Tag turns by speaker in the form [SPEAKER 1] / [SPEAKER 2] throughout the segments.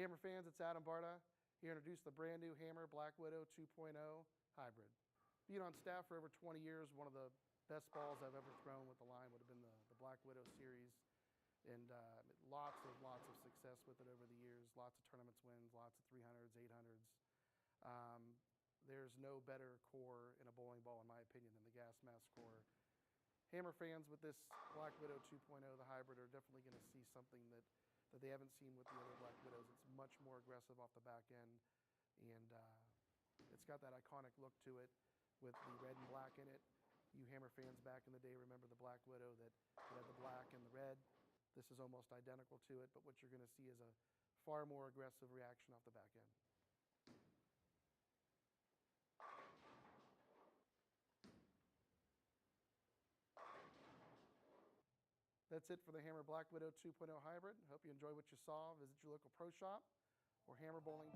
[SPEAKER 1] Hammer fans, it's Adam Barta here to introduce the brand new Hammer Black Widow 2.0 Hybrid. Being on staff for over 20 years, one of the best balls I've ever thrown with the line would have been the Black Widow series. And lots of success with it over the years, lots of tournaments wins, lots of 300s, 800s. There's no better core in a bowling ball, in my opinion, than the gas mask core. Hammer fans with this Black Widow 2.0, the hybrid, are definitely going to see something that they haven't seen with the other Black Widows. It's much more aggressive off the back end, and it's got that iconic look to it with the red and black in it. You Hammer fans back in the day remember the Black Widow that had the black and the red. This is almost identical to it, but what you're going to see is a far more aggressive reaction off the back end. That's it for the Hammer Black Widow 2.0 Hybrid. Hope you enjoy what you saw. Visit your local pro shop or hammerbowling.com.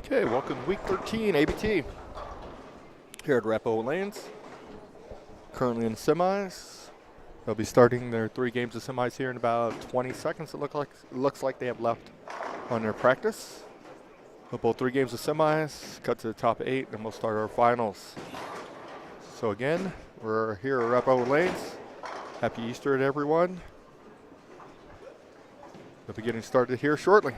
[SPEAKER 2] Okay, welcome to week 13, ABT. Here at Arapahoe Lanes. Currently in semis. They'll be starting their 3 games of semis here in about 20 seconds. It looks like they have left on their practice. We'll bowl 3 games of semis, cut to the top 8, and we'll start our finals. So again, we're here at Arapahoe Lanes. Happy Easter to everyone. We'll be getting started here shortly.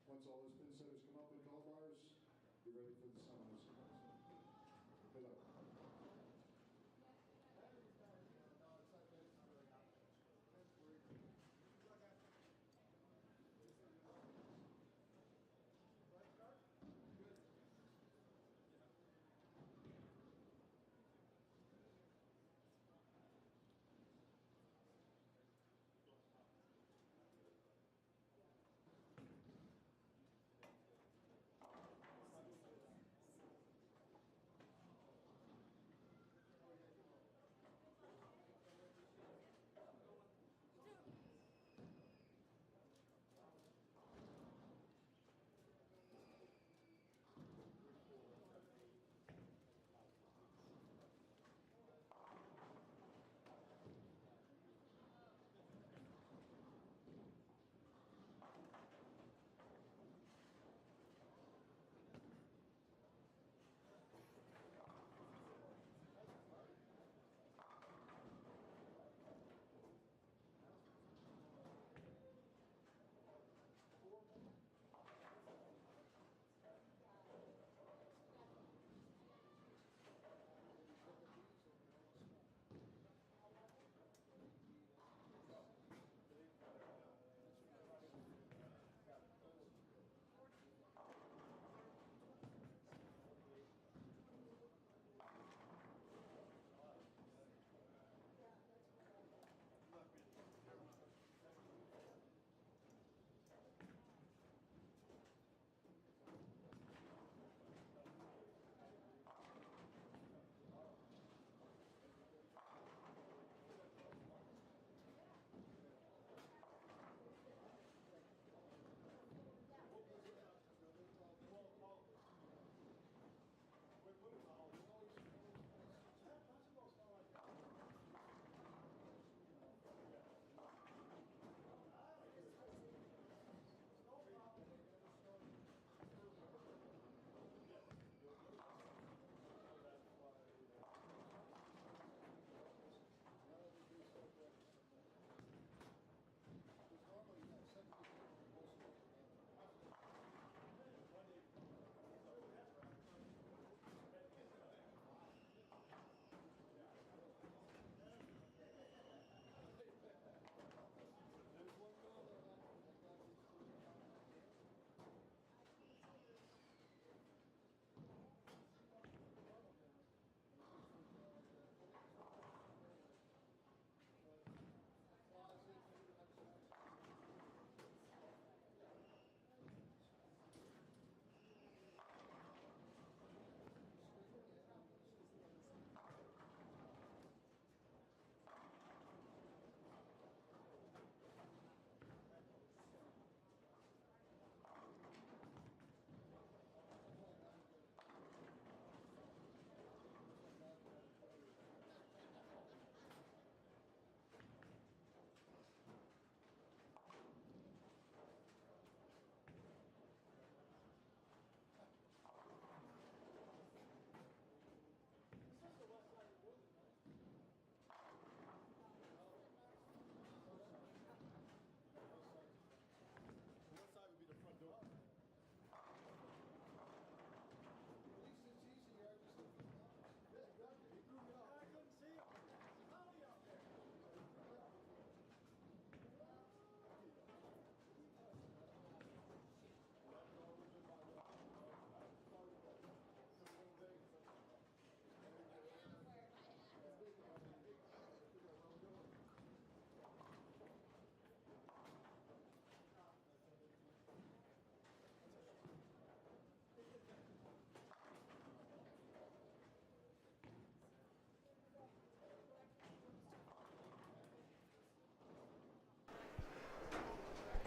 [SPEAKER 3] Once all those pin setters come up and call bars, you're ready for the semis. Good luck.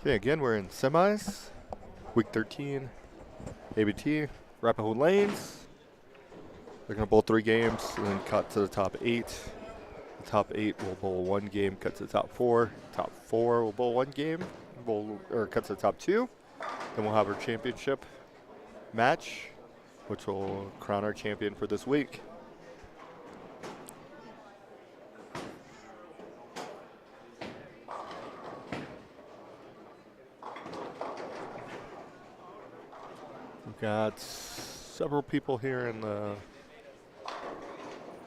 [SPEAKER 2] Okay, again, we're in semis, week 13, ABT, Arapahoe Lanes. They're going to bowl 3 games and then cut to the top 8. The top 8 will bowl 1 game, cut to the top 4. Top 4 will bowl 1 game, cut to the top 2. Then we'll have our championship match, which will crown our champion for this week. We've got several people here in the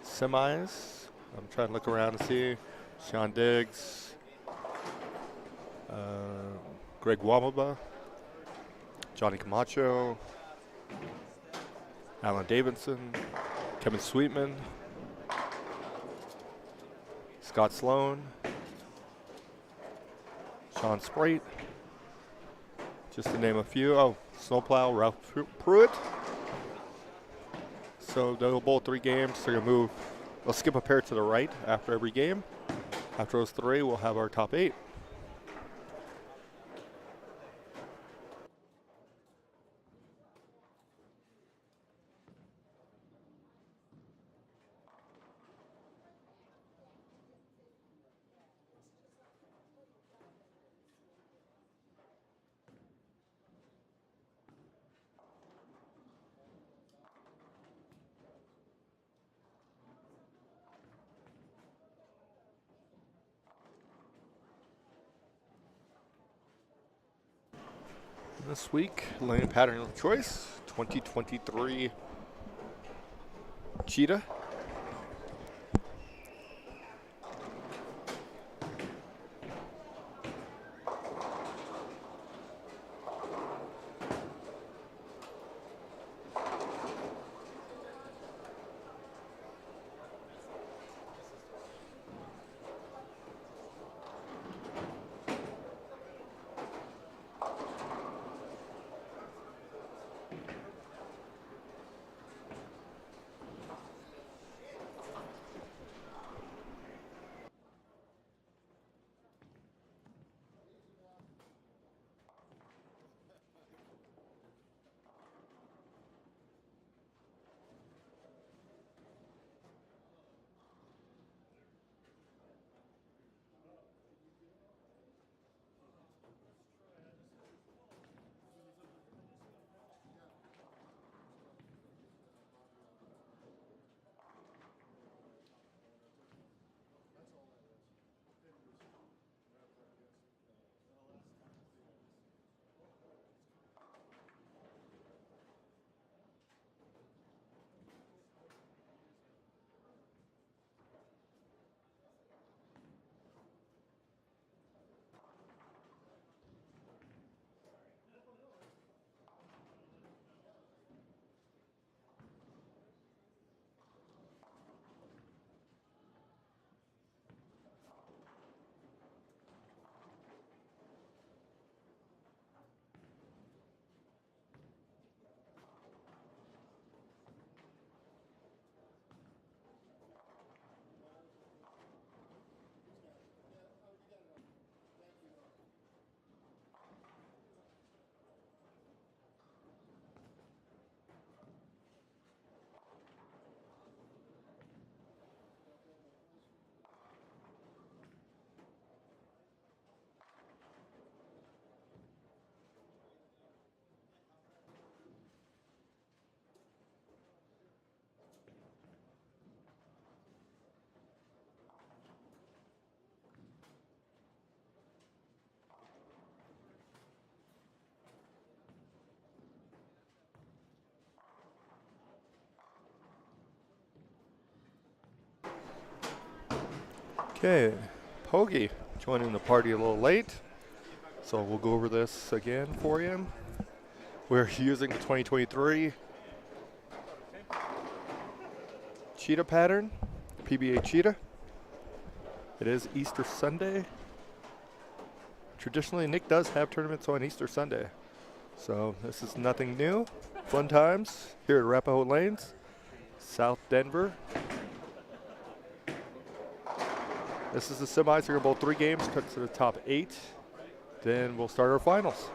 [SPEAKER 2] semis. I'm trying to look around and see. Sean Diggs, Greg Wamaba, Johnny Camacho, Alan Davidson, Kevin Sweetman, Scott Sloan, Sean Sprite, just to name a few. Oh, Snowplow, Ralph Pruitt. So they'll bowl 3 games. They're going to move. They'll skip a pair to the right after every game. After those 3, we'll have our top 8. This week, lane pattern of choice, 2023 Cheetah. Okay, Pogie joining the party a little late, so we'll go over this again for you. We're using the 2023 Cheetah pattern, PBA Cheetah. It is Easter Sunday. Traditionally, Nick does have tournaments on Easter Sunday, so this is nothing new. Fun times here at Arapahoe Lanes, South Denver. This is the semis. We're going to bowl 3 games, cut to the top 8. then we'll start our finals.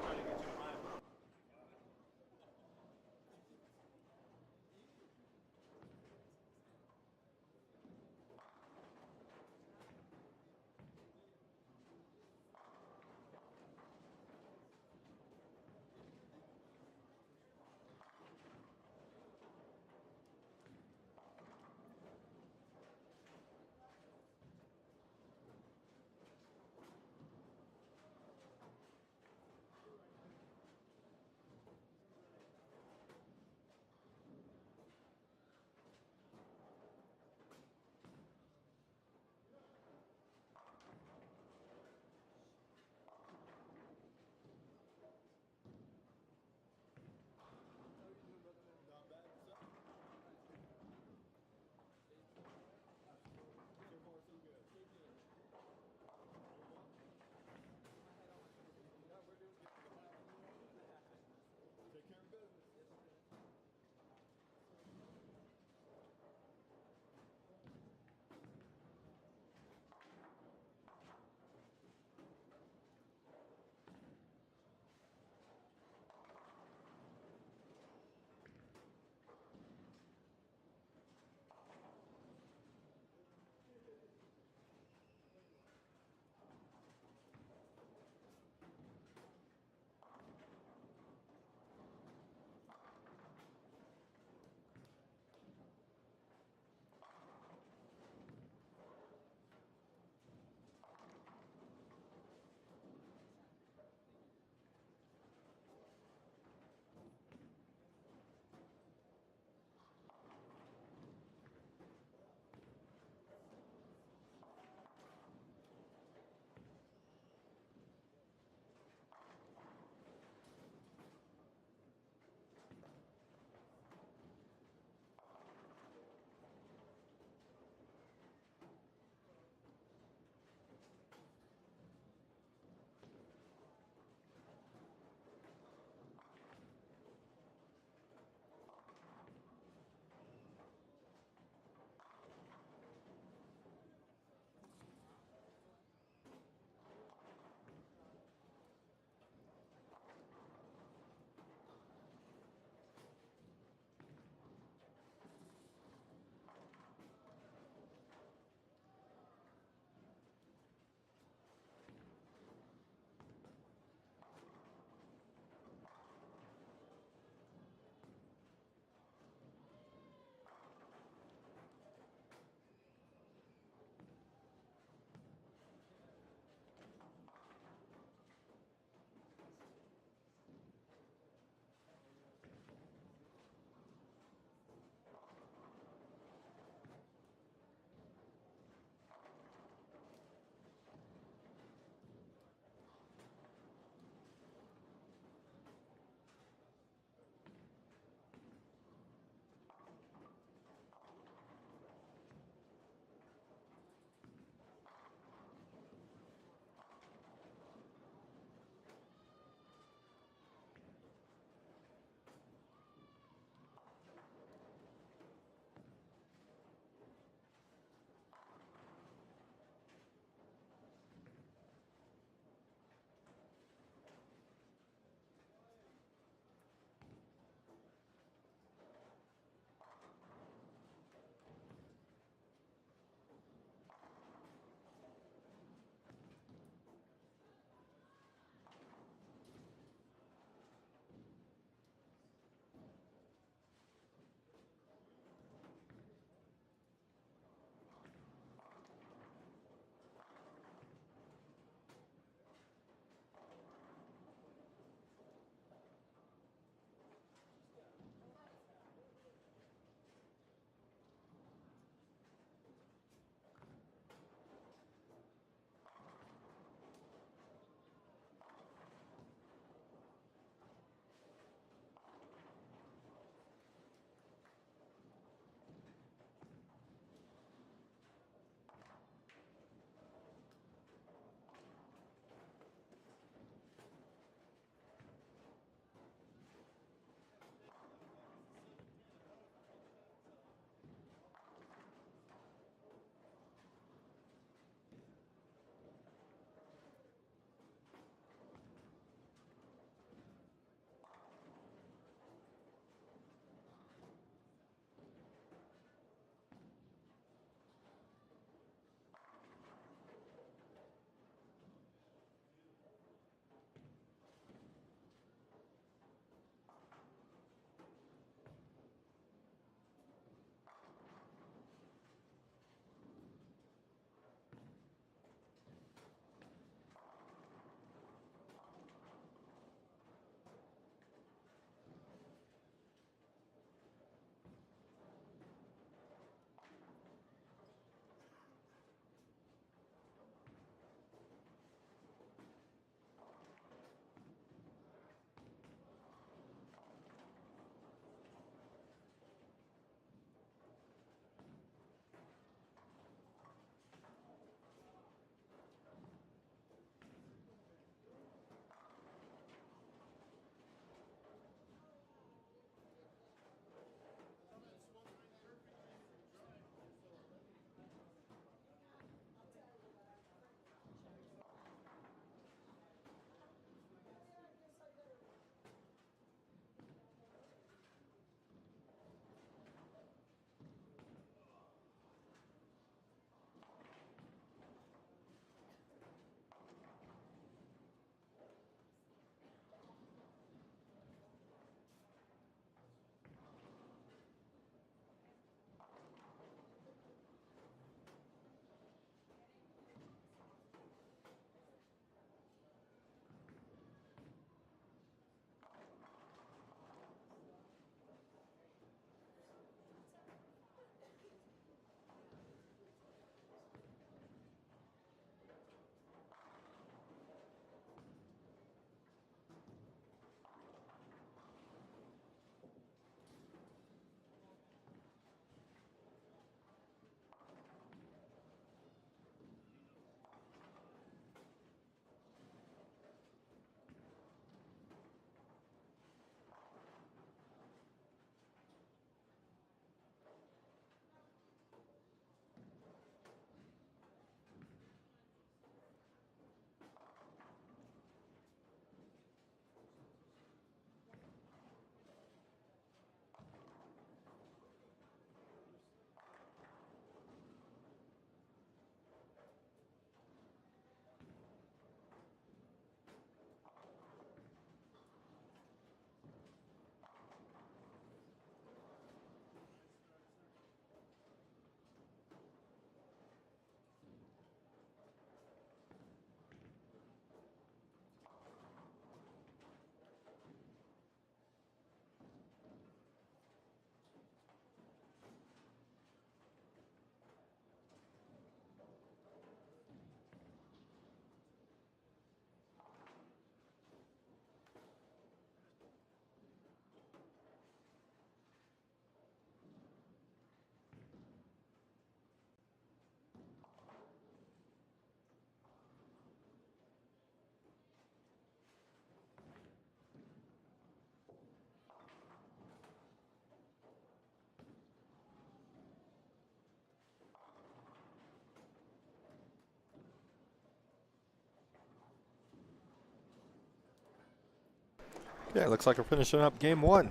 [SPEAKER 2] Okay, looks like we're finishing up game 1.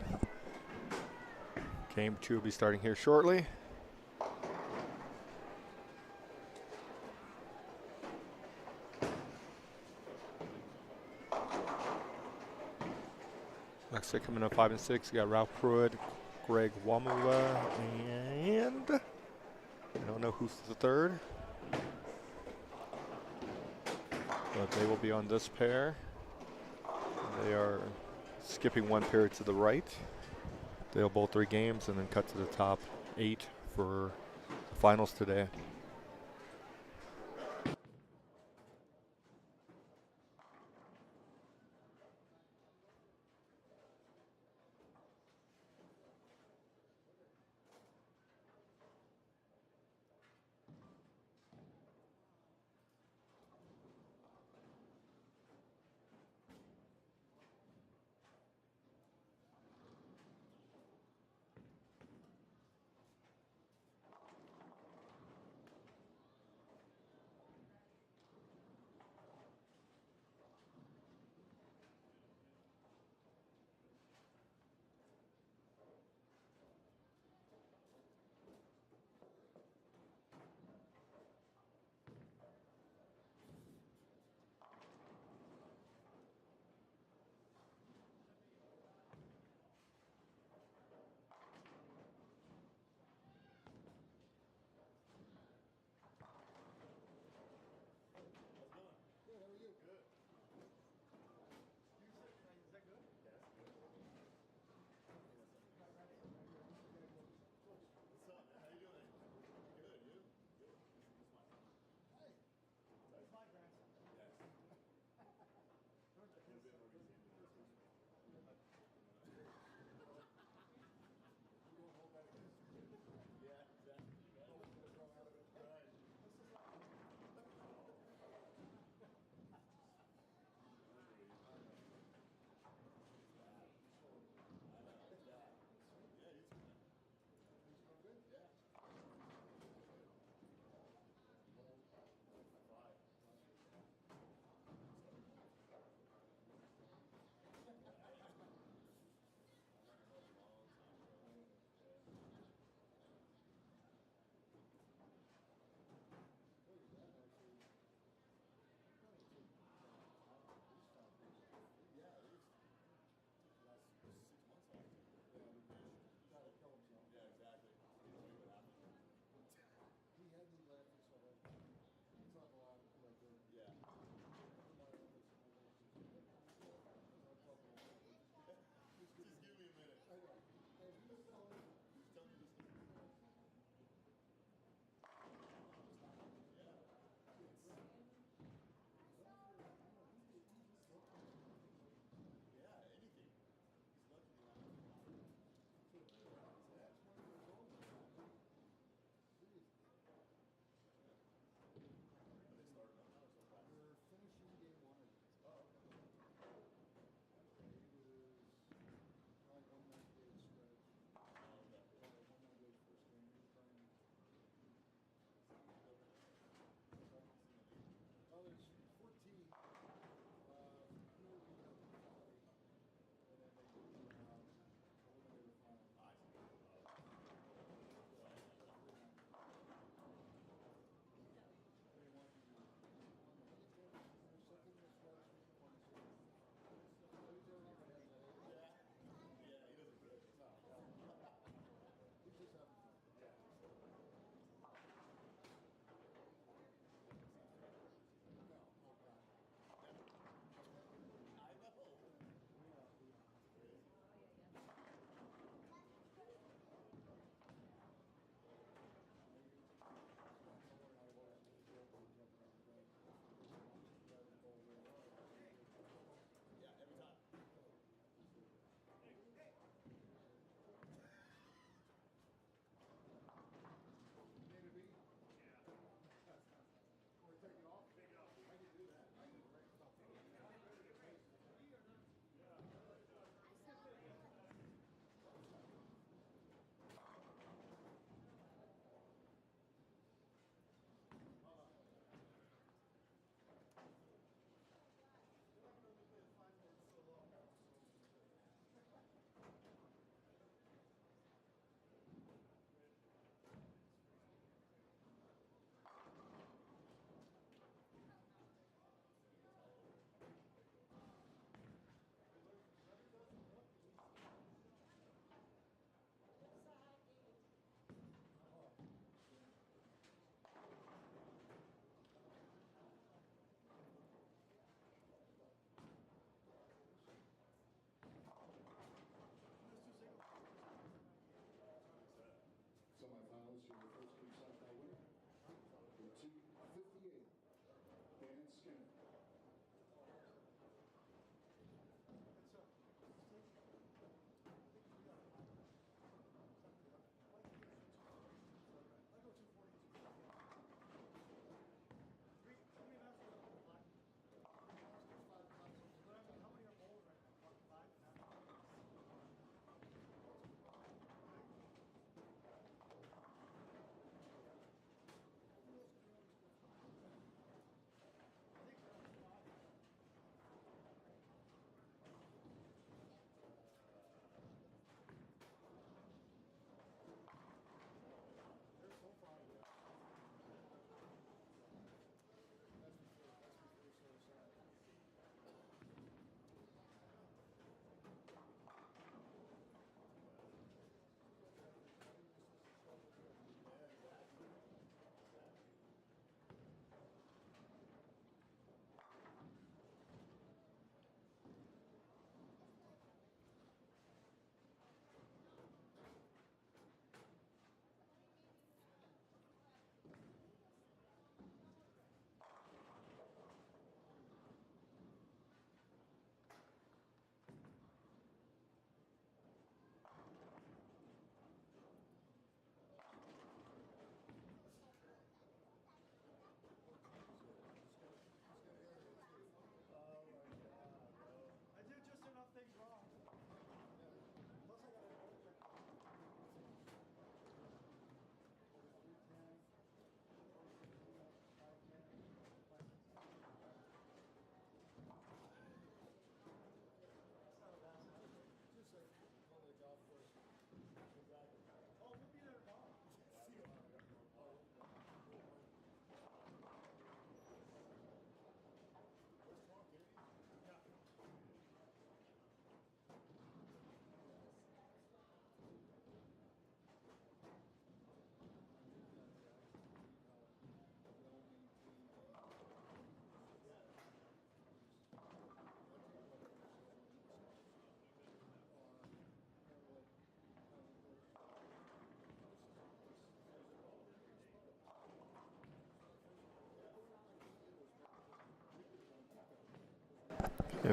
[SPEAKER 2] Game 2 will be starting here shortly. Looks like coming up 5 and 6, we got Ralph Pruitt, Greg Wamula, and I don't know who's the third, but they will be on this pair. They are skipping one pair to the right. They'll bowl 3 games and then cut to the top 8 for finals today.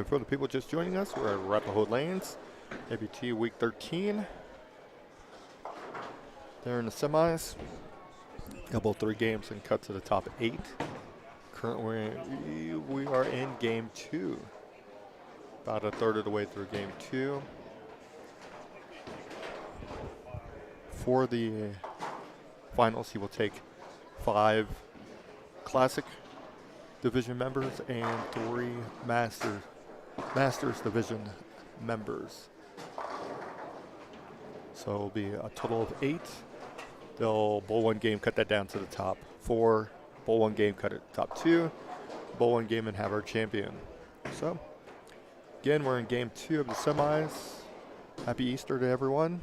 [SPEAKER 2] And for the people just joining us, we're at Arapahoe Lanes, ABT Week 13. They're in the semis. Double 3 games and cut to the top 8. Currently, we are in Game 2. About a third of the way through Game 2. For the finals, he will take 5 Classic Division members and 3 Masters Division members. So it'll be a total of 8. They'll bowl 1 game, cut that down to the top 4. Bowl 1 game, cut it top 2. Bowl 1 game and have our champion. So, again, we're in Game 2 of the semis. Happy Easter to everyone.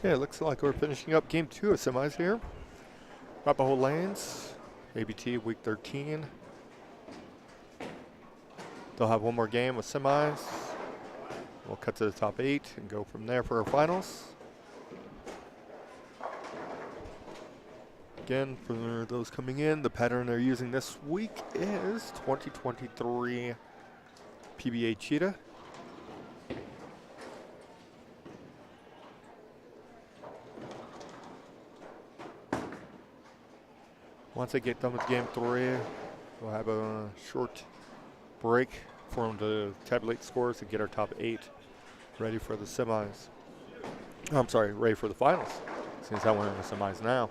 [SPEAKER 2] Okay, it looks like we're finishing up game 2 of semis here. Arapahoe Lanes, ABT week 13. They'll have one more game of semis. We'll cut to the top 8 and go from there for our finals. Again, for those coming in, the pattern they're using this week is 2023 PBA Cheetah. Once I get done with game 3, we'll have a short break for them to tabulate scores and get our top 8 ready for the semis. I'm sorry, ready for the finals, since we're in the semis now.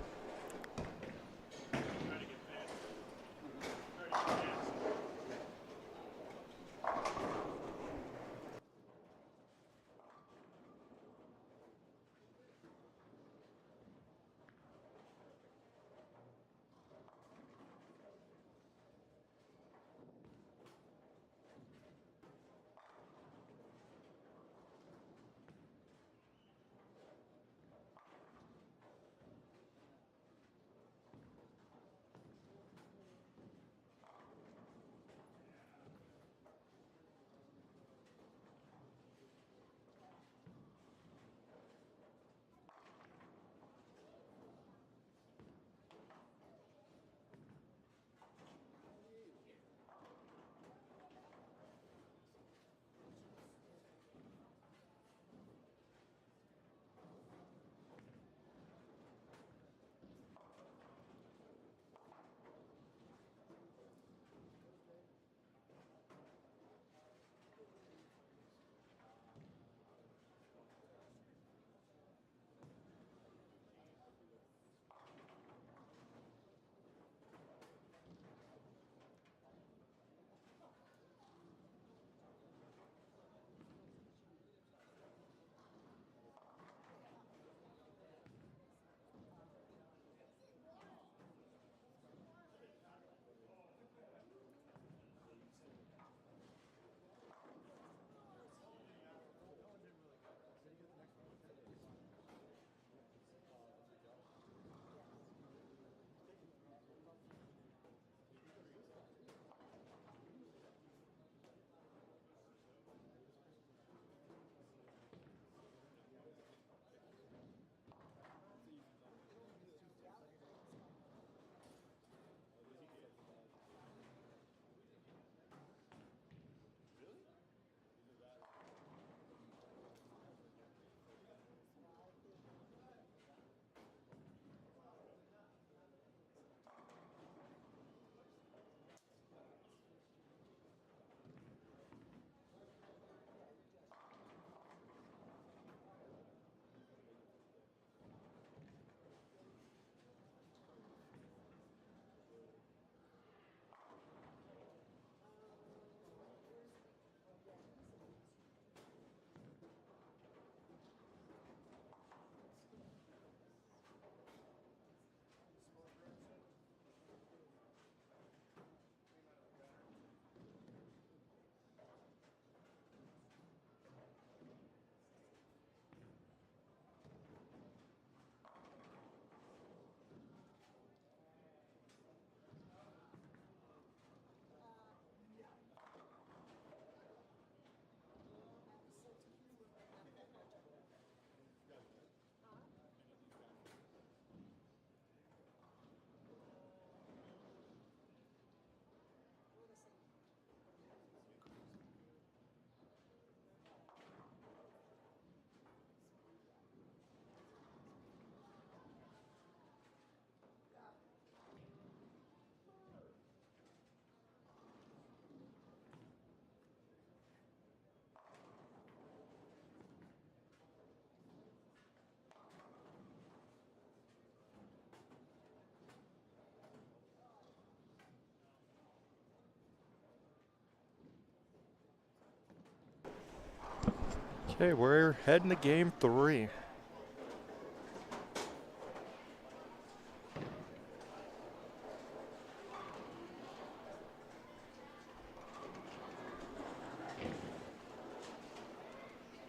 [SPEAKER 2] Okay, we're heading to game 3.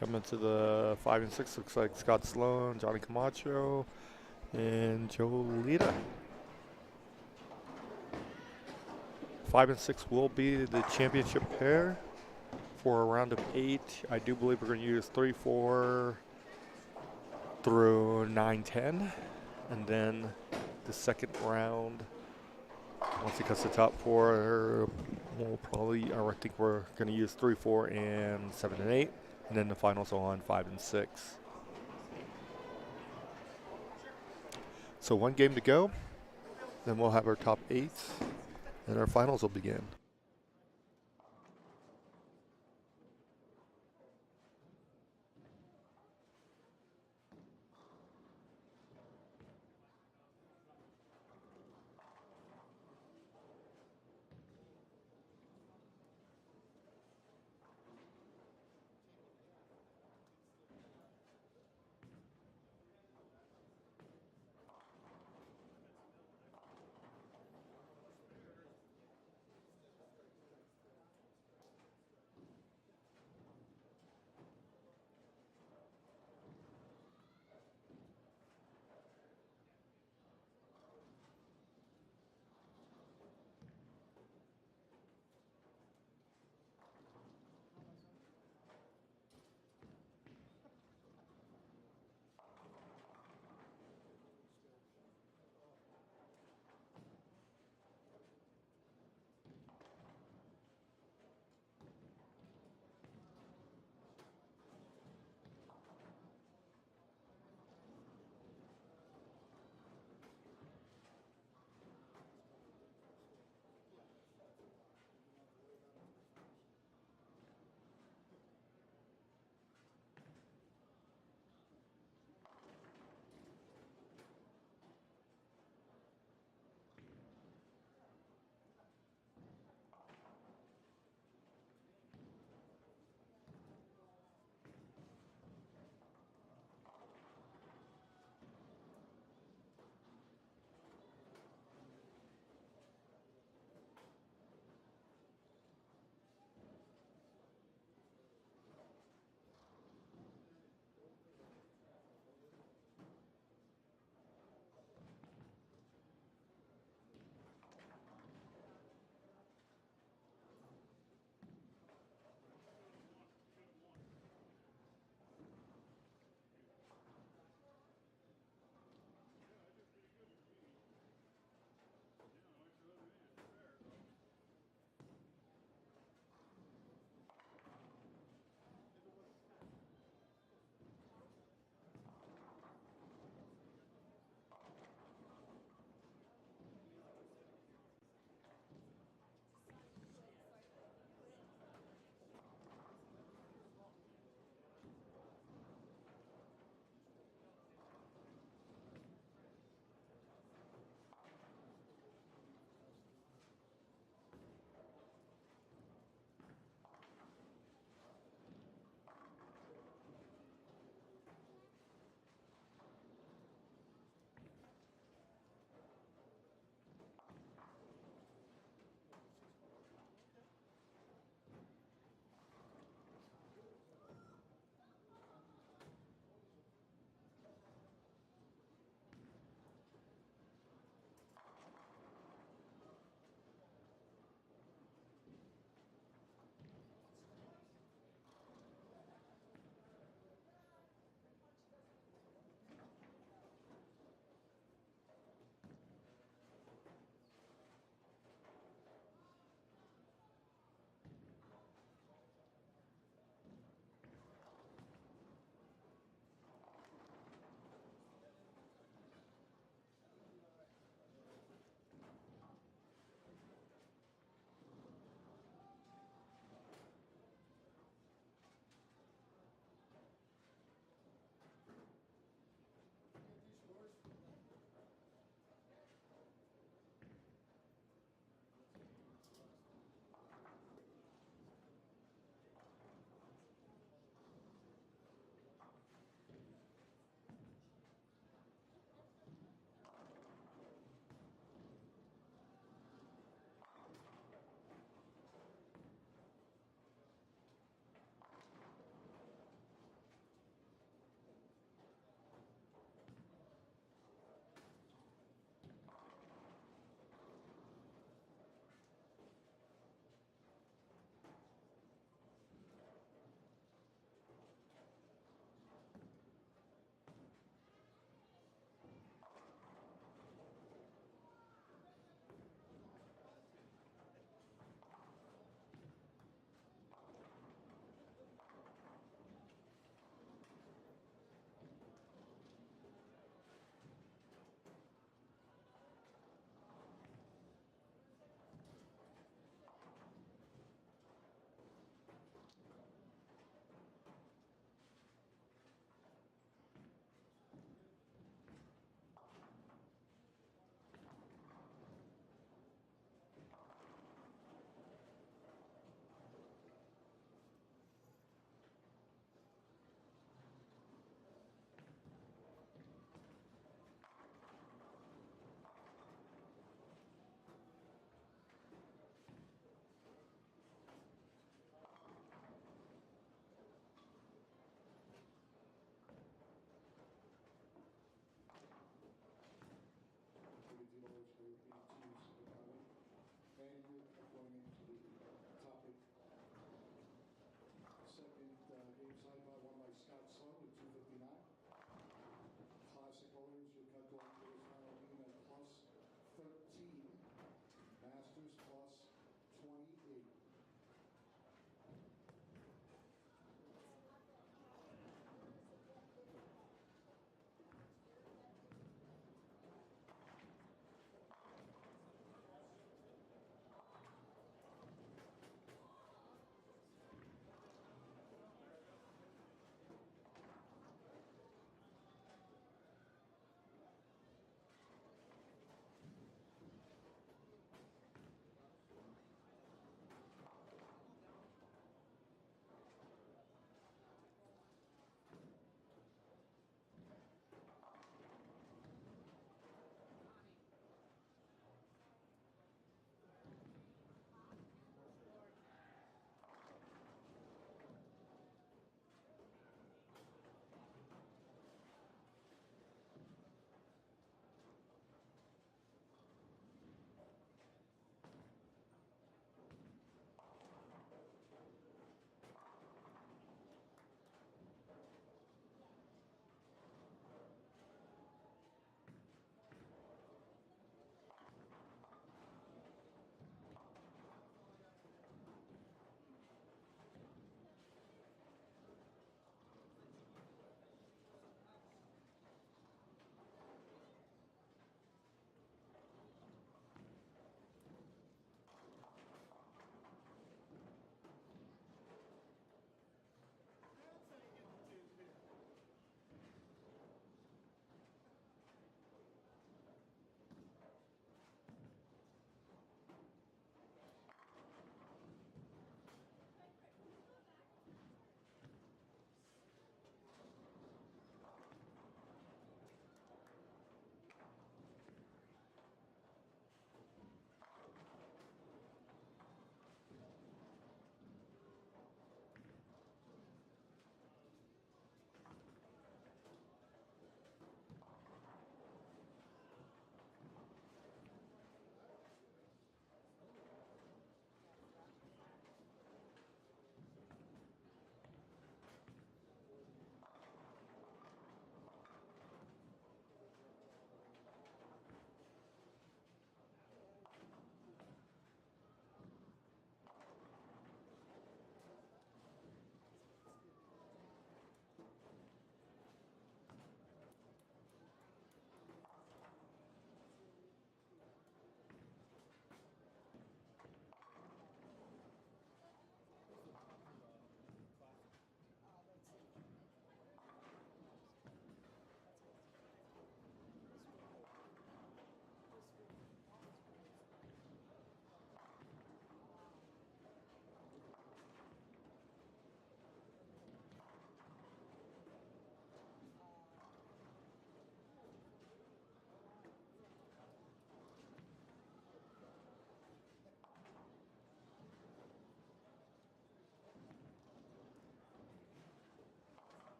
[SPEAKER 2] Coming to the 5 and 6 looks like Scott Sloan, Johnny Camacho, and Joe Lita. 5 and 6 will be the championship pair for a round of 8. I do believe we're going to use 3, 4 through 9, 10, and then the second round, once it cuts the top 4, we'll probably, I think we're going to use 3, 4, and 7 and 8, and then the finals on 5 and 6. So 1 game to go, then we'll have our top 8, and our finals will begin.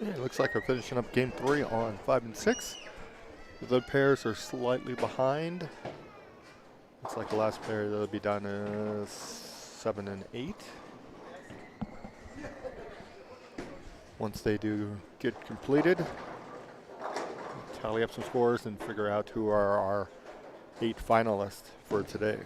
[SPEAKER 2] Yeah, looks like we're finishing up game 3 on 5 and 6. The pairs are slightly behind. Looks like the last pair they'll be down to 7 and 8. Once they do get completed, tally up some scores and figure out who are our 8 finalists for today.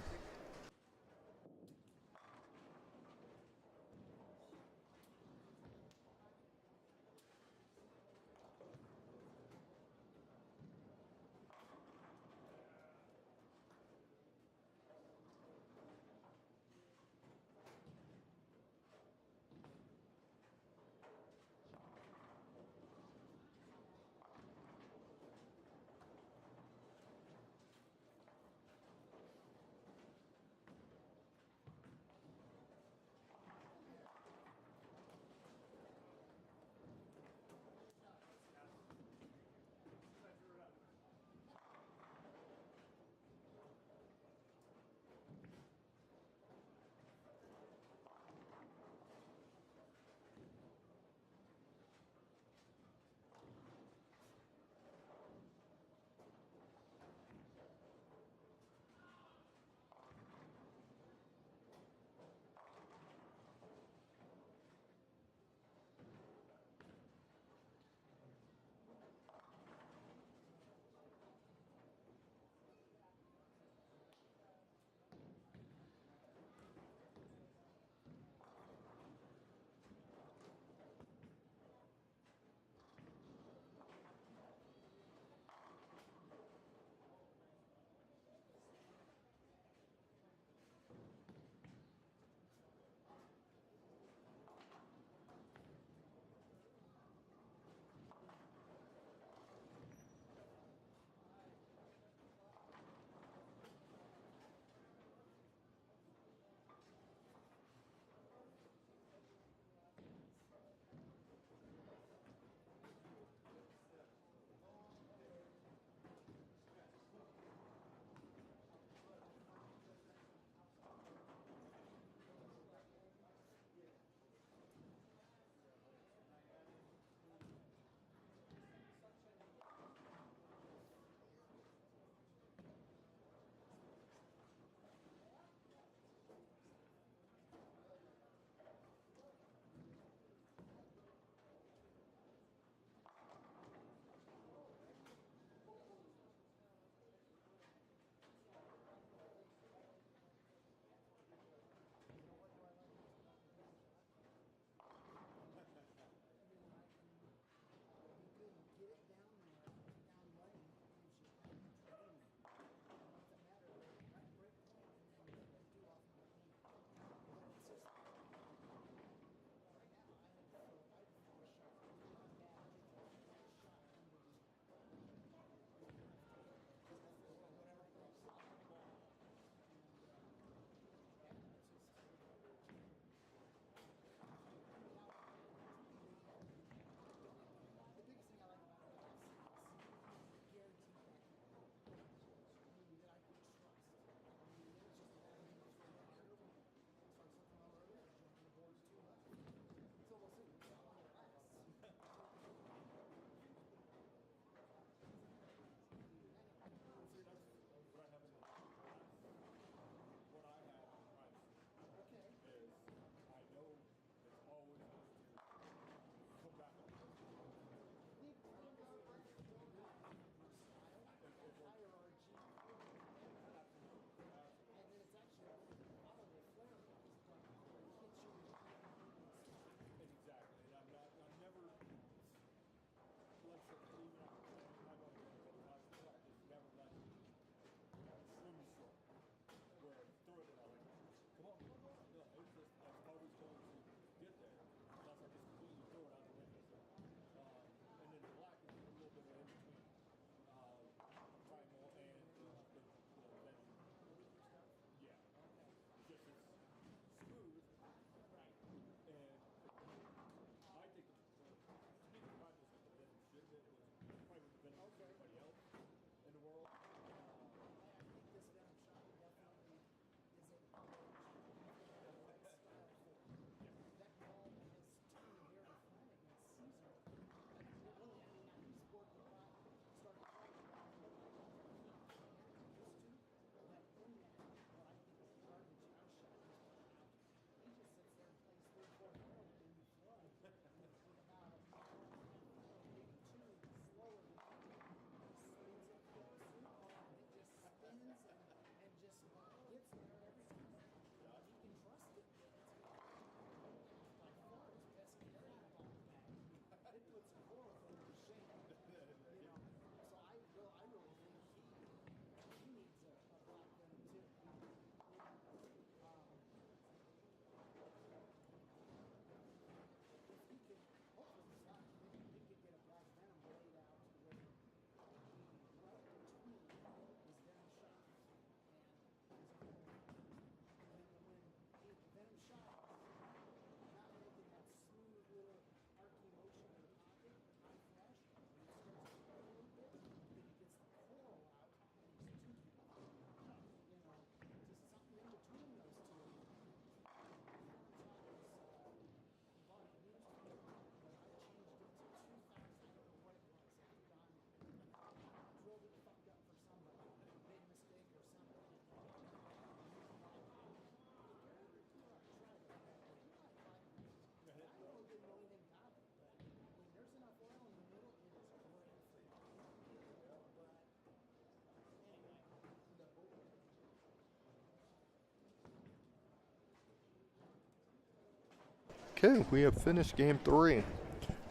[SPEAKER 2] Okay, we have finished game 3.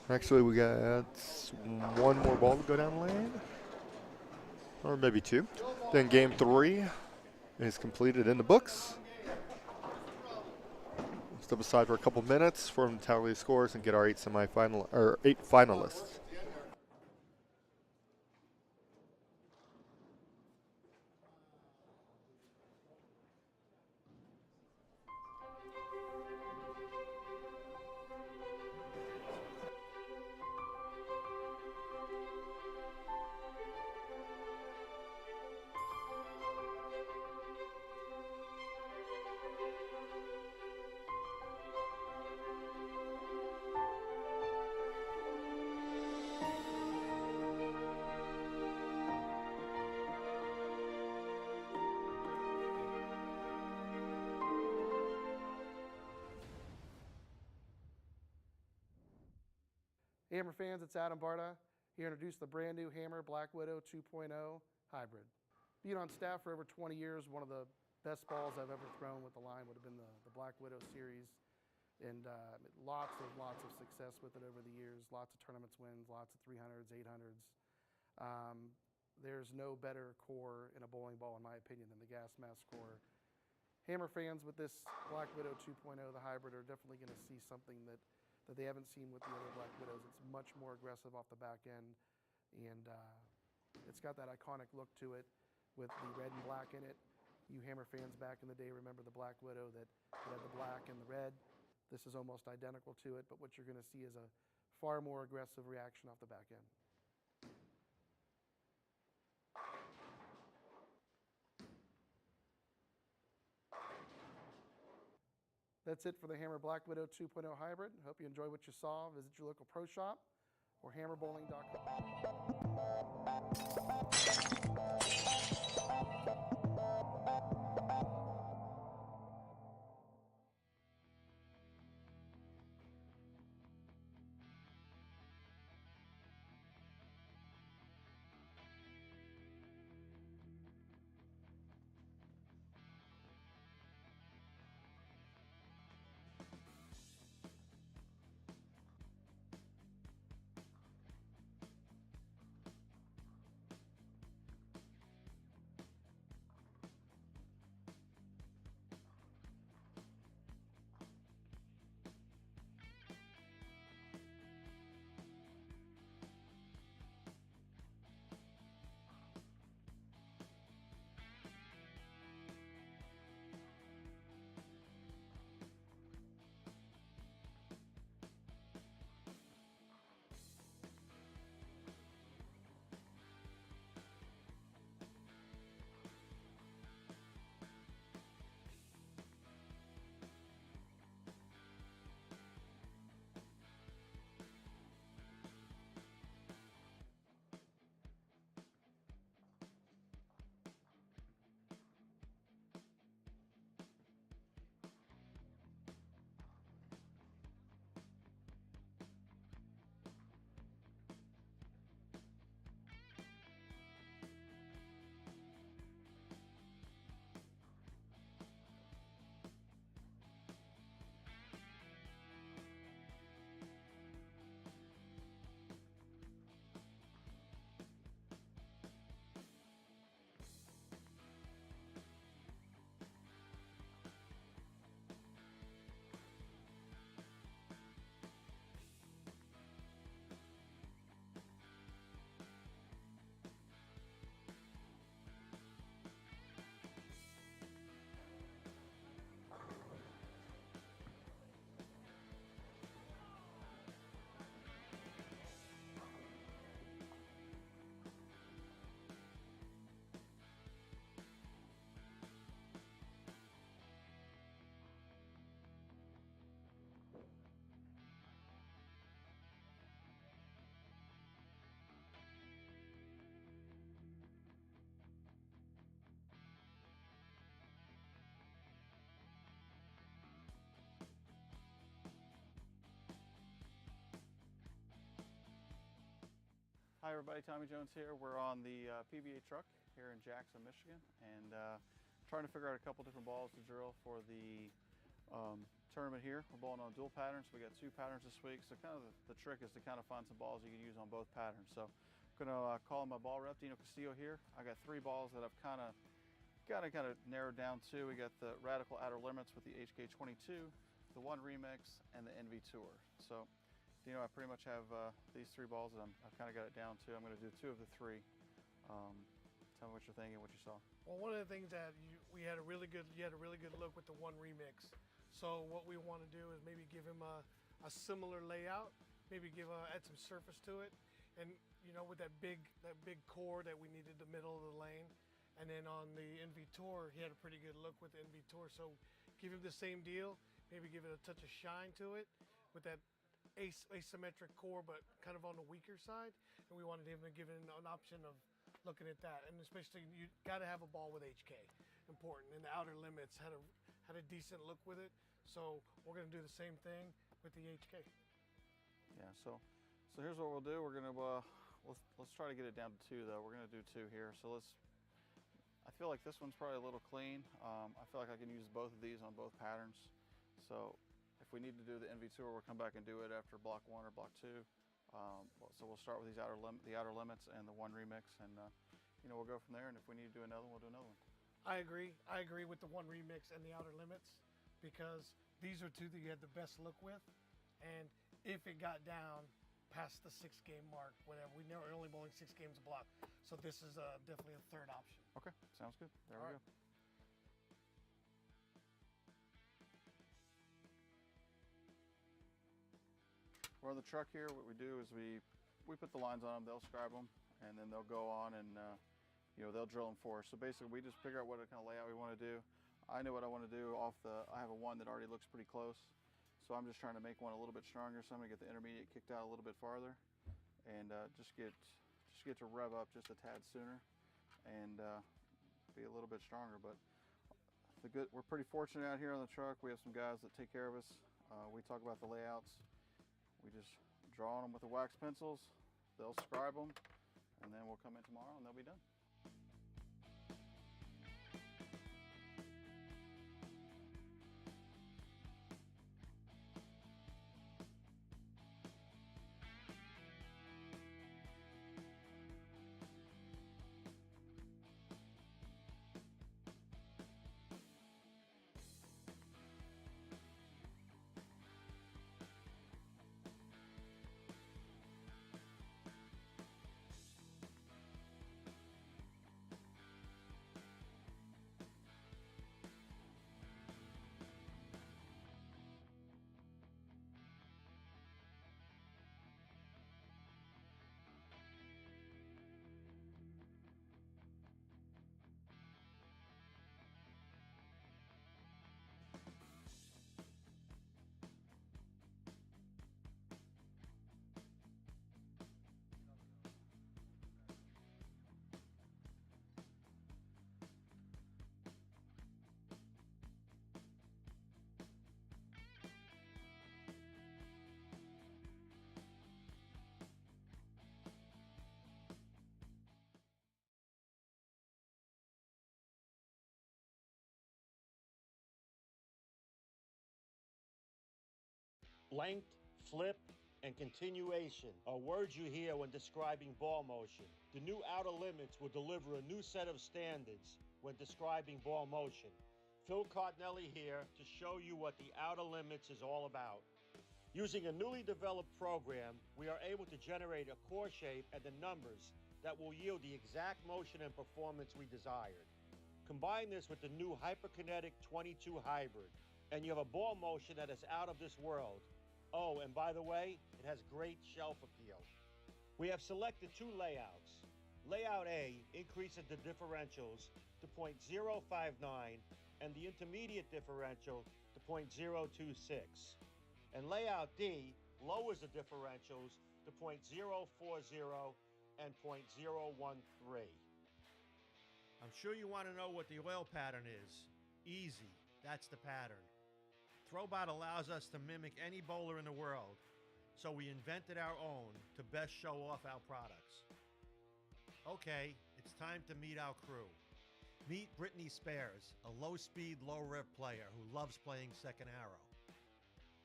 [SPEAKER 2] Actually, we got one more ball to go down the lane, or maybe 2. Then game 3 is completed in the books. Step aside for a couple minutes for them to tally the scores and get our 8 finalists.
[SPEAKER 1] Hammer fans, it's Adam Barta here to introduce the brand new Hammer Black Widow 2.0 Hybrid. Being on staff for over 20 years, one of the best balls I've ever thrown with the line would have been the Black Widow series. And lots of success with it over the years, lots of tournaments wins, lots of 300s, 800s. There's no better core in a bowling ball, in my opinion, than the gas mask core. Hammer fans with this Black Widow 2.0, the hybrid, are definitely going to see something that they haven't seen with the other Black Widows. It's much more aggressive off the back end, and it's got that iconic look to it with the red and black in it. You Hammer fans back in the day remember the Black Widow that had the black and the red. This is almost identical to it, but what you're going to see is a far more aggressive reaction off the back end. That's it for the Hammer Black Widow 2.0 Hybrid. Hope you enjoy what you saw. Visit your local pro shop or hammerbowling.com.
[SPEAKER 4] Hi everybody, Tommy Jones here. We're on the PBA truck here in Jackson, Michigan, and trying to figure out a couple different balls to drill for the tournament here. We're bowling on dual patterns. We got 2 patterns this week. So kind of the trick is to kind of find some balls you can use on both patterns. So I'm gonna call in my ball rep, Dino Castillo here. I got 3 balls that I've kind of narrowed down to. We got the Radical Outer Limits with the HK22, the One Remix, and the NV Tour. So, Dino, I pretty much have these 3 balls that I've kind of got it down to. I'm going to do 2 of the 3. Tell me what you're thinking, what you saw.
[SPEAKER 5] Well, one of the things that you had a really good look with the One Remix. So what we want to do is maybe give him a similar layout, maybe add some surface to it, and you know, with that big core that we needed the middle of the lane. And then on the NV Tour, he had a pretty good look with the NV Tour. So give him the same deal, maybe give it a touch of shine to it with that asymmetric core, but kind of on the weaker side. And we wanted him to give it an option of looking at that. And especially, you got to have a ball with HK, important. And the Outer Limits had a decent look with it. So we're going to do the same thing with the HK.
[SPEAKER 4] Yeah, so here's what we'll do. We're going to, let's try to get it down to 2 though. We're going to do 2 here. So I feel like this one's probably a little clean. I feel like I can use both of these on both patterns. So if we need to do the NV Tour, we'll come back and do it after block 1 or block 2. So we'll start with these the Outer Limits and the One Remix, and you know, we'll go from there. And if we need to do another one, we'll do another one.
[SPEAKER 5] I agree with the One Remix and the Outer Limits, because these are 2 that you had the best look with. And if it got down past the 6-game mark, whatever, we're only bowling 6 games a block. So this is definitely a 3rd option.
[SPEAKER 4] Okay, sounds good. There we go. We're on the truck here. What we do is we put the lines on them, they'll scribe them, and then they'll go on and you know, they'll drill them for us. So basically we just figure out what kind of layout we want to do. I know what I want to do I have a one that already looks pretty close. So I'm just trying to make one a little bit stronger. So I'm gonna get the intermediate kicked out a little bit farther and just get to rev up just a tad sooner and be a little bit stronger. But we're pretty fortunate out here on the truck. We have some guys that take care of us. We talk about the layouts. We just draw on them with the wax pencils. They'll scribe them, and then we'll come in tomorrow and they'll be done.
[SPEAKER 6] Length, flip, and continuation are words you hear when describing ball motion. The new Outer Limits will deliver a new set of standards when describing ball motion. Phil Cardinelli here to show you what the Outer Limits is all about. Using a newly developed program, we are able to generate a core shape and the numbers that will yield the exact motion and performance we desired. Combine this with the new Hyperkinetic 22 Hybrid, and you have a ball motion that is out of this world. Oh, and by the way, it has great shelf appeal. We have selected 2 layouts. Layout A increases the differentials to .059 and the intermediate differential to .026. And layout D lowers the differentials to .040 and .013. I'm sure you want to know what the oil pattern is. Easy, that's the pattern. Throwbot allows us to mimic any bowler in the world, so we invented our own to best show off our products. Okay, it's time to meet our crew.
[SPEAKER 7] Meet Brittany Spares, a low-speed, low-rev player who loves playing second arrow.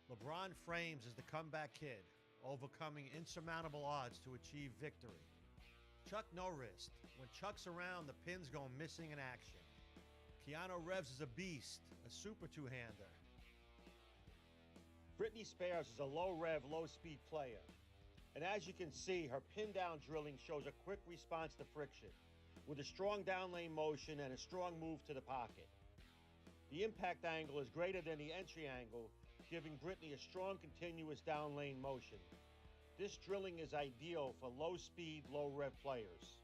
[SPEAKER 7] LeBron Frames is the comeback kid, overcoming insurmountable odds to achieve victory. Chuck No-Wrist. When Chuck's around, the pins go missing in action. Keanu Reeves is a beast, a super two-hander.
[SPEAKER 6] Brittany Spares is a low-rev, low-speed player. And as you can see, her pin-down drilling shows a quick response to friction, with a strong down lane motion and a strong move to the pocket. The impact angle is greater than the entry angle, giving Brittany a strong continuous down lane motion. This drilling is ideal for low-speed, low-rev players.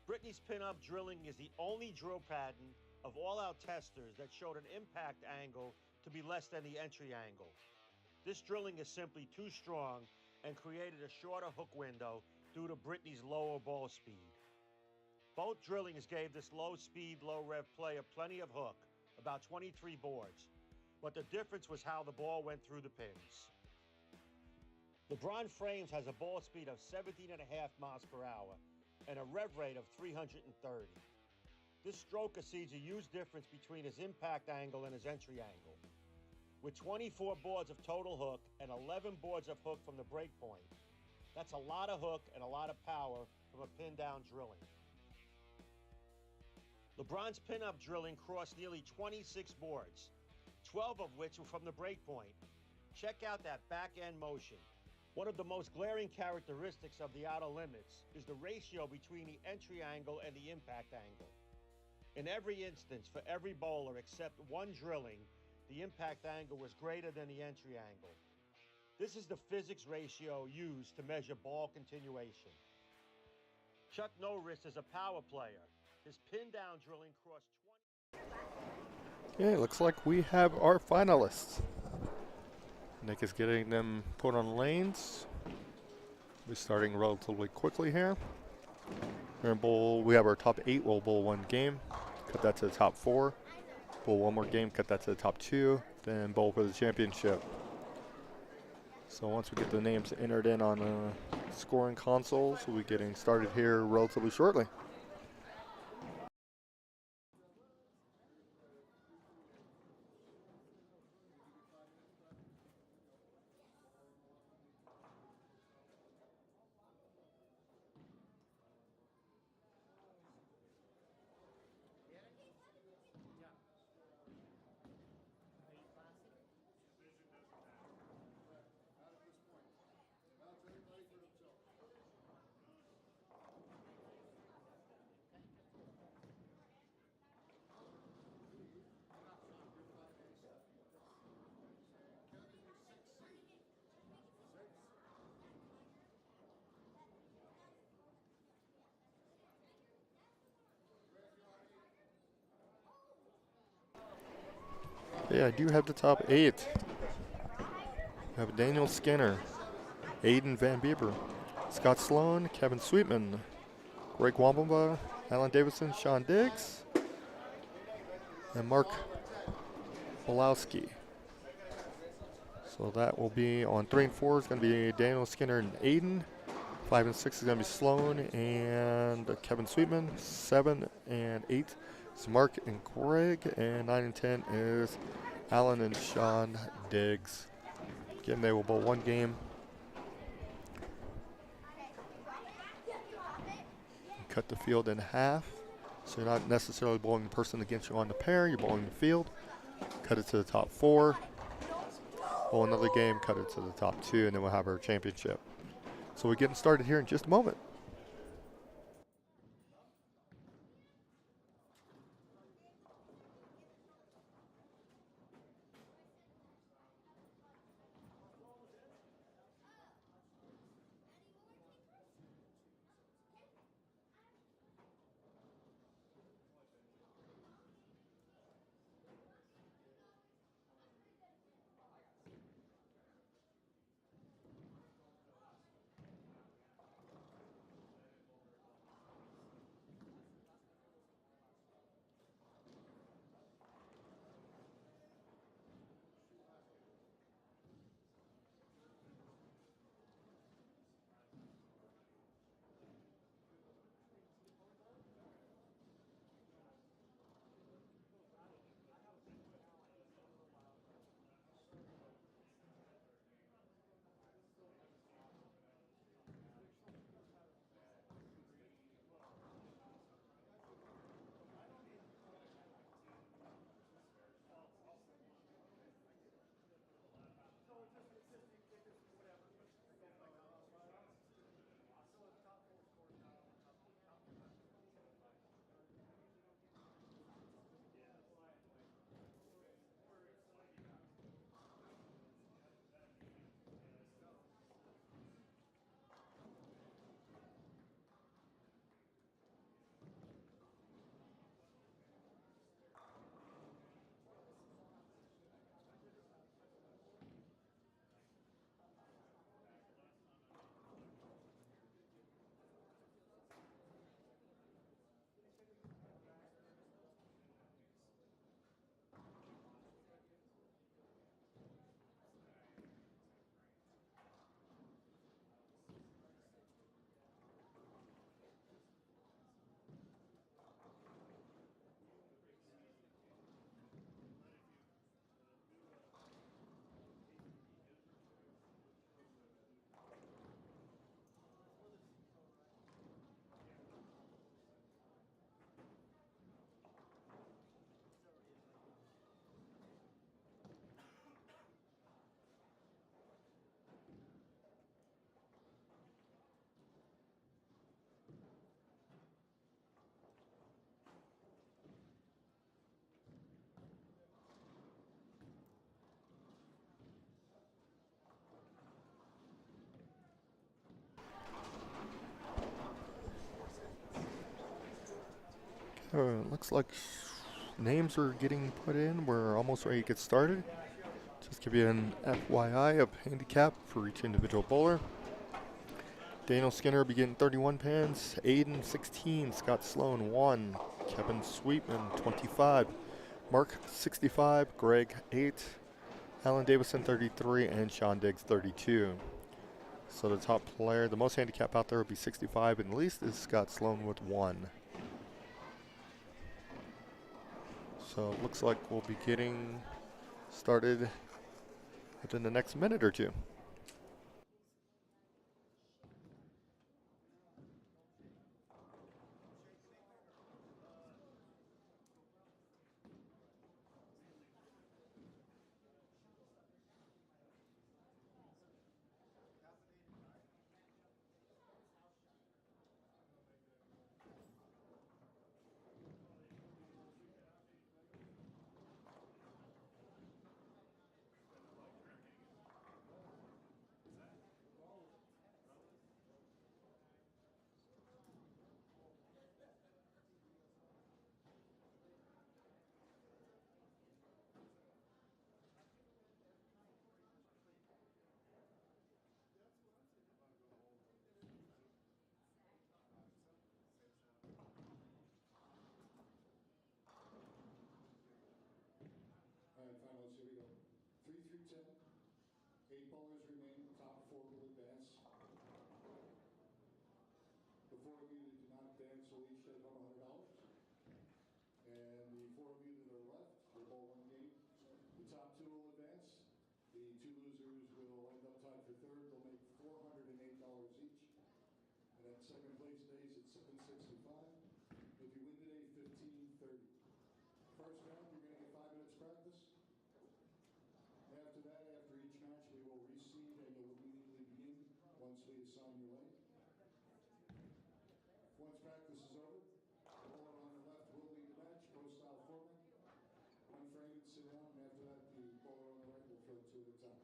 [SPEAKER 6] Brittany's pin-up drilling is the only drill pattern of all our testers that showed an impact angle to be less than the entry angle. This drilling is simply too strong and created a shorter hook window due to Brittany's lower ball speed. Both drillings gave this low-speed, low-rev player plenty of hook, about 23 boards, but the difference was how the ball went through the pins. LeBron Frames has a ball speed of 17.5 miles per hour and a rev rate of 330. This stroker sees a huge difference between his impact angle and his entry angle. With 24 boards of total hook and 11 boards of hook from the break point, that's a lot of hook and a lot of power from a pin-down drilling. LeBron's pin-up drilling crossed nearly 26 boards, 12 of which were from the break point. Check out that back-end motion. One of the most glaring characteristics of the outer limits is the ratio between the entry angle and the impact angle. In every instance, for every bowler except one drilling, the impact angle was greater than the entry angle. This is the physics ratio used to measure ball continuation. Chuck No-Wrist is a power player. His pin-down drilling crossed 20...
[SPEAKER 2] Okay, looks like we have our finalists. Nick is getting them put on lanes. We're starting relatively quickly here. We're gonna bowl, we have our top 8, we'll bowl 1 game. Cut that to the top 4. Bowl 1 more game, cut that to the top 2. Then bowl for the championship. So once we get the names entered in on the scoring consoles, we'll be getting started here relatively shortly. Yeah, I do have the top 8. I have Daniel Skinner, Aiden Van Bieber, Scott Sloan, Kevin Sweetman, Greg Wambamba, Alan Davidson, Sean Diggs, and Mark Bolowski. So that will be on 3 and 4 is going to be Daniel Skinner and Aiden. 5 and 6 is going to be Sloan and Kevin Sweetman. 7 and 8 is Mark and Greg. And 9 and 10 is Alan and Sean Diggs. Again, they will bowl 1 game. Cut the field in half. So you're not necessarily bowling the person against you on the pair, you're bowling the field. Cut it to the top 4. Bowl another game, cut it to the top 2, and then we'll have our championship. So we're getting started here in just a moment. Looks like names are getting put in. We're almost ready to get started. Just give you an FYI of handicap for each individual bowler. Daniel Skinner will be getting 31 pins, Aiden 16, Scott Sloan 1, Kevin Sweetman 25, Mark 65, Greg 8, Alan Davison 33, and Sean Diggs 32. So the top player, the most handicap out there would be 65, and the least is Scott Sloan with 1. So it looks like we'll be getting started within the next minute or two.
[SPEAKER 3] All right, finalists, here we go. 3 through 10. 8 ballers remain. The top 4 will advance. The 4 of you that do not advance will each take home $100. And the 4 of you that are left will bowl 1 game. The top 2 will advance. The 2 losers will end up tied for third. They'll make $408 each. And at second place stays at $765. If you win today, $1530. First round, you're going to get 5 minutes practice. After that, after each match, we will reseed and you'll immediately begin once we assign your lane. Once practice is over, the bowler on your left will lead the match, pro-style format. Unframe it, sit down, and after that, the bowler on the right will throw 2 at a time.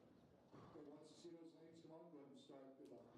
[SPEAKER 3] Okay, once you see those lanes come on, go ahead and start. Good luck.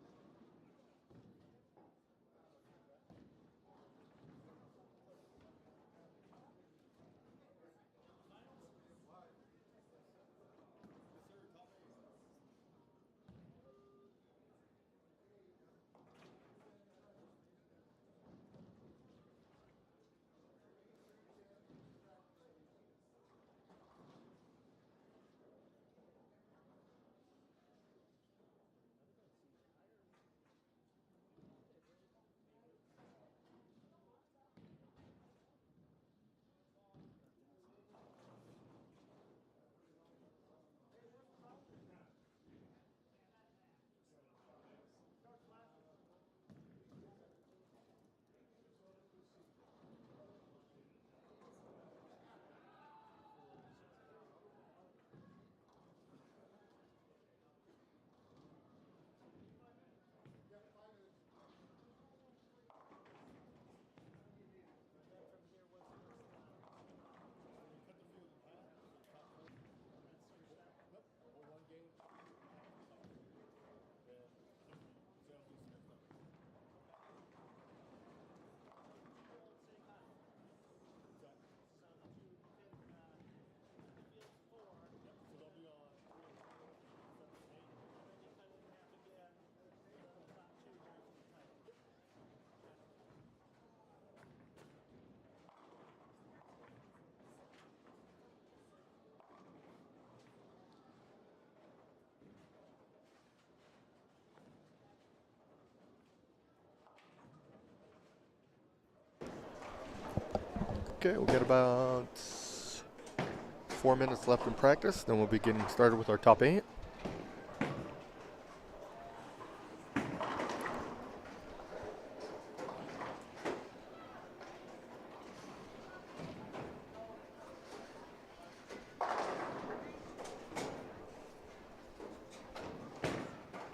[SPEAKER 2] Okay, we'll get about 4 minutes left in practice, then we'll be getting started with our top 8.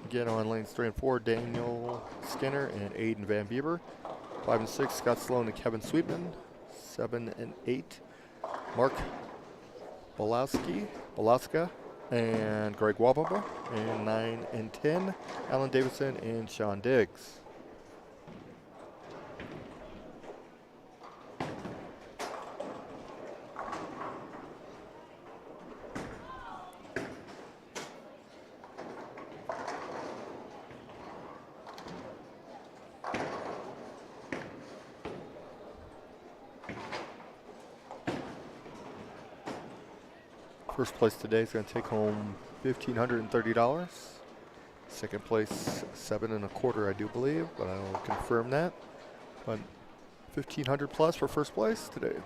[SPEAKER 2] Again, on lanes 3 and 4, Daniel Skinner and Aiden Van Bieber. 5 and 6, Scott Sloan and Kevin Sweetman. 7 and 8, Mark Balaska and Greg Wababa. And 9 and 10, Alan Davison and Sean Diggs. First place today is going to take home $1,530. Second place, 7.25, I do believe, but I will confirm that. But 1,500 plus for first place today.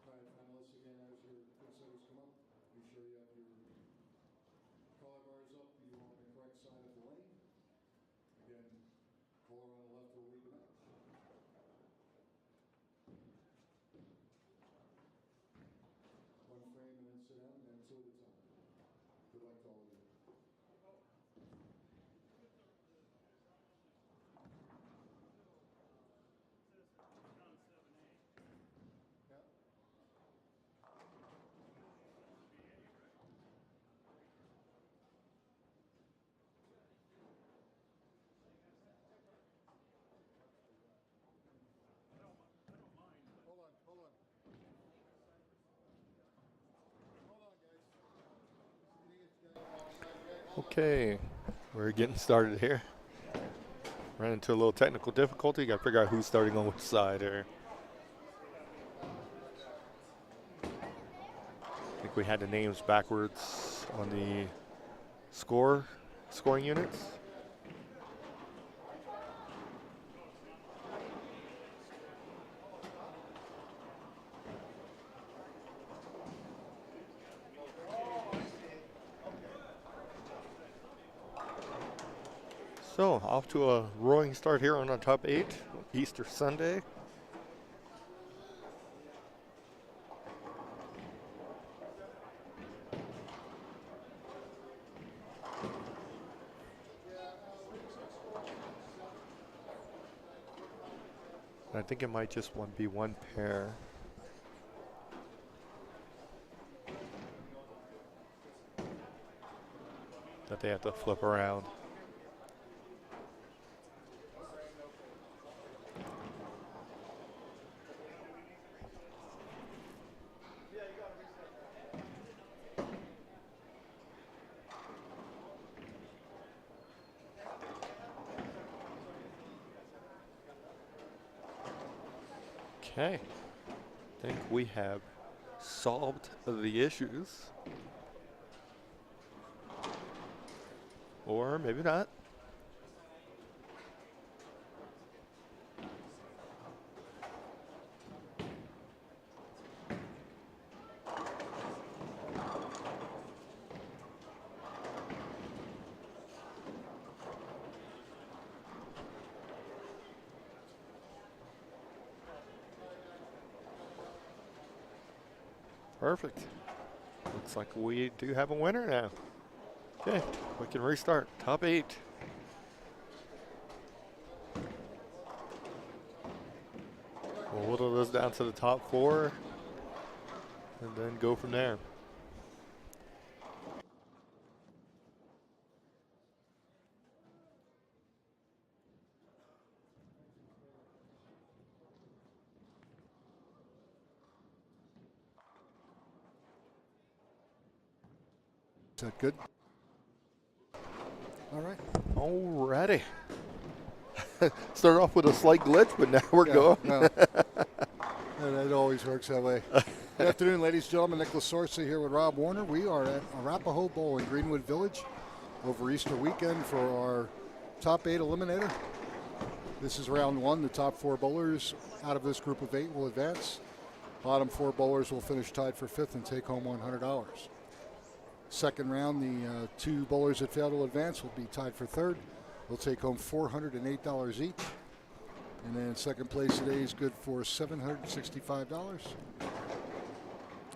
[SPEAKER 3] All right, finalists, again, as your pit setters come up, be sure you have your collar bars up. You are on the correct side of the lane. Again, collar on the left will lead the match. One frame and then sit down, and two at a time. Good luck to all of you. Yeah. Hold on. Hold on, guys.
[SPEAKER 2] Okay, we're getting started here. Ran into a little technical difficulty. Got to figure out who's starting on which side here. I think we had the names backwards on the scoring units. So, off to a roaring start here on our top 8, Easter Sunday. I think it might just be one pair. that they have to flip around. Okay, I think we have solved the issues. Or maybe not. Perfect. Looks like we do have a winner now. Okay, we can restart. Top 8. We'll whittle this down to the top 4 and then go from there.
[SPEAKER 8] Is that good? All right.
[SPEAKER 2] Alrighty. Started off with a slight glitch, but now we're going.
[SPEAKER 8] Well, it always works that way. Good afternoon, ladies and gentlemen. Nicholas Sorsa here with Rob Warner. We are at Arapahoe Bowl in Greenwood Village over Easter weekend for our top 8 Eliminator. This is round 1. The top 4 bowlers out of this group of 8 will advance. Bottom 4 bowlers will finish tied for 5th and take home $100. Second round, the 2 bowlers that fail to advance will be tied for 3rd. They'll take home $408 each. And then second place today is good for $765.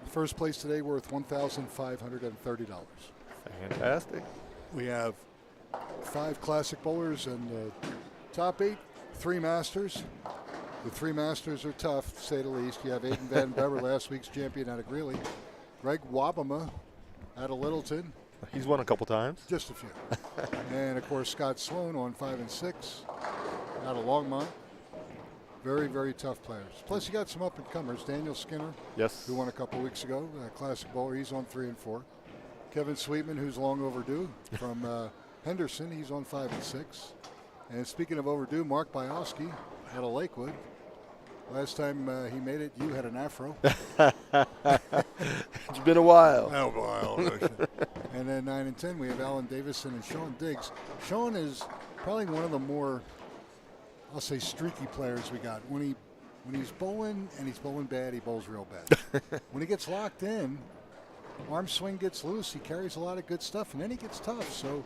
[SPEAKER 8] First place today worth $1,530.
[SPEAKER 2] Fantastic.
[SPEAKER 8] We have 5 classic bowlers and the top 8, 3 masters. The 3 masters are tough, to say the least. You have Aiden Van Bever, last week's champion out of Greeley. Greg Wabama out of Littleton.
[SPEAKER 2] He's won a couple times.
[SPEAKER 8] Just a few. And, of course, Scott Sloan on 5 and 6 out of Longmont. Very, very tough players. Plus, you got some up-and-comers. Daniel Skinner,
[SPEAKER 2] Yes.
[SPEAKER 8] who won a couple weeks ago, classic bowler. He's on 3 and 4. Kevin Sweetman, who's long overdue, from Henderson. He's on 5 and 6. And speaking of overdue, Mark Bialski out of Lakewood. Last time he made it, you had an afro.
[SPEAKER 2] It's been a while.
[SPEAKER 8] Oh, wow. And then 9 and 10, we have Alan Davison and Sean Diggs. Sean is probably one of the more, I'll say, streaky players we got. When he's bowling and he's bowling bad, he bowls real bad. When he gets locked in, arm swing gets loose. He carries a lot of good stuff, and then he gets tough. So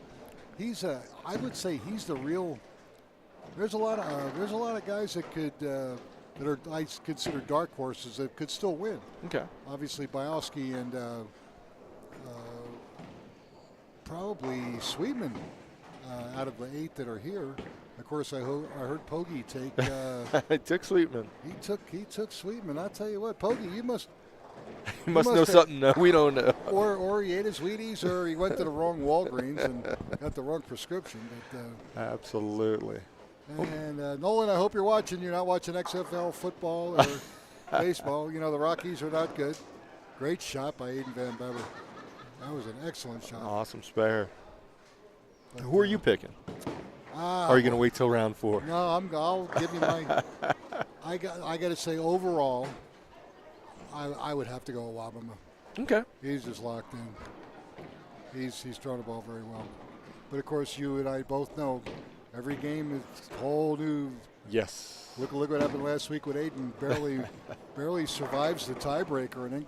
[SPEAKER 8] he's I would say he's the real. There's a lot of guys that could. That are, I consider, dark horses that could still win.
[SPEAKER 2] Okay.
[SPEAKER 8] Obviously, Bialski and probably Sweetman out of the 8 that are here. Of course, I heard Poggi take.
[SPEAKER 2] I took Sweetman.
[SPEAKER 8] He took Sweetman. I'll tell you what, Poggi, you must.
[SPEAKER 2] He must know something we don't know.
[SPEAKER 8] Or he ate his Wheaties, or he went to the wrong Walgreens and got the wrong prescription. But,
[SPEAKER 2] absolutely.
[SPEAKER 8] And Nolan, I hope you're watching. You're not watching XFL football or baseball. You know, the Rockies are not good. Great shot by Aiden Van Bever. That was an excellent shot.
[SPEAKER 2] Awesome spare. But, who are you picking? Or are you going to wait till round 4?
[SPEAKER 8] No, I'll give you my. I got to say, overall, I would have to go with Wabama.
[SPEAKER 2] Okay.
[SPEAKER 8] He's just locked in. He's thrown the ball very well. But of course, you and I both know. Every game is a whole new.
[SPEAKER 2] Yes.
[SPEAKER 8] Look what happened last week with Aiden. Barely survives the tiebreaker, and then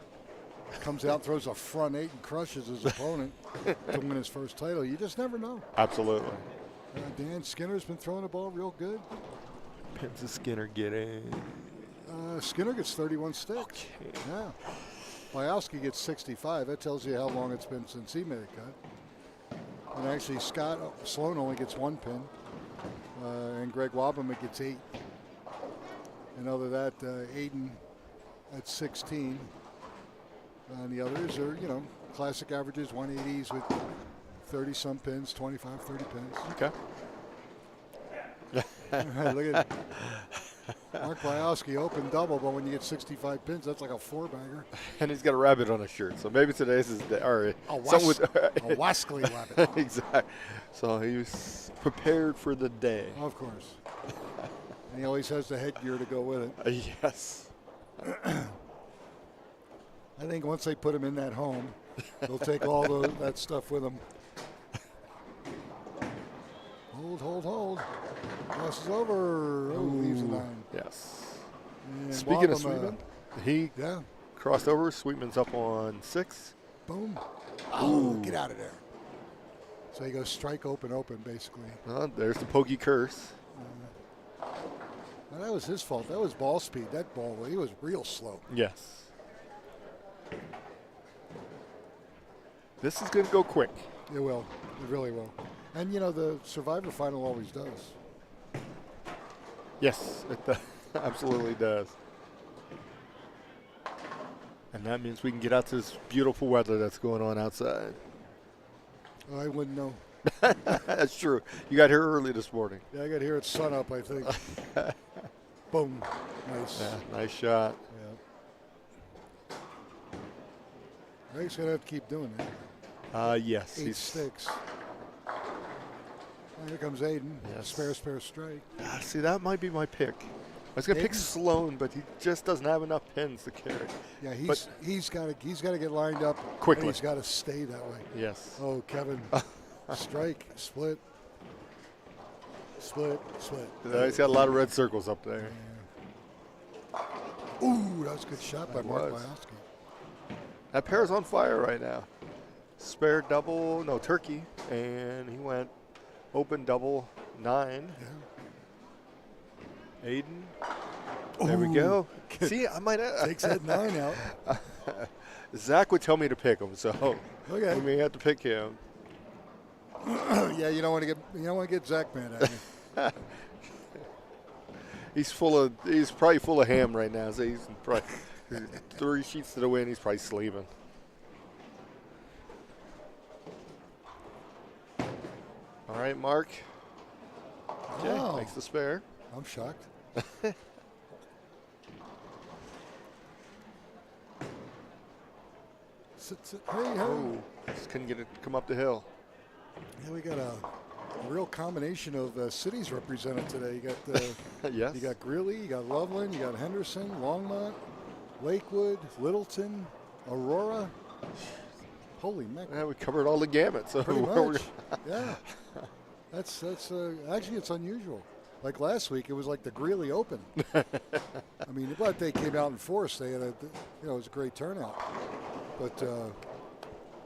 [SPEAKER 8] comes out, throws a front 8, and crushes his opponent to win his first title. You just never know.
[SPEAKER 2] Absolutely.
[SPEAKER 8] Dan Skinner's been throwing the ball real good.
[SPEAKER 2] Pins of Skinner getting.
[SPEAKER 8] Skinner gets 31 sticks.
[SPEAKER 2] Okay.
[SPEAKER 8] Yeah. Bialski gets 65. That tells you how long it's been since he made a cut. And actually, Scott Sloan only gets 1 pin. And Greg Wabama gets 8. And other than that, Aiden at 16. And the others are, classic averages, 180s with 30-some pins, 25, 30 pins.
[SPEAKER 2] Okay.
[SPEAKER 8] Look at Mark Wajowski, open double, but when you get 65 pins, that's like a 4-bagger.
[SPEAKER 2] And he's got a rabbit on his shirt, so maybe today's his day. Or
[SPEAKER 8] A wascally rabbit.
[SPEAKER 2] Exactly. So he was prepared for the day.
[SPEAKER 8] Of course. And he always has the headgear to go with it.
[SPEAKER 2] Yes.
[SPEAKER 8] I think once they put him in that home, they'll take all that stuff with them. Hold. Toss is over. Oh, leaves a 9.
[SPEAKER 2] Yes.
[SPEAKER 8] And
[SPEAKER 2] Speaking of
[SPEAKER 8] Waldom,
[SPEAKER 2] Sweetman, he
[SPEAKER 8] yeah,
[SPEAKER 2] crossed over. Sweetman's up on 6.
[SPEAKER 8] boom. Oh, get out of there. So he goes strike, open, basically.
[SPEAKER 2] There's the pokey curse.
[SPEAKER 8] Well, that was his fault. That was ball speed. That ball, he was real slow.
[SPEAKER 2] Yes. This is going to go quick.
[SPEAKER 8] It will. It really will. And, you know, the Survivor final always does.
[SPEAKER 2] Yes, it absolutely does. And that means we can get out to this beautiful weather that's going on outside.
[SPEAKER 8] I wouldn't know.
[SPEAKER 2] That's true. You got here early this morning.
[SPEAKER 8] Yeah, I got here at sunup, I think. Boom. Nice.
[SPEAKER 2] Yeah, nice shot.
[SPEAKER 8] Yeah. He's going to have to keep doing it.
[SPEAKER 2] Yes.
[SPEAKER 8] 8 sticks. Well, here comes Aiden.
[SPEAKER 2] Yes.
[SPEAKER 8] Spare strike.
[SPEAKER 2] See, that might be my pick. I was going to pick Sloan, but he just doesn't have enough pins to carry.
[SPEAKER 8] Yeah, he's got to get lined up
[SPEAKER 2] Quickly.
[SPEAKER 8] And he's got to stay that way.
[SPEAKER 2] Yes.
[SPEAKER 8] Oh, Kevin. Strike, split.
[SPEAKER 2] He's got a lot of red circles up there.
[SPEAKER 8] Yeah. Ooh, that was a good shot by Mark
[SPEAKER 2] was.
[SPEAKER 8] Wajowski.
[SPEAKER 2] That pair's on fire right now. Spare double, no, turkey, and he went open double 9.
[SPEAKER 8] Yeah.
[SPEAKER 2] Aiden. There we go. See, I might
[SPEAKER 8] takes that 9 out.
[SPEAKER 2] Zach would tell me to pick him, so
[SPEAKER 8] Okay.
[SPEAKER 2] we may have to pick him.
[SPEAKER 8] Yeah, you don't want to get Zach mad at you.
[SPEAKER 2] He's probably full of ham right now. So he's probably 3 sheets to the win. He's probably sleeping. All right, Mark. Okay,
[SPEAKER 8] Oh.
[SPEAKER 2] makes the spare.
[SPEAKER 8] I'm shocked. Hey.
[SPEAKER 2] Oh, just couldn't get it come up the hill.
[SPEAKER 8] Yeah, we got a real combination of cities represented today. You got
[SPEAKER 2] Yes.
[SPEAKER 8] You got Greeley, you got Loveland, you got Henderson, Longmont, Lakewood, Littleton, Aurora. Holy mackerel!
[SPEAKER 2] Yeah, we covered all the gamut. So
[SPEAKER 8] Pretty
[SPEAKER 2] we're-
[SPEAKER 8] much. Yeah. That's actually it's unusual. Like last week, it was like the Greeley Open. I mean, but they came out in force. They had it was a great turnout. But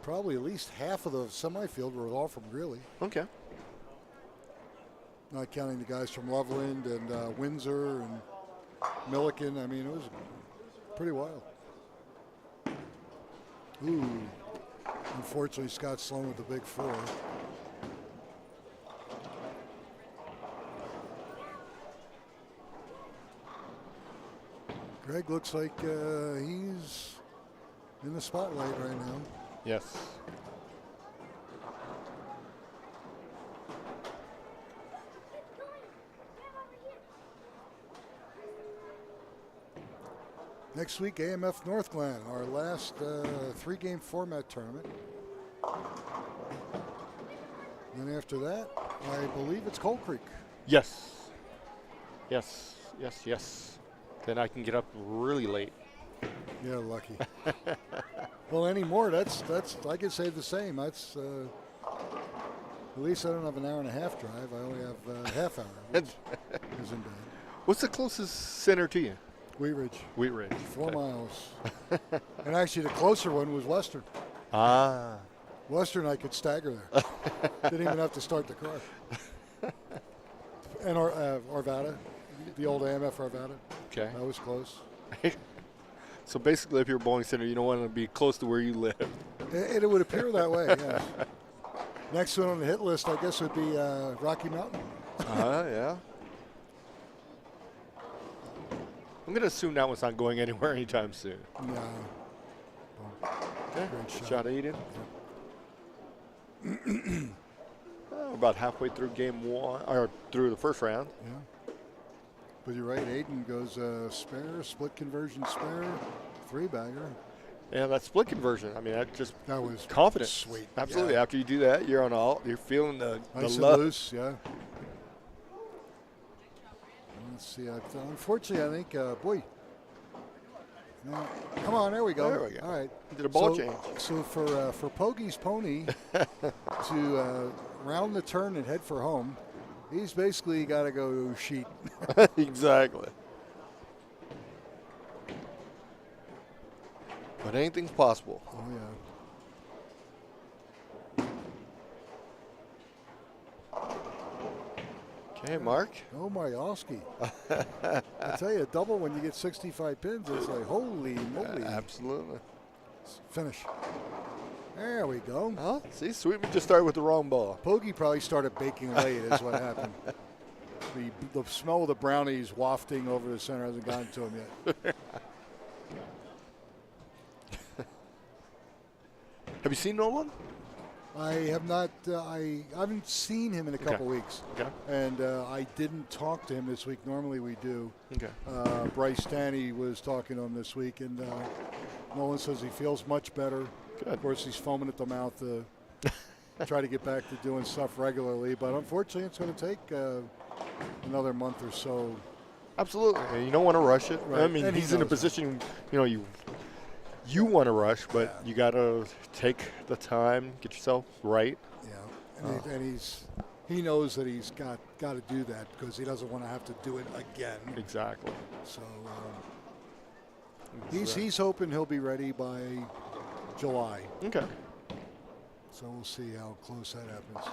[SPEAKER 8] probably at least half of the semifield were all from Greeley.
[SPEAKER 2] Okay.
[SPEAKER 8] Not counting the guys from Loveland and Windsor and Milliken. I mean, it was pretty wild. Ooh. Unfortunately, Scott Sloan with the big 4. Greg looks like he's in the spotlight right now.
[SPEAKER 2] Yes.
[SPEAKER 8] Next week, AMF Northglenn, our last 3-game format tournament. Then after that, I believe it's Coal Creek.
[SPEAKER 2] Yes. Then I can get up really late.
[SPEAKER 8] Yeah, lucky. Well, anymore, that's I could say the same. That's at least I don't have an hour and a half drive. I only have a half hour, which isn't bad.
[SPEAKER 2] What's the closest center to you?
[SPEAKER 8] Wheat Ridge.
[SPEAKER 2] Wheat Ridge.
[SPEAKER 8] 4
[SPEAKER 2] Okay.
[SPEAKER 8] miles. And actually, the closer one was Western.
[SPEAKER 2] Ah.
[SPEAKER 8] Western, I could stagger there. Didn't even have to start the car. And Arvada, the old AMF Arvada.
[SPEAKER 2] Okay.
[SPEAKER 8] That was close.
[SPEAKER 2] So basically, if you're a bowling center, you don't want to be close to where you live.
[SPEAKER 8] It would appear that way, yes. Next one on the hit list, I guess, would be Rocky Mountain.
[SPEAKER 2] Yeah. I'm going to assume that one's not going anywhere anytime soon.
[SPEAKER 8] No.
[SPEAKER 2] Okay.
[SPEAKER 8] Great shot.
[SPEAKER 2] Shot Aiden. About halfway through game one, or through the first round.
[SPEAKER 8] Yeah. But you're right, Aiden goes spare, split conversion spare, 3-bagger.
[SPEAKER 2] Yeah, that split conversion, I mean, that
[SPEAKER 8] was
[SPEAKER 2] confidence.
[SPEAKER 8] sweet.
[SPEAKER 2] Absolutely.
[SPEAKER 8] Yeah.
[SPEAKER 2] After you do that, you're on all. You're feeling the
[SPEAKER 8] Nice and
[SPEAKER 2] love.
[SPEAKER 8] loose, yeah. Let's see. Unfortunately, I think, boy. Now, come on, there we go.
[SPEAKER 2] There we go.
[SPEAKER 8] All right.
[SPEAKER 2] Did a ball change.
[SPEAKER 8] So for Poggy's pony to round the turn and head for home, he's basically got to go sheet.
[SPEAKER 2] Exactly. But anything's possible.
[SPEAKER 8] Oh, yeah.
[SPEAKER 2] Okay, Mark.
[SPEAKER 8] Oh, Majowski. I tell you, a double when you get 65 pins, it's like, holy moly.
[SPEAKER 2] Absolutely.
[SPEAKER 8] Finish. There we go.
[SPEAKER 2] Oh, see, Sweetman just started with the wrong ball.
[SPEAKER 8] Poggy probably started baking late is what happened. The smell of the brownies wafting over the center hasn't gotten to him yet.
[SPEAKER 2] Have you seen Nolan?
[SPEAKER 8] I have not. I haven't seen him in a couple weeks.
[SPEAKER 2] Okay.
[SPEAKER 8] And I didn't talk to him this week. Normally we do.
[SPEAKER 2] Okay.
[SPEAKER 8] Bryce Tanny was talking to him this week, and Nolan says he feels much better.
[SPEAKER 2] Good.
[SPEAKER 8] Of course, he's foaming at the mouth to try to get back to doing stuff regularly. But unfortunately, it's going to take another month or so.
[SPEAKER 2] Absolutely. And you don't want to rush it.
[SPEAKER 8] Right.
[SPEAKER 2] I mean,
[SPEAKER 8] And
[SPEAKER 2] he's in a position, you want to rush, but you got to take the time, get yourself right.
[SPEAKER 8] Yeah, and he knows that he's got to do that because he doesn't want to have to do it again.
[SPEAKER 2] Exactly.
[SPEAKER 8] So he's hoping he'll be ready by July.
[SPEAKER 2] Okay.
[SPEAKER 8] So we'll see how close that happens.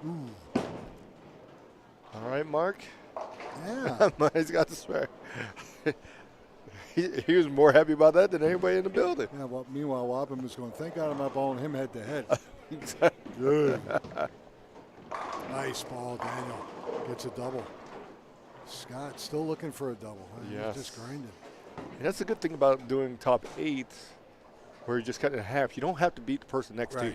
[SPEAKER 8] Ooh.
[SPEAKER 2] All right, Mark.
[SPEAKER 8] Yeah.
[SPEAKER 2] He's got the spare. He was more happy about that than anybody in the building.
[SPEAKER 8] Yeah. Well, meanwhile, Wapham was going, thank God I'm not bowling him head to head.
[SPEAKER 2] Exactly.
[SPEAKER 8] Good. Nice ball, Daniel. Gets a double. Scott still looking for a double.
[SPEAKER 2] Yes.
[SPEAKER 8] He's just grinding.
[SPEAKER 2] And that's the good thing about doing top 8, where you just cut it in half. You don't have to beat the person next to you.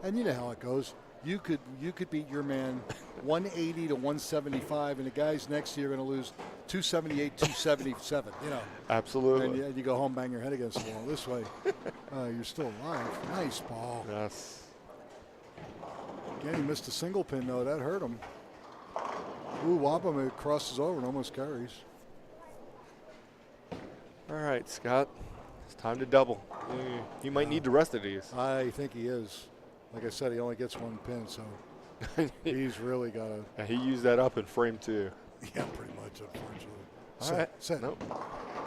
[SPEAKER 8] And you know how it goes. You could beat your man 180 to 175, and the guys next to you are going to lose 278, 277.
[SPEAKER 2] Absolutely.
[SPEAKER 8] And you go home, bang your head against the wall. This way, you're still alive. Nice ball.
[SPEAKER 2] Yes.
[SPEAKER 8] Again, he missed a single pin though. That hurt him. Ooh, Wapham, it crosses over and almost carries.
[SPEAKER 2] All right, Scott. It's time to double. You might need the rest of these.
[SPEAKER 8] I think he is. Like I said, he only gets one pin, so he's really got to.
[SPEAKER 2] He used that up in frame 2.
[SPEAKER 8] Yeah, pretty much, unfortunately.
[SPEAKER 2] All right.
[SPEAKER 8] Set.
[SPEAKER 2] Nope.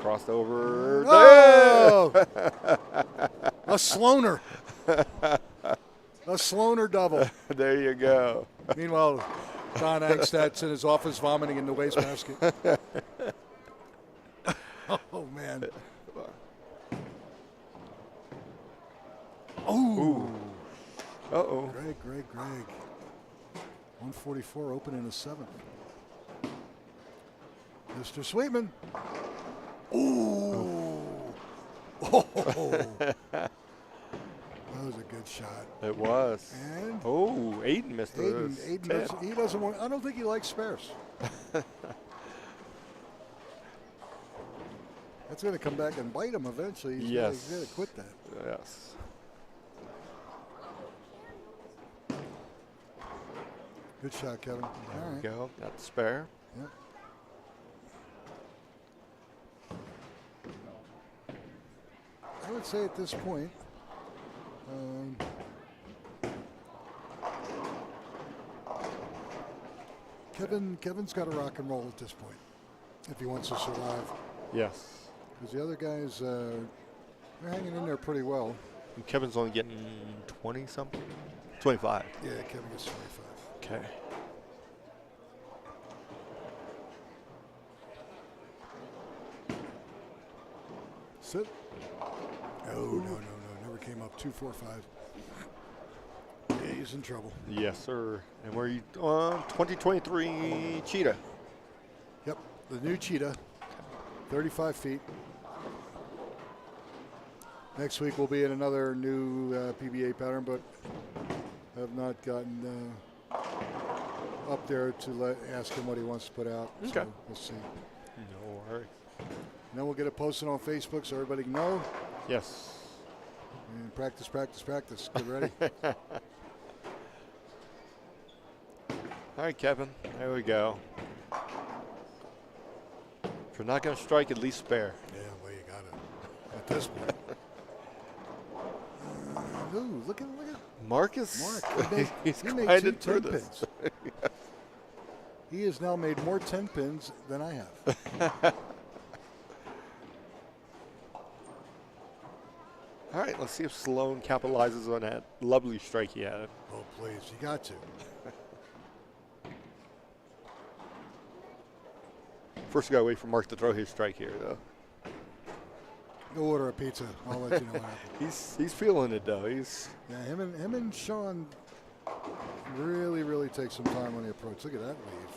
[SPEAKER 2] Crossed over.
[SPEAKER 8] Oh! A Sloaner. A Sloaner double.
[SPEAKER 2] There you go.
[SPEAKER 8] Meanwhile, Don Angstad's in his office vomiting in the wastebasket. Oh, man. Oh.
[SPEAKER 2] Uh-oh.
[SPEAKER 8] Greg. 144 open in the 7th. Mr. Sweetman. Ooh. Oh. That was a good shot.
[SPEAKER 2] It was.
[SPEAKER 8] And
[SPEAKER 2] Aiden missed
[SPEAKER 8] Aiden he doesn't want. I don't think he likes spares. That's going to come back and bite him eventually. He's going to quit that.
[SPEAKER 2] Yes.
[SPEAKER 8] Good shot, Kevin.
[SPEAKER 2] There
[SPEAKER 8] All
[SPEAKER 2] we
[SPEAKER 8] right.
[SPEAKER 2] go. Got the spare.
[SPEAKER 8] Yep. I would say at this point, Kevin's got to rock and roll at this point if he wants to survive.
[SPEAKER 2] Yes.
[SPEAKER 8] Because the other guys, they're hanging in there pretty well.
[SPEAKER 2] And Kevin's only getting 20-something? 25.
[SPEAKER 8] Yeah, Kevin gets 25.
[SPEAKER 2] Okay.
[SPEAKER 8] Sit. Oh, no. Never came up. 2-4-5. Yeah, he's in trouble.
[SPEAKER 2] Yes, sir. And where are you? 2023 Cheetah.
[SPEAKER 8] Yep, the new Cheetah. 35 feet. Next week we'll be in another new PBA pattern, but have not gotten up there to ask him what he wants to put out.
[SPEAKER 2] Okay.
[SPEAKER 8] So we'll see.
[SPEAKER 2] No worries.
[SPEAKER 8] And then we'll get it posted on Facebook so everybody can know.
[SPEAKER 2] Yes.
[SPEAKER 8] And practice, practice, practice. Get ready.
[SPEAKER 2] All right, Kevin. There we go. If you're not going to strike, at least spare.
[SPEAKER 8] Yeah, well, you got it at this point. Ooh, look at
[SPEAKER 2] Marcus.
[SPEAKER 8] Mark.
[SPEAKER 2] He's
[SPEAKER 8] he made
[SPEAKER 2] grinded
[SPEAKER 8] 2
[SPEAKER 2] through
[SPEAKER 8] 10
[SPEAKER 2] this.
[SPEAKER 8] pins. He has now made more 10 pins than I have.
[SPEAKER 2] All right, let's see if Sloan capitalizes on that lovely strike he had.
[SPEAKER 8] Oh, please. You got to.
[SPEAKER 2] First, we got to wait for Mark to throw his strike here, though.
[SPEAKER 8] Go order a pizza. I'll let you know what happens.
[SPEAKER 2] He's feeling it, though.
[SPEAKER 8] Yeah, him and Sean really take some time on the approach. Look at that leave.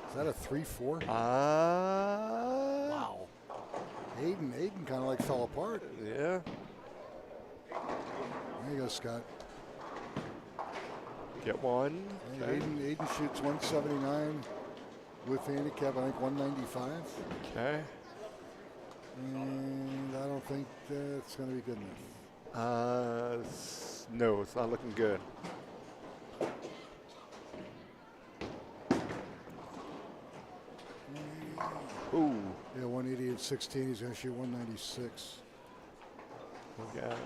[SPEAKER 8] Is that a 3-4? Wow. Aiden kind of like fell apart.
[SPEAKER 2] Yeah.
[SPEAKER 8] There you go, Scott.
[SPEAKER 2] Get one.
[SPEAKER 8] Hey,
[SPEAKER 2] Okay.
[SPEAKER 8] Aiden shoots 179 with handicap, I think 195.
[SPEAKER 2] Okay.
[SPEAKER 8] And I don't think that's going to be good enough.
[SPEAKER 2] No, it's not looking good. Ooh.
[SPEAKER 8] Yeah, 180 at 16. He's going to shoot 196.
[SPEAKER 2] We got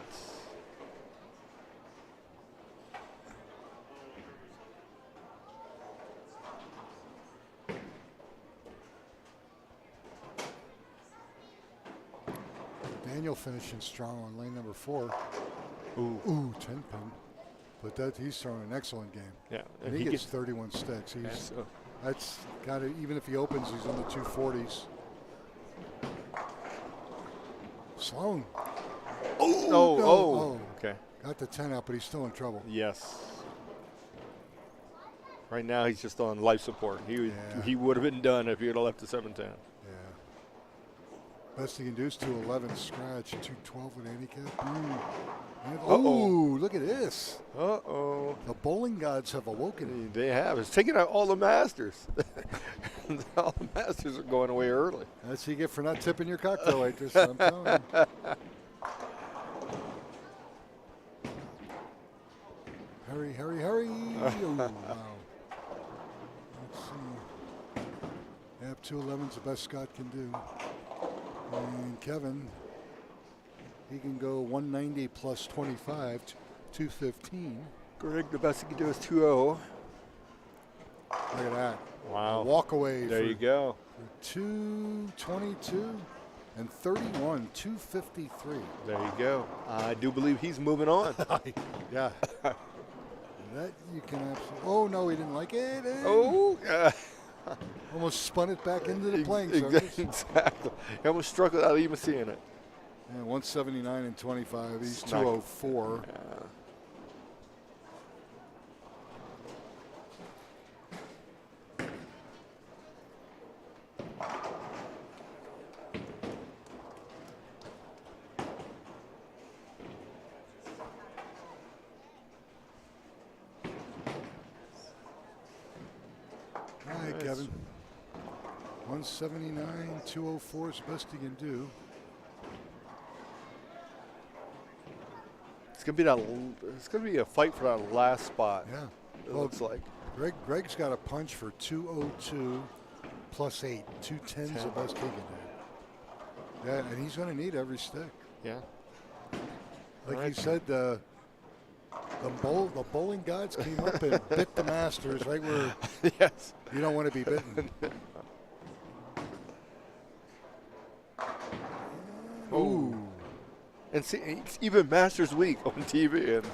[SPEAKER 8] Daniel finishing strong on lane number 4.
[SPEAKER 2] Ooh.
[SPEAKER 8] 10 pin. But he's throwing an excellent game.
[SPEAKER 2] Yeah.
[SPEAKER 8] And he gets 31 sticks.
[SPEAKER 2] Yeah, so
[SPEAKER 8] That's got to, even if he opens, he's in the 240s. Sloan.
[SPEAKER 2] Oh. Okay.
[SPEAKER 8] Got the 10 out, but he's still in trouble.
[SPEAKER 2] Yes. Right now, he's just on life support. He would have been done if he would have left the 710.
[SPEAKER 8] Yeah. Best he can do is 211 scratch, 212 with handicap. Oh, look at this.
[SPEAKER 2] Uh-oh.
[SPEAKER 8] The bowling gods have awoken.
[SPEAKER 2] They have. It's taking out all the masters. All the masters are going away early.
[SPEAKER 8] That's what you get for not tipping your cocktail waitress. I'm telling you. Hurry. Oh, wow. Let's see. Yep, 211's the best Scott can do. And Kevin, he can go 190 plus 25, 215.
[SPEAKER 2] Greg, the best he can do is 2-0.
[SPEAKER 8] Look at that.
[SPEAKER 2] Wow.
[SPEAKER 8] Walk away.
[SPEAKER 2] There you go.
[SPEAKER 8] 222 and 31, 253.
[SPEAKER 2] There you go. I do believe he's moving on.
[SPEAKER 8] Yeah. That you can absolutely. Oh, no, he didn't like it. Almost spun it back into the playing surface.
[SPEAKER 2] Exactly. He almost struck without even seeing it.
[SPEAKER 8] Yeah, 179 and 25. He's
[SPEAKER 2] Smack.
[SPEAKER 8] 204.
[SPEAKER 2] Yeah.
[SPEAKER 8] All right, Kevin. 179, 204 is the best he can do.
[SPEAKER 2] It's gonna be a fight for that last spot.
[SPEAKER 8] Yeah.
[SPEAKER 2] It looks like.
[SPEAKER 8] Greg's got a punch for 202 plus 8. 210 is the best he can do. Yeah, and he's going to need every stick.
[SPEAKER 2] Yeah.
[SPEAKER 8] Like you said, the bowling gods came up and bit the masters right where
[SPEAKER 2] Yes.
[SPEAKER 8] you don't want to be bitten. Ooh.
[SPEAKER 2] And see, it's even Masters Week on TV, and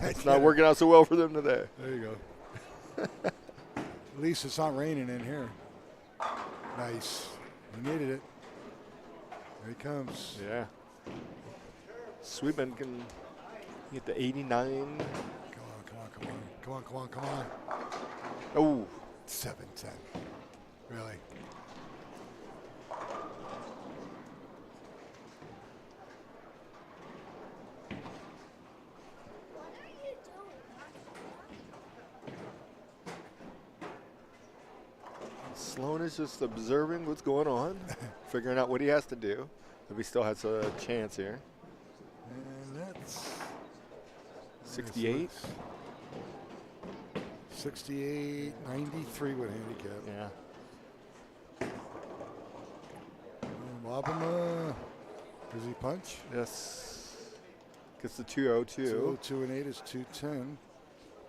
[SPEAKER 2] it's not working out so well for them today.
[SPEAKER 8] There you go. At least it's not raining in here. Nice. You needed it. There he comes.
[SPEAKER 2] Yeah. Sweetman can get the 89.
[SPEAKER 8] Come on.
[SPEAKER 2] Oh.
[SPEAKER 8] 710. Really?
[SPEAKER 2] Sloan is just observing what's going on, figuring out what he has to do. If he still has a chance here.
[SPEAKER 8] And that's
[SPEAKER 2] 68.
[SPEAKER 8] 68, 93 with handicap.
[SPEAKER 2] Yeah.
[SPEAKER 8] And Wabama, does he punch?
[SPEAKER 2] Yes. Gets the 202.
[SPEAKER 8] 202 and 8 is 210.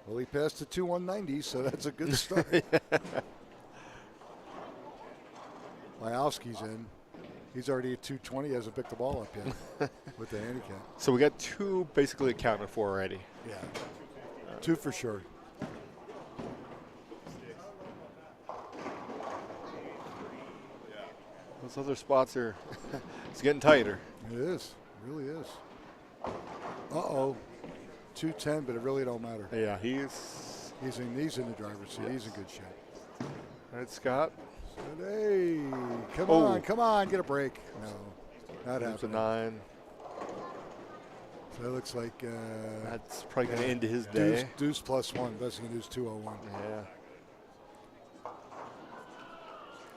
[SPEAKER 8] Well, he passed the 2-190, so that's a good start. Lyowski's in. He's already at 220. He hasn't picked the ball up yet with the handicap.
[SPEAKER 2] So we got 2 basically accounted for already.
[SPEAKER 8] Yeah. 2 for sure.
[SPEAKER 2] Those other spots are, it's getting tighter.
[SPEAKER 8] It is. It really is. Uh-oh. 210, but it really don't matter.
[SPEAKER 2] Yeah, he's
[SPEAKER 8] in the driver's seat. He's in good shape.
[SPEAKER 2] All right, Scott.
[SPEAKER 8] Hey, come on, get a break. No, not
[SPEAKER 2] There's a
[SPEAKER 8] happening.
[SPEAKER 2] 9.
[SPEAKER 8] So that looks like
[SPEAKER 2] That's probably going to end his day.
[SPEAKER 8] Deuce +1. Best he can do is 201.
[SPEAKER 2] Yeah.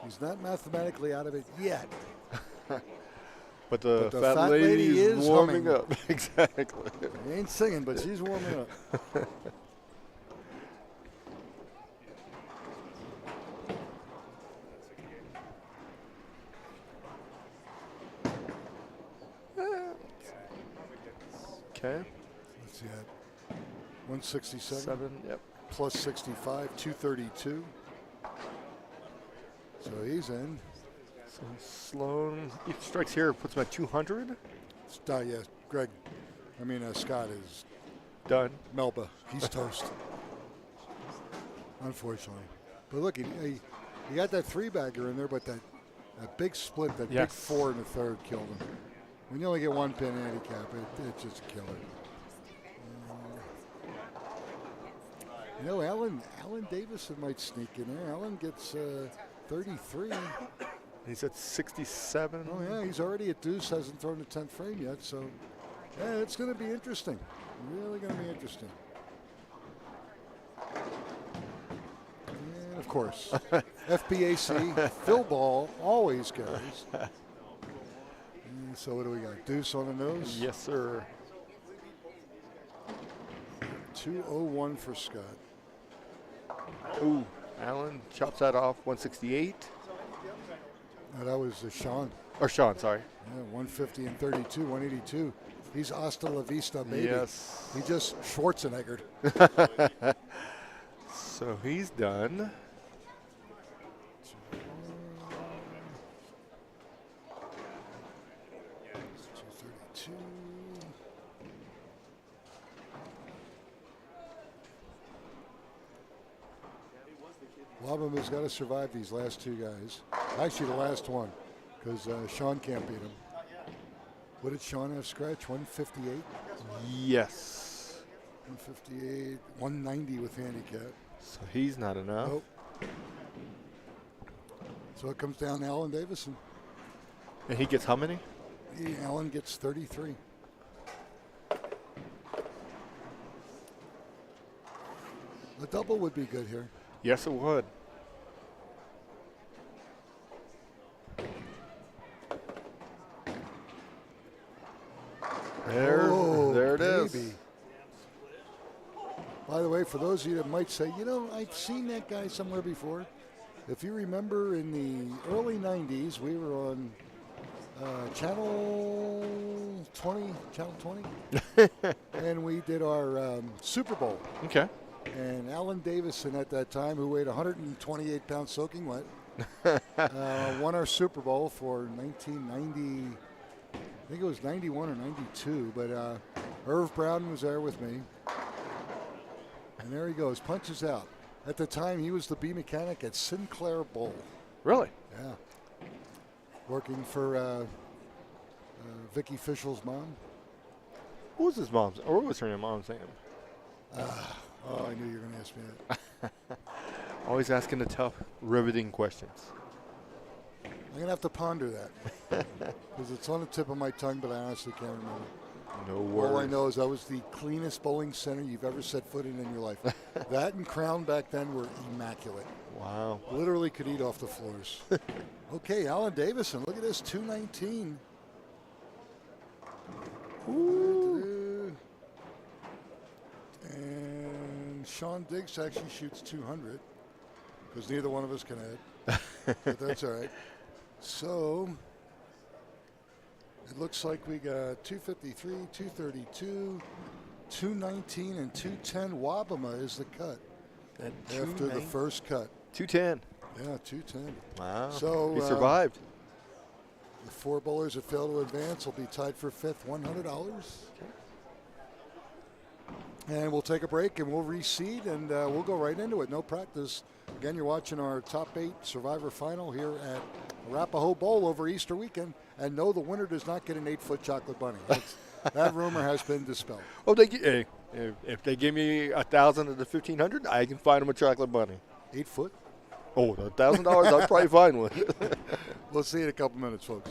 [SPEAKER 8] He's not mathematically out of it yet.
[SPEAKER 2] But the
[SPEAKER 8] the
[SPEAKER 2] fat lady is warming
[SPEAKER 8] humming.
[SPEAKER 2] up. Exactly.
[SPEAKER 8] He ain't singing, but she's warming up.
[SPEAKER 2] Okay.
[SPEAKER 8] Let's see that. 167
[SPEAKER 2] 7. Yep.
[SPEAKER 8] plus 65, 232. So he's in.
[SPEAKER 2] So Sloan, he strikes here, puts him at 200.
[SPEAKER 8] Yeah, Scott is
[SPEAKER 2] Done.
[SPEAKER 8] Melba. He's toast. Unfortunately. But look, he got that 3-bagger in there, but that big split, that
[SPEAKER 2] Yes.
[SPEAKER 8] big 4 in the third killed him. When you only get 1 pin handicap, it's just a killer. Alan Davison might sneak in there. Alan gets 33.
[SPEAKER 2] He's at 67.
[SPEAKER 8] Oh, yeah, he's already at deuce, hasn't thrown the 10th frame yet. So, yeah, it's going to be interesting. Really going to be interesting. And, of course, FBAC, Phil Ball always carries. And so what do we got? Deuce on the nose?
[SPEAKER 2] Yes, sir.
[SPEAKER 8] 201 for Scott.
[SPEAKER 2] Ooh, Allen chops that off. 168.
[SPEAKER 8] No, that was Sean.
[SPEAKER 2] Or Sean, sorry.
[SPEAKER 8] Yeah, 150 and 32, 182. He's hasta la vista, baby.
[SPEAKER 2] Yes.
[SPEAKER 8] He just Schwarzeneggered.
[SPEAKER 2] So he's done.
[SPEAKER 8] Wabam has got to survive these last 2 guys. Actually, the last one, because Sean can't beat him. What did Sean have scratch? 158?
[SPEAKER 2] Yes.
[SPEAKER 8] 158, 190 with handicap.
[SPEAKER 2] So he's not enough.
[SPEAKER 8] Nope. So it comes down to Alan Davison.
[SPEAKER 2] And he gets how many?
[SPEAKER 8] Alan gets 33. A double would be good here.
[SPEAKER 2] Yes, it would. There it is.
[SPEAKER 8] Baby. By the way, for those of you that might say, I've seen that guy somewhere before. If you remember in the early 90s, we were on Channel 20, and we did our Super Bowl.
[SPEAKER 2] Okay.
[SPEAKER 8] And Alan Davison at that time, who weighed 128 pounds soaking wet, won our Super Bowl for 1990. I think it was 91 or 92, but Irv Brown was there with me. And there he goes, punches out. At the time, he was the B mechanic at Sinclair Bowl.
[SPEAKER 2] Really?
[SPEAKER 8] Yeah. Working for Vicky Fischel's mom.
[SPEAKER 2] What was his mom's, or what was her mom's name?
[SPEAKER 8] Oh, I knew you were going to ask me that.
[SPEAKER 2] Always asking the tough, riveting questions.
[SPEAKER 8] I'm going to have to ponder that. Because it's on the tip of my tongue, but I honestly can't remember.
[SPEAKER 2] No
[SPEAKER 8] All I
[SPEAKER 2] worries.
[SPEAKER 8] know is that was the cleanest bowling center you've ever set foot in your life. That and Crown back then were immaculate.
[SPEAKER 2] Wow.
[SPEAKER 8] Literally could eat off the floors. Okay, Alan Davison, look at this, 219. Ooh. And Sean Diggs actually shoots 200 because neither one of us can add. But that's all right. So it looks like we got 253, 232, 219, and 210. Wabama is the cut after the first cut.
[SPEAKER 2] 210.
[SPEAKER 8] Yeah, 210.
[SPEAKER 2] Wow.
[SPEAKER 8] So
[SPEAKER 2] he survived.
[SPEAKER 8] The 4 bowlers that fail to advance will be tied for fifth, $100. And we'll take a break and we'll reseed and we'll go right into it. No practice. Again, you're watching our top 8 Survivor final here at Arapahoe Bowl over Easter weekend. And no, the winner does not get an 8-foot chocolate bunny. That rumor has been dispelled.
[SPEAKER 2] Well, if they give me 1,000 of the 1,500, I can find them a chocolate bunny.
[SPEAKER 8] 8 foot?
[SPEAKER 2] Oh, $1,000 I'd probably find one.
[SPEAKER 8] We'll see you in a couple minutes, folks.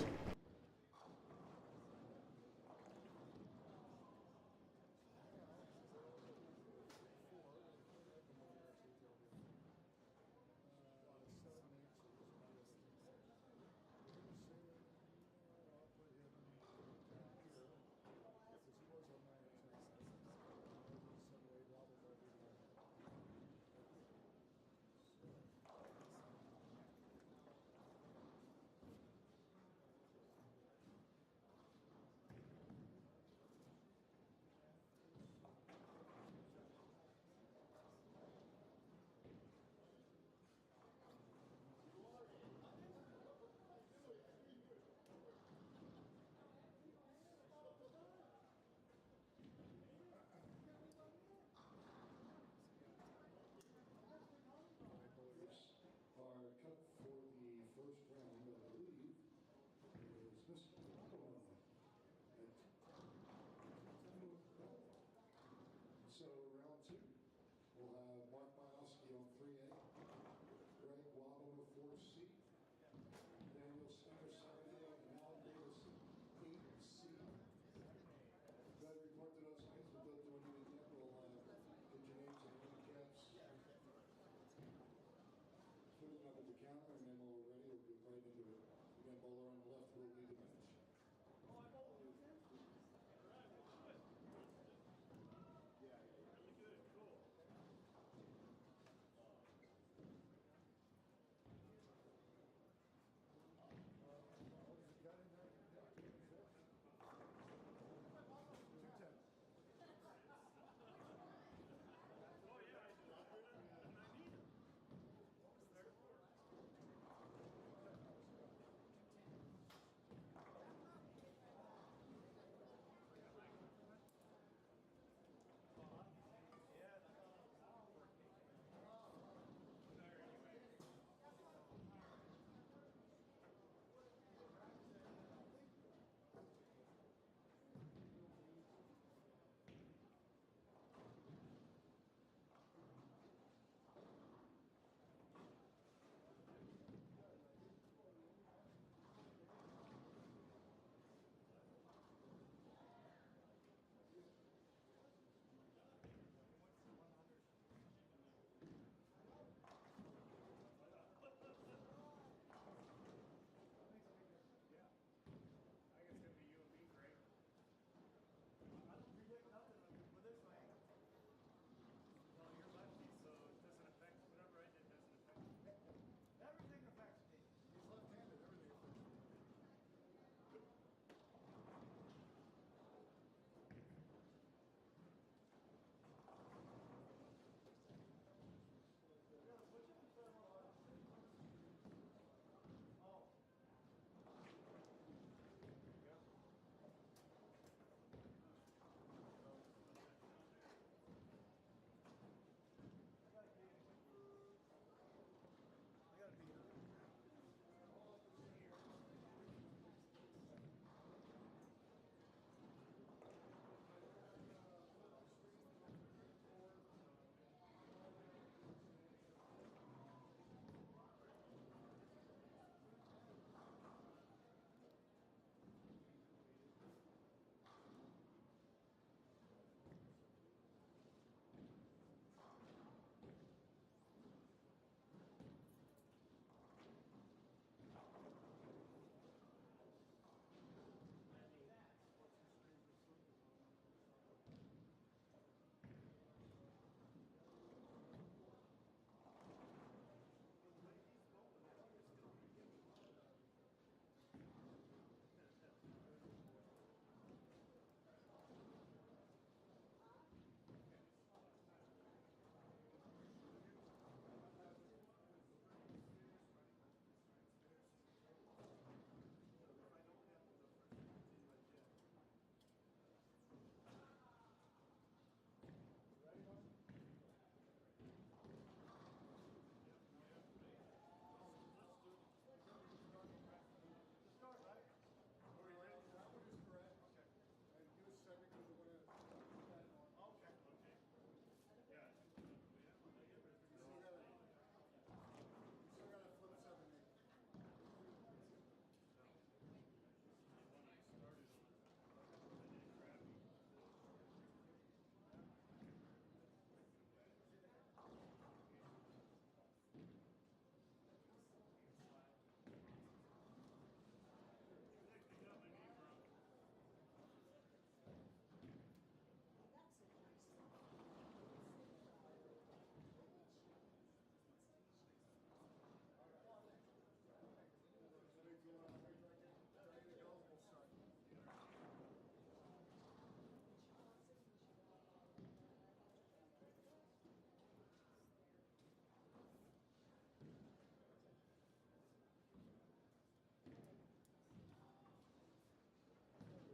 [SPEAKER 8] Our cut for the first round, I believe, is Mr. So round 2, we'll have Mark Majowski on 3A, Greg Wabama 4C, Daniel Skinner 7A, and Alan Davison 8C. Glad to report to those names, but don't do anything yet. We'll get your names and handicaps. Putting up at the counter, and then when we're ready, we'll get right into it. Again, bowler on the left will lead the match.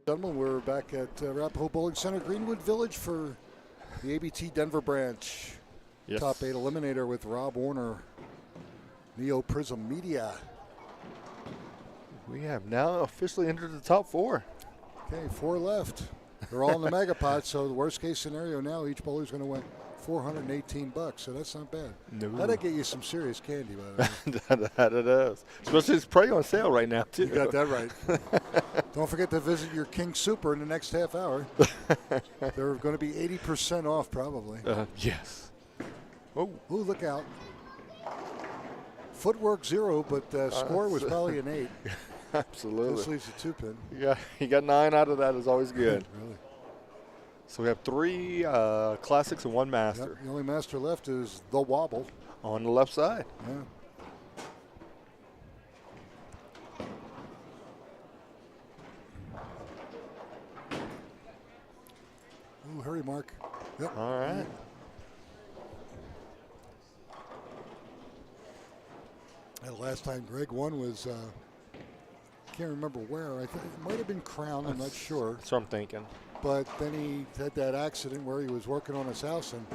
[SPEAKER 8] Gentlemen, we're back at Arapahoe Bowling Center, Greenwood Village for the ABT Denver branch.
[SPEAKER 2] Yes.
[SPEAKER 8] Top 8 Eliminator with Rob Warner, Neo Prism Media.
[SPEAKER 2] We have now officially entered the top 4.
[SPEAKER 8] Okay, 4 left. They're all in the mega pot, so the worst case scenario now, each bowler's going to win $418, so that's not bad.
[SPEAKER 2] No.
[SPEAKER 8] That'll get you some serious candy, by the way.
[SPEAKER 2] That it is. Especially it's probably on sale right now, too.
[SPEAKER 8] You got that right. Don't forget to visit your King Super in the next half hour. They're going to be 80% off, probably.
[SPEAKER 2] Yes. Oh.
[SPEAKER 8] Ooh, look out. Footwork 0, but score was probably an 8.
[SPEAKER 2] Absolutely.
[SPEAKER 8] This leaves a 2-pin.
[SPEAKER 2] You got 9 out of that is always good.
[SPEAKER 8] Really?
[SPEAKER 2] So we have 3 classics and 1 master.
[SPEAKER 8] Yep, the only master left is the wobble.
[SPEAKER 2] On the left side.
[SPEAKER 8] Yeah. Ooh, hurry, Mark. Yep.
[SPEAKER 2] All right.
[SPEAKER 8] The last time Greg won was, can't remember where. I think it might have been Crown. I'm not sure.
[SPEAKER 2] That's what I'm thinking.
[SPEAKER 8] But then he had that accident where he was working on his house and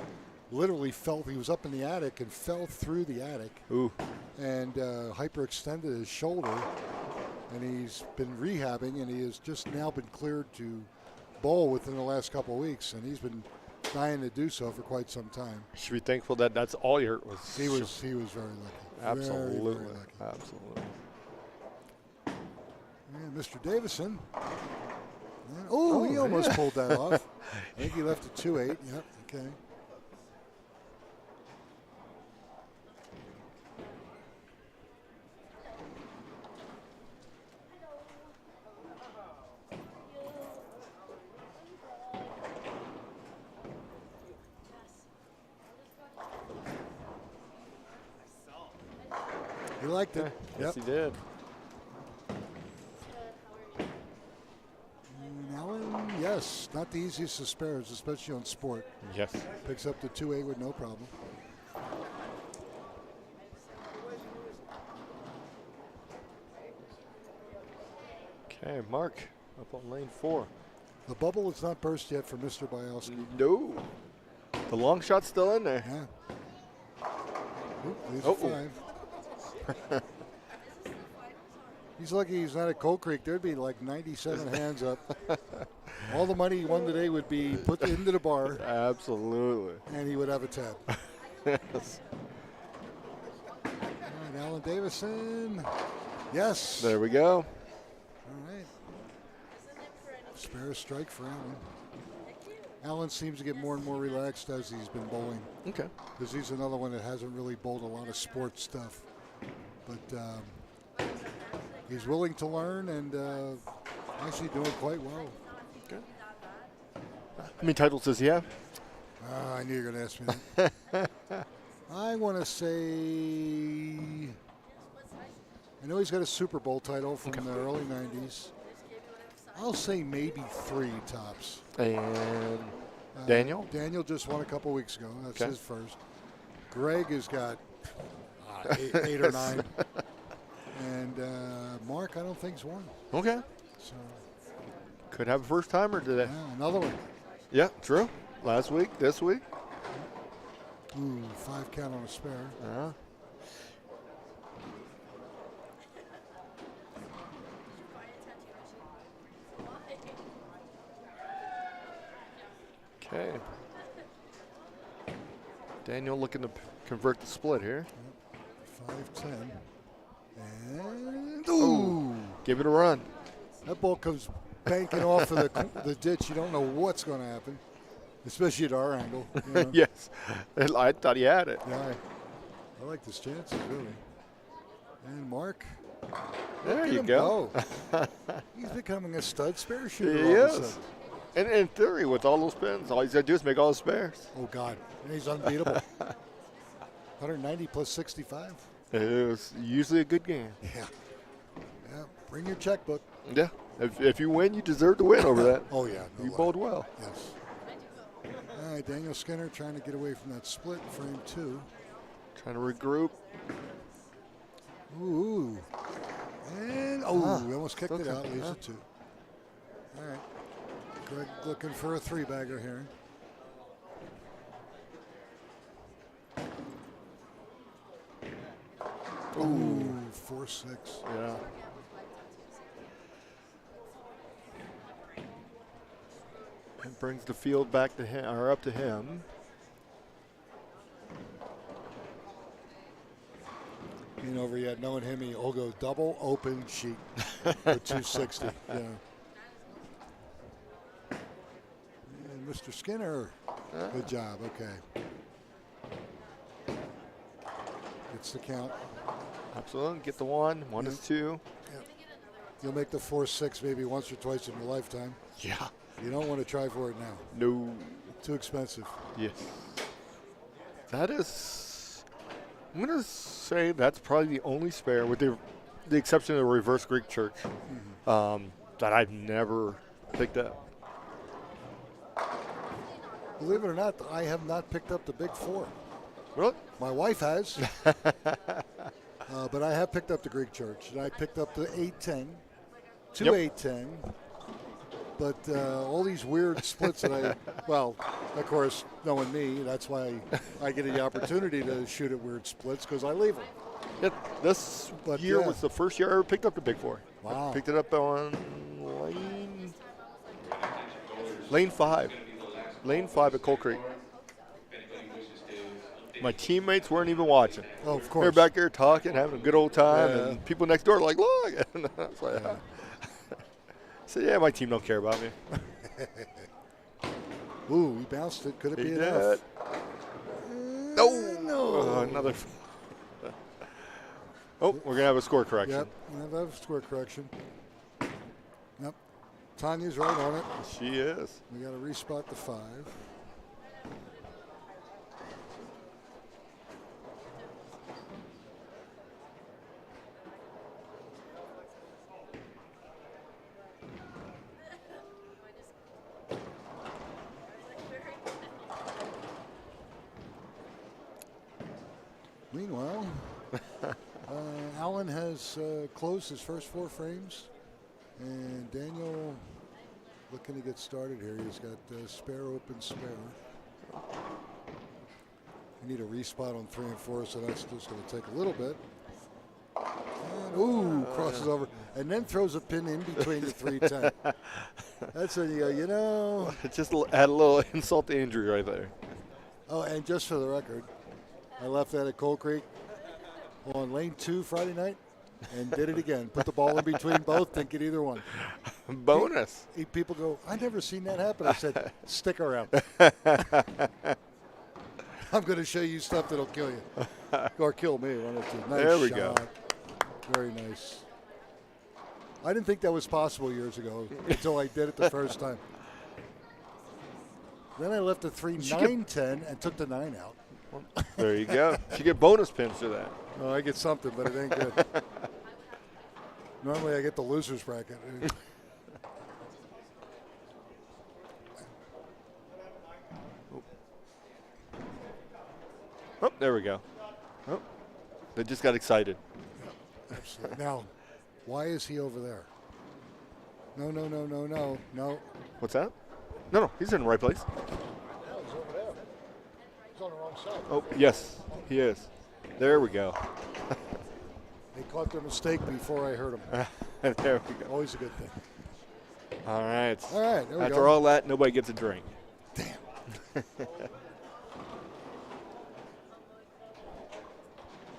[SPEAKER 8] literally fell. He was up in the attic and fell through the attic.
[SPEAKER 2] Ooh.
[SPEAKER 8] And hyperextended his shoulder. And he's been rehabbing, and he has just now been cleared to bowl within the last couple of weeks. And he's been dying to do so for quite some time.
[SPEAKER 2] Should be thankful that that's all he hurt was.
[SPEAKER 8] He was very lucky.
[SPEAKER 2] Absolutely.
[SPEAKER 8] Very, very lucky.
[SPEAKER 2] Absolutely.
[SPEAKER 8] And Mr. Davison. Oh, he almost pulled that off. I think he left it 2-8. Yep, okay. He liked it.
[SPEAKER 2] Yes, he did.
[SPEAKER 8] And Allen, yes, not the easiest of spares, especially on sport.
[SPEAKER 2] Yes.
[SPEAKER 8] Picks up the 2-8 with no problem.
[SPEAKER 2] Okay, Mark up on lane 4.
[SPEAKER 8] The bubble is not burst yet for Mr. Bialski.
[SPEAKER 2] No. The long shot's still in there.
[SPEAKER 8] Yeah. Oop, leaves a 5. He's lucky he's not at Cold Creek. There'd be like 97 hands up. All the money he won today would be put into the bar.
[SPEAKER 2] Absolutely.
[SPEAKER 8] And he would have a tab.
[SPEAKER 2] Yes.
[SPEAKER 8] All right, Alan Davison. Yes.
[SPEAKER 2] There we go.
[SPEAKER 8] All right. Spare strike for Alan. Alan seems to get more and more relaxed as he's been bowling.
[SPEAKER 2] Okay.
[SPEAKER 8] Because he's another one that hasn't really bowled a lot of sports stuff. But he's willing to learn and actually doing quite well.
[SPEAKER 2] Okay. How many titles does he have?
[SPEAKER 8] I knew you were going to ask me that. I want to say, I know he's got a Super Bowl title from the early 90s. I'll say maybe 3 tops.
[SPEAKER 2] And Daniel?
[SPEAKER 8] Daniel just won a couple weeks ago. That's his first. Greg has got 8 or 9. And Mark, I don't think's won.
[SPEAKER 2] Okay.
[SPEAKER 8] So
[SPEAKER 2] could have a first timer today.
[SPEAKER 8] Yeah, another one.
[SPEAKER 2] Yeah, true. Last week, this week.
[SPEAKER 8] Ooh, 5 count on a spare.
[SPEAKER 2] Okay. Daniel looking to convert the split here.
[SPEAKER 8] 5-10. And ooh,
[SPEAKER 2] give it a run.
[SPEAKER 8] That ball comes banking off of the ditch. You don't know what's going to happen, especially at our angle. You know?
[SPEAKER 2] Yes, I thought he had it.
[SPEAKER 8] Yeah, I like his chances really. And Mark,
[SPEAKER 2] there you go.
[SPEAKER 8] He's becoming a stud spare shooter.
[SPEAKER 2] He is. And in theory, with all those pins, all he's got to do is make all the spares.
[SPEAKER 8] Oh, God. And he's unbeatable. 190 plus 65.
[SPEAKER 2] It was usually a good game.
[SPEAKER 8] Yeah. Yeah. Bring your checkbook.
[SPEAKER 2] Yeah. If you win, you deserve to win over that.
[SPEAKER 8] Oh, yeah.
[SPEAKER 2] You bowled well.
[SPEAKER 8] Yes. All right, Daniel Skinner trying to get away from that split, frame 2.
[SPEAKER 2] Trying to regroup.
[SPEAKER 8] Ooh. And, we almost kicked it out. Leaves it 2. All right. Greg looking for a three-bagger here. Ooh, 4-6.
[SPEAKER 2] Yeah. And brings the field back to him, or up to him.
[SPEAKER 8] Being over yet, knowing him, he'll go double open sheet for 260. Yeah. And Mr. Skinner, good job. Okay. Gets the count.
[SPEAKER 2] Absolutely. Get the one. One is two.
[SPEAKER 8] Yep. You'll make the 4-6 maybe once or twice in your lifetime.
[SPEAKER 2] Yeah.
[SPEAKER 8] You don't want to try for it now.
[SPEAKER 2] No.
[SPEAKER 8] Too expensive.
[SPEAKER 2] Yes. That is, I'm going to say that's probably the only spare, with the exception of the reverse Greek church, that I've never picked up.
[SPEAKER 8] Believe it or not, I have not picked up the big four.
[SPEAKER 2] Really?
[SPEAKER 8] My wife has. But I have picked up the Greek church. And I picked up the 810, two 810. But all these weird splits that well, of course, knowing me, that's why I get the opportunity to shoot at weird splits, because I leave them.
[SPEAKER 2] This year was the first year I ever picked up the big four.
[SPEAKER 8] Wow.
[SPEAKER 2] I picked it up on lane 5. Lane 5 at Coal Creek. My teammates weren't even watching.
[SPEAKER 8] Oh, of course.
[SPEAKER 2] They're back there talking, having a good old time, and people next door are like, look. And I was like, I said, yeah, my team don't care about me.
[SPEAKER 8] Ooh, he bounced it. Could it
[SPEAKER 2] He
[SPEAKER 8] be
[SPEAKER 2] did.
[SPEAKER 8] enough?
[SPEAKER 2] No. Another. Oh, we're going to have a score correction.
[SPEAKER 8] Yep, we have a score correction. Yep. Tanya's right on it.
[SPEAKER 2] She is.
[SPEAKER 8] We got to respot the 5. Meanwhile, Alan has closed his first 4 frames, and Daniel looking to get started here. He's got spare, open, spare. We need a respot on 3 and 4, so that's just going to take a little bit. And, ooh, crosses over, and then throws a pin in between the 310. That's when you go, you know.
[SPEAKER 2] It just add a little insult to injury right there.
[SPEAKER 8] Oh, and just for the record, I left that at Coal Creek on lane 2 Friday night and did it again. Put the ball in between both, didn't get either one.
[SPEAKER 2] Bonus.
[SPEAKER 8] People go, I never seen that happen. I said, stick around. I'm going to show you stuff that'll kill you. Or kill me. Nice
[SPEAKER 2] there we
[SPEAKER 8] shot.
[SPEAKER 2] go.
[SPEAKER 8] Very nice. I didn't think that was possible years ago until I did it the first time. Then I left the 3 9-10 and took the 9 out.
[SPEAKER 2] There you go. You get bonus pins for that.
[SPEAKER 8] Oh, I get something, but it ain't good. Normally I get the loser's bracket.
[SPEAKER 2] Oh, there we go. Oh, they just got excited.
[SPEAKER 8] Absolutely. Now, why is he over there? No.
[SPEAKER 2] What's that? No, he's in the right place.
[SPEAKER 8] No, he's over there. He's on the wrong side.
[SPEAKER 2] Oh, yes, he is. There we go.
[SPEAKER 8] They caught their mistake before I heard them.
[SPEAKER 2] There we go.
[SPEAKER 8] Always a good thing.
[SPEAKER 2] All right.
[SPEAKER 8] All right, there we
[SPEAKER 2] After
[SPEAKER 8] go.
[SPEAKER 2] all that, nobody gets a drink.
[SPEAKER 8] Damn.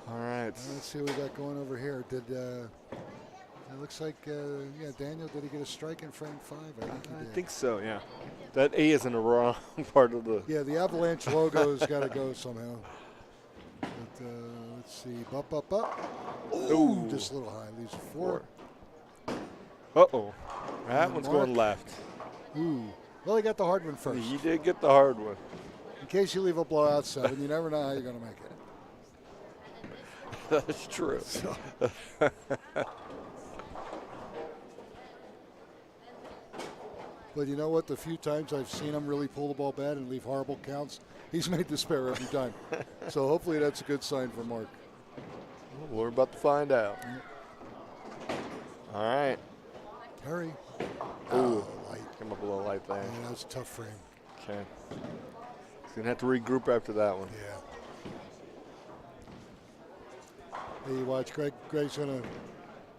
[SPEAKER 2] All right.
[SPEAKER 8] Let's see what we got going over here. It looks like, Daniel, did he get a strike in frame 5?
[SPEAKER 2] I think so, yeah. That A is in the wrong part of the.
[SPEAKER 8] Yeah, the Avalanche logo's got to go somehow. But let's see. Up. Ooh, just a little high. Leaves 4.
[SPEAKER 2] Uh-oh. That
[SPEAKER 8] And
[SPEAKER 2] one's
[SPEAKER 8] Mark.
[SPEAKER 2] going left.
[SPEAKER 8] Ooh. Well, he got the hard one first.
[SPEAKER 2] He did get the hard one.
[SPEAKER 8] In case you leave a blowout 7, you never know how you're going to make it.
[SPEAKER 2] That's true.
[SPEAKER 8] So. But you know what? The few times I've seen him really pull the ball bad and leave horrible counts, he's made the spare every time. So hopefully that's a good sign for Mark.
[SPEAKER 2] Well, we're about to find out. All right.
[SPEAKER 8] Harry.
[SPEAKER 2] Ooh. Came up a little light there.
[SPEAKER 8] Yeah, that was a tough frame.
[SPEAKER 2] Okay. He's going to have to regroup after that one.
[SPEAKER 8] Yeah. Hey, you watch. Greg's going to,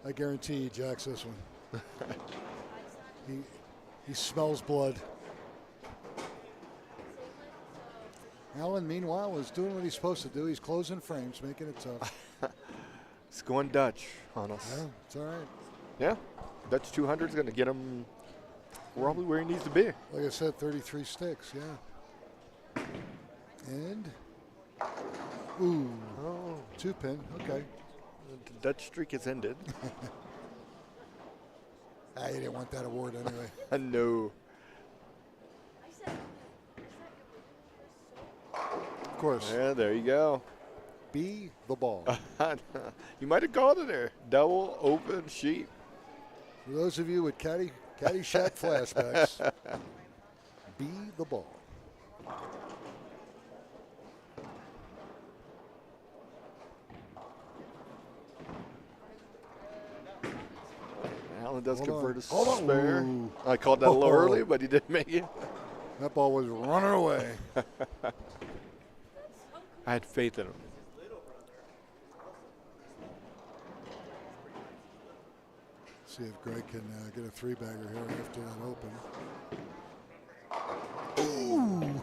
[SPEAKER 8] I guarantee he jacks this one. He smells blood. Allen, meanwhile, is doing what he's supposed to do. He's closing frames, making it tough.
[SPEAKER 2] He's going Dutch on us.
[SPEAKER 8] Yeah, it's all right.
[SPEAKER 2] Yeah. Dutch 200 is going to get him probably where he needs to be.
[SPEAKER 8] Like I said, 33 sticks, yeah. And, ooh,
[SPEAKER 2] Oh,
[SPEAKER 8] 2-pin, okay.
[SPEAKER 2] the Dutch streak is ended.
[SPEAKER 8] You didn't want that award anyway.
[SPEAKER 2] No.
[SPEAKER 8] Of course,
[SPEAKER 2] Yeah, there you go.
[SPEAKER 8] be the ball.
[SPEAKER 2] You might have called it there. Double open sheet.
[SPEAKER 8] For those of you with Caddyshack flashbacks, be the ball.
[SPEAKER 2] Allen does
[SPEAKER 8] Hold on.
[SPEAKER 2] convert a
[SPEAKER 8] Hold on.
[SPEAKER 2] spare.
[SPEAKER 8] Ooh.
[SPEAKER 2] I called that a little
[SPEAKER 8] Oh.
[SPEAKER 2] early, but he didn't make it.
[SPEAKER 8] That ball was running away.
[SPEAKER 2] I had faith in him.
[SPEAKER 8] See if Greg can get a three-bagger here after that open. Ooh.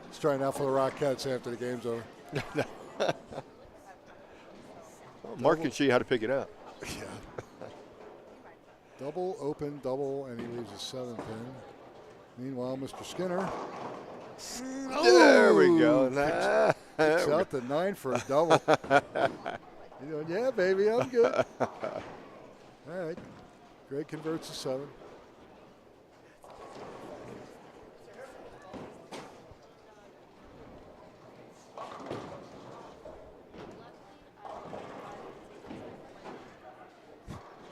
[SPEAKER 8] He's trying out for the Rockettes after the game's over.
[SPEAKER 2] Mark can show you how to pick it up.
[SPEAKER 8] Yeah. Double, open, double, and he leaves a 7-pin. Meanwhile, Mr. Skinner.
[SPEAKER 2] There we go.
[SPEAKER 8] Picks out the 9 for a double. You know, yeah, baby, I'm good. All right. Greg converts a 7.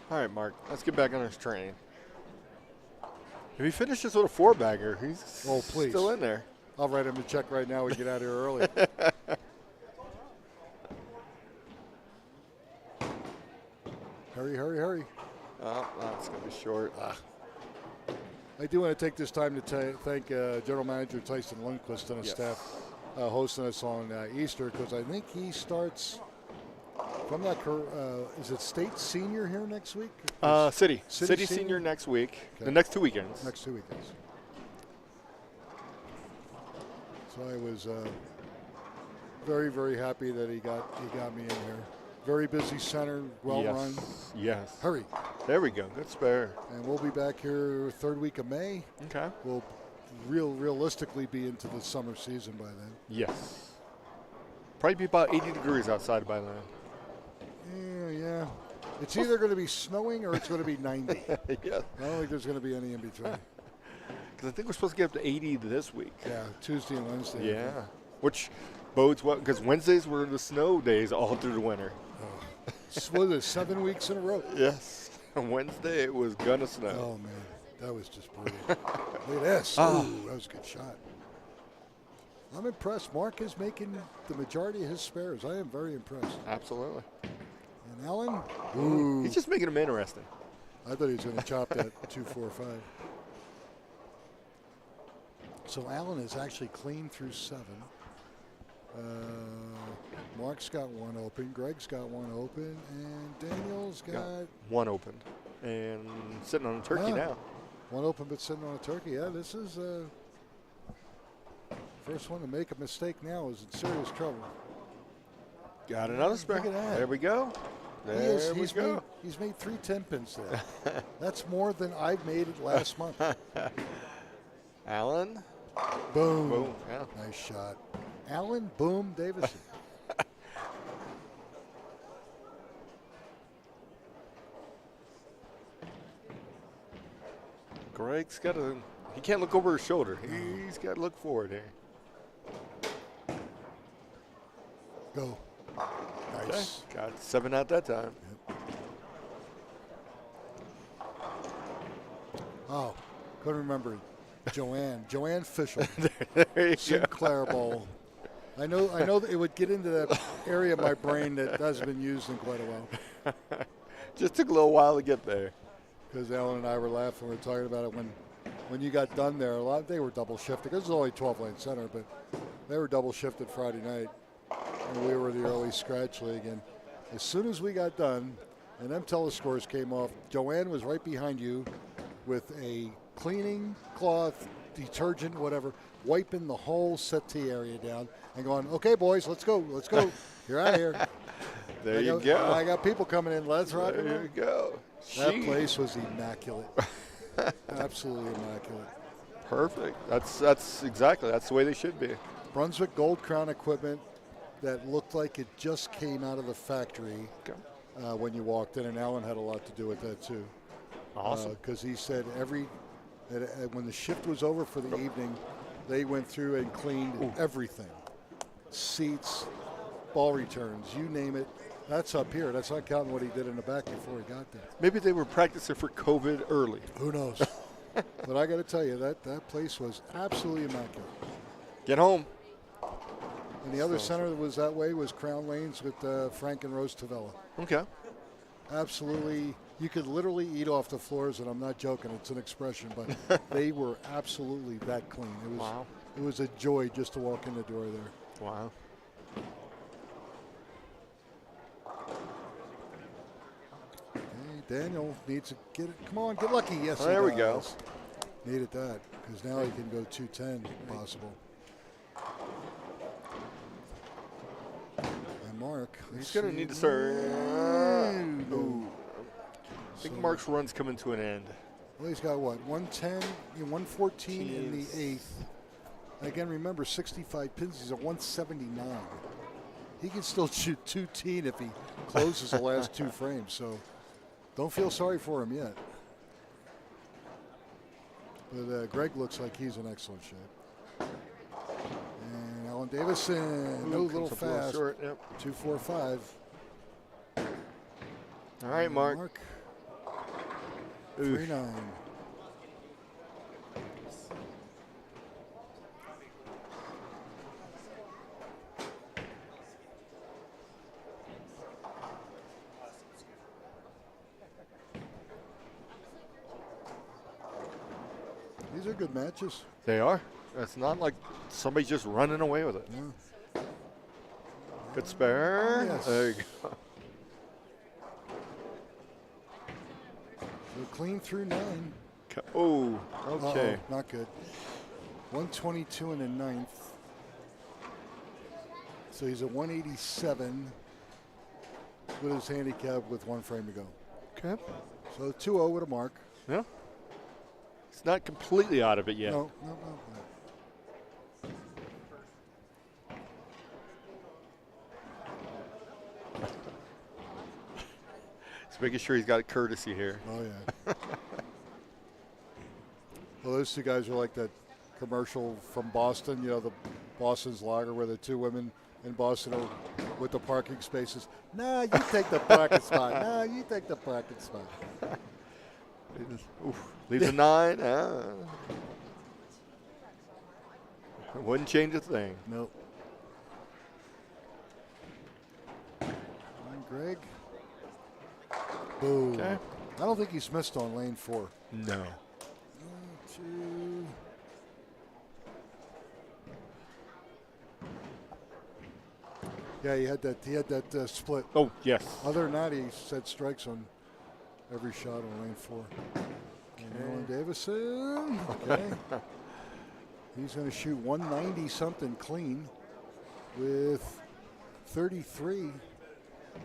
[SPEAKER 2] All right, Mark, let's get back on his train. If he finishes with a 4-bagger, he's still in there.
[SPEAKER 8] I'll write him a check right now and get out of here early. Hurry, hurry, hurry.
[SPEAKER 2] Oh, that's going to be short.
[SPEAKER 8] I do want to take this time to thank General Manager Tyson Lundquist and his staff hosting us on Easter, because I think he starts, if I'm not is it state senior here next week?
[SPEAKER 2] City
[SPEAKER 8] City
[SPEAKER 2] senior next week.
[SPEAKER 8] Okay.
[SPEAKER 2] The next 2 weekends.
[SPEAKER 8] Next 2 weekends. So I was very, very happy that he got me in here. Very busy center, well run.
[SPEAKER 2] Yes.
[SPEAKER 8] Hurry.
[SPEAKER 2] There we go. Good spare.
[SPEAKER 8] And we'll be back here 3rd week of May.
[SPEAKER 2] Okay.
[SPEAKER 8] We'll realistically be into the summer season by then.
[SPEAKER 2] Yes. Probably be about 80 degrees outside by then.
[SPEAKER 8] Yeah. It's either going to be snowing or it's going to be 90.
[SPEAKER 2] Yeah.
[SPEAKER 8] I don't think there's going to be any in between.
[SPEAKER 2] Because I think we're supposed to get up to 80 this week.
[SPEAKER 8] Yeah, Tuesday and Wednesday.
[SPEAKER 2] Yeah. Which bodes well, because Wednesdays were the snow days all through the winter.
[SPEAKER 8] Was it 7 weeks in a row?
[SPEAKER 2] Yes. On Wednesday it was gonna snow.
[SPEAKER 8] Oh man, that was just brutal. Look at this. Ooh, that was a good shot. I'm impressed. Mark is making the majority of his spares. I am very impressed.
[SPEAKER 2] Absolutely.
[SPEAKER 8] And Allen, ooh,
[SPEAKER 2] He's just making them interesting.
[SPEAKER 8] I thought he was going to chop that 2, 4, 5. So Allen is actually clean through 7. Mark's got 1 open. Greg's got 1 open, and Daniel's got
[SPEAKER 2] 1 open and sitting on a turkey now.
[SPEAKER 8] 1 open, but sitting on a turkey. Yeah, this is first one to make a mistake now is in serious trouble.
[SPEAKER 2] Got another spare.
[SPEAKER 8] Look at that.
[SPEAKER 2] There we go. There we go.
[SPEAKER 8] He's made 3 10-pins today. That's more than I made it last month.
[SPEAKER 2] Allen.
[SPEAKER 8] Boom.
[SPEAKER 2] Boom. Yeah.
[SPEAKER 8] Nice shot. Allen, boom, Davison.
[SPEAKER 2] Greg's got to, he can't look over his shoulder. He's got to look forward here.
[SPEAKER 8] Go. Nice.
[SPEAKER 2] Okay. Got 7 out that time.
[SPEAKER 8] Oh, couldn't remember. Joanne Fisher.
[SPEAKER 2] There you go.
[SPEAKER 8] Sinclair Bowl. I know that it would get into that area of my brain that hasn't been used in quite a while.
[SPEAKER 2] Just took a little while to get there.
[SPEAKER 8] Because Alan and I were laughing. We were talking about it when you got done there. They were double shifted. This was only 12-lane center, but they were double shifted Friday night. And we were the early scratch league. And as soon as we got done and them telescores came off, Joanne was right behind you with a cleaning cloth, detergent, whatever, wiping the whole settee area down and going, okay, boys, let's go. You're out of here.
[SPEAKER 2] There you go.
[SPEAKER 8] I got people coming in. Let's rock and roll.
[SPEAKER 2] There you go.
[SPEAKER 8] That place was immaculate. Absolutely immaculate.
[SPEAKER 2] Perfect. That's exactly. That's the way they should be.
[SPEAKER 8] Brunswick Gold Crown equipment that looked like it just came out of the factory when you walked in, and Alan had a lot to do with that too.
[SPEAKER 2] Awesome.
[SPEAKER 8] Because he said when the shift was over for the evening, they went through and cleaned everything. Seats, ball returns, you name it. That's up here. That's not counting what he did in the back before he got there.
[SPEAKER 2] Maybe they were practicing for COVID early.
[SPEAKER 8] Who knows? But I got to tell you, that place was absolutely immaculate.
[SPEAKER 2] Get home.
[SPEAKER 8] And the other center that was that way was Crown Lanes with Frank and Rose Tavella.
[SPEAKER 2] Okay.
[SPEAKER 8] Absolutely. You could literally eat off the floors, and I'm not joking. It's an expression, but they were absolutely that clean. It was a joy just to walk in the door there.
[SPEAKER 2] Wow.
[SPEAKER 8] Daniel needs to get it. Come on, get lucky. Yes,
[SPEAKER 2] there we go.
[SPEAKER 8] Needed that because now he can go 210 if possible. And Mark,
[SPEAKER 2] he's going to need to start. I think Mark's run's coming to an end.
[SPEAKER 8] Well, he's got what? 110, 114 in the 8th. Again, remember 65 pins. He's at 179. He can still shoot 210 if he closes the last two frames. So. Don't feel sorry for him yet. But Greg looks like he's in excellent shape. And Alan Davison, no little fast.
[SPEAKER 2] Short, yep.
[SPEAKER 8] 2.45.
[SPEAKER 2] All right, Mark.
[SPEAKER 8] 3.9. These are good matches.
[SPEAKER 2] They are. It's not like somebody's just running away with it.
[SPEAKER 8] Yeah.
[SPEAKER 2] Good spare.
[SPEAKER 8] Yes.
[SPEAKER 2] There you go.
[SPEAKER 8] So clean through 9.
[SPEAKER 2] Oh, okay.
[SPEAKER 8] Uh-oh, not good. 122 in the 9th. So he's at 187 with his handicap with one frame to go.
[SPEAKER 2] Okay.
[SPEAKER 8] So 2-0 with a mark.
[SPEAKER 2] Yeah. It's not completely out of it yet.
[SPEAKER 8] No.
[SPEAKER 2] He's making sure he's got courtesy here.
[SPEAKER 8] Oh, yeah. Well, those two guys are like that commercial from Boston, the Boston's Lager where the two women in Boston are with the parking spaces. Nah, you take the parking spot. Nah, you take the parking spot.
[SPEAKER 2] Leaves a 9. Wouldn't change a thing.
[SPEAKER 8] Nope. And Greg. Boom.
[SPEAKER 2] Okay.
[SPEAKER 8] I don't think he's missed on lane 4.
[SPEAKER 2] No.
[SPEAKER 8] 1, 2. Yeah, he had that split.
[SPEAKER 2] Oh, yes.
[SPEAKER 8] Other than that, he set strikes on every shot on lane 4. And Alan Davison. Okay. He's going to shoot 190 something clean with 33.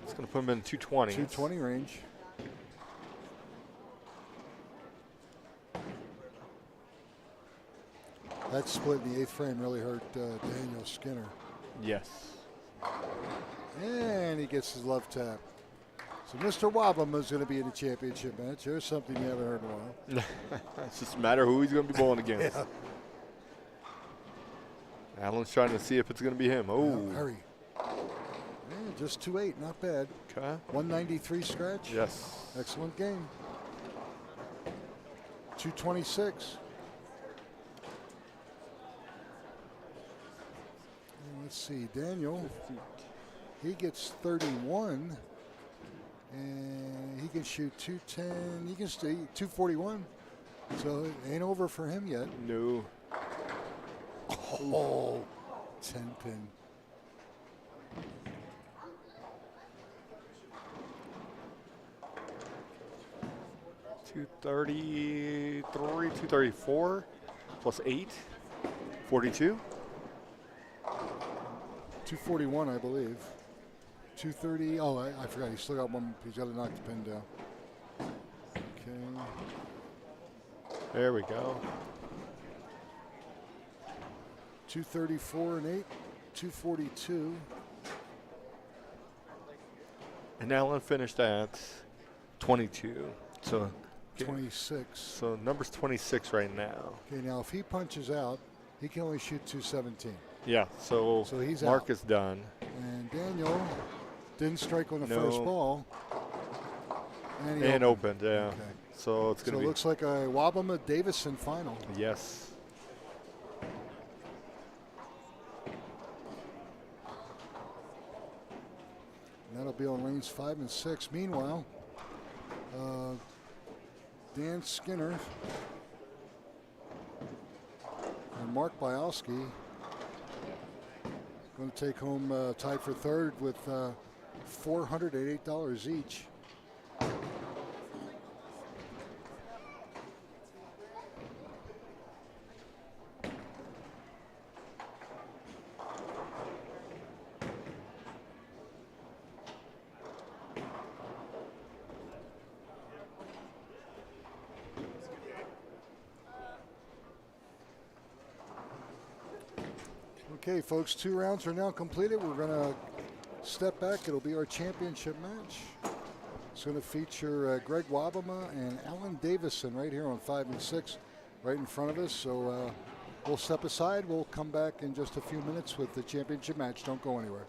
[SPEAKER 2] It's going to put him in 220.
[SPEAKER 8] 220 range. That split in the 8th frame really hurt Daniel Skinner.
[SPEAKER 2] Yes.
[SPEAKER 8] And he gets his love tap. So Mr. Wobblem is going to be in the championship match. Here's something you haven't heard in a while.
[SPEAKER 2] It's just a matter of who he's going to be bowling against.
[SPEAKER 8] Yeah.
[SPEAKER 2] Alan's trying to see if it's going to be him. Oh.
[SPEAKER 8] Yeah, hurry. Yeah, just 2-8, not bad.
[SPEAKER 2] Okay.
[SPEAKER 8] 193 scratch.
[SPEAKER 2] Yes.
[SPEAKER 8] Excellent game. 226. Let's see, Daniel. He gets 31, and he can shoot 210. He can stay 241. So it ain't over for him yet.
[SPEAKER 2] No.
[SPEAKER 8] Oh, 10 pin.
[SPEAKER 2] $233, $234 plus 8, 42.
[SPEAKER 8] 241, I believe. 230. Oh, I forgot. He's still got one. He's got to knock the pin down. Okay.
[SPEAKER 2] There we go.
[SPEAKER 8] 234 and 8. 242.
[SPEAKER 2] And Allen finished at 22. So
[SPEAKER 8] 26.
[SPEAKER 2] So number's 26 right now.
[SPEAKER 8] Okay, now if he punches out, he can only shoot 217.
[SPEAKER 2] Yeah, so
[SPEAKER 8] he's
[SPEAKER 2] Mark
[SPEAKER 8] out.
[SPEAKER 2] is done.
[SPEAKER 8] And Daniel didn't strike on the
[SPEAKER 2] No.
[SPEAKER 8] first ball. And he
[SPEAKER 2] And opened, yeah.
[SPEAKER 8] Okay.
[SPEAKER 2] So it's going
[SPEAKER 8] So
[SPEAKER 2] to
[SPEAKER 8] it
[SPEAKER 2] be.
[SPEAKER 8] looks like a Wabama Davison final.
[SPEAKER 2] Yes.
[SPEAKER 8] And that'll be on lanes 5 and 6. Meanwhile, Dan Skinner and Mark Bialski going to take home tied for third with $408 each. Okay, folks, 2 rounds are now completed. We're going to step back. It'll be our championship match. It's going to feature Greg Wabama and Alan Davison right here on 5 and 6, right in front of us. So we'll step aside. We'll come back in just a few minutes with the championship match. Don't go anywhere.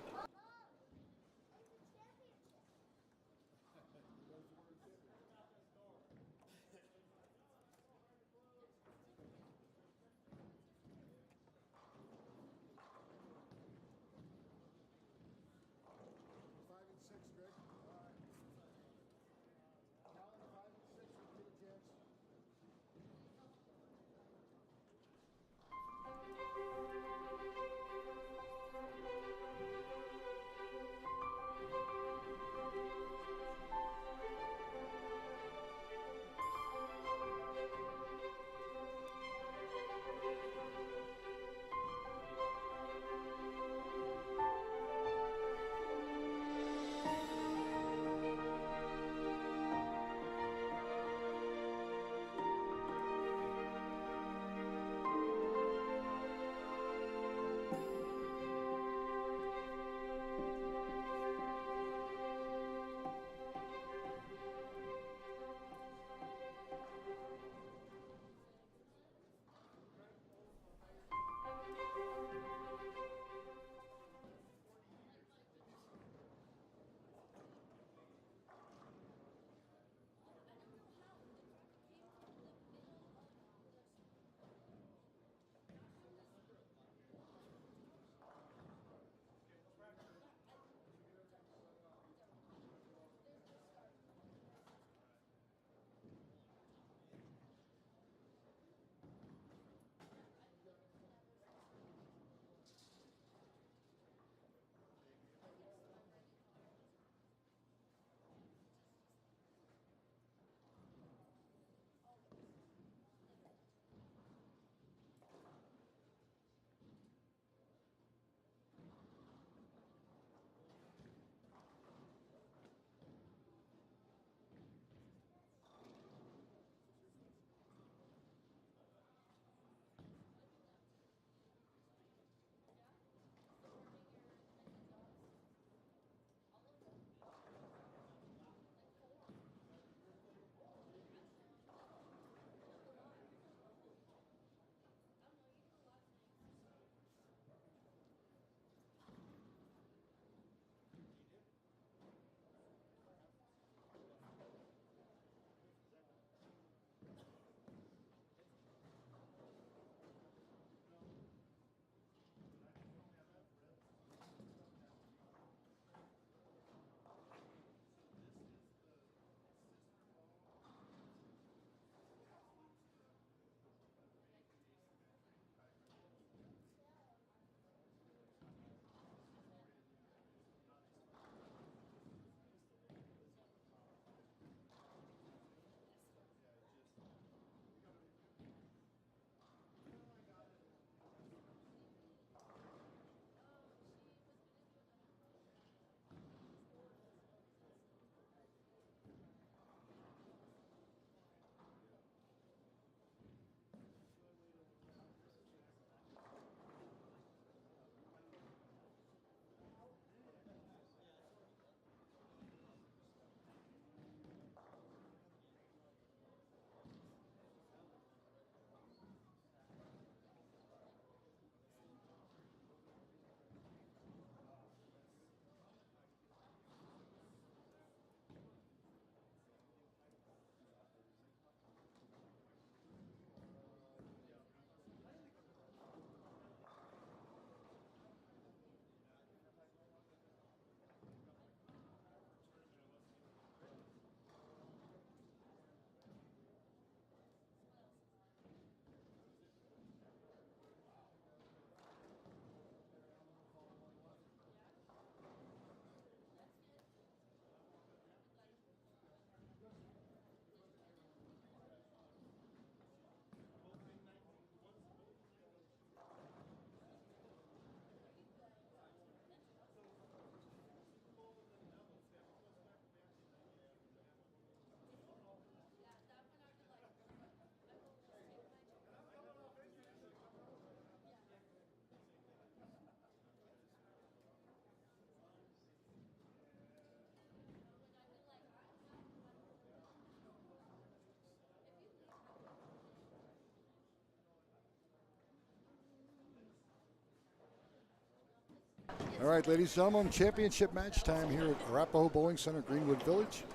[SPEAKER 8] All right, ladies and gentlemen, championship match time here at Arapahoe Bowling Center, Greenwood Village,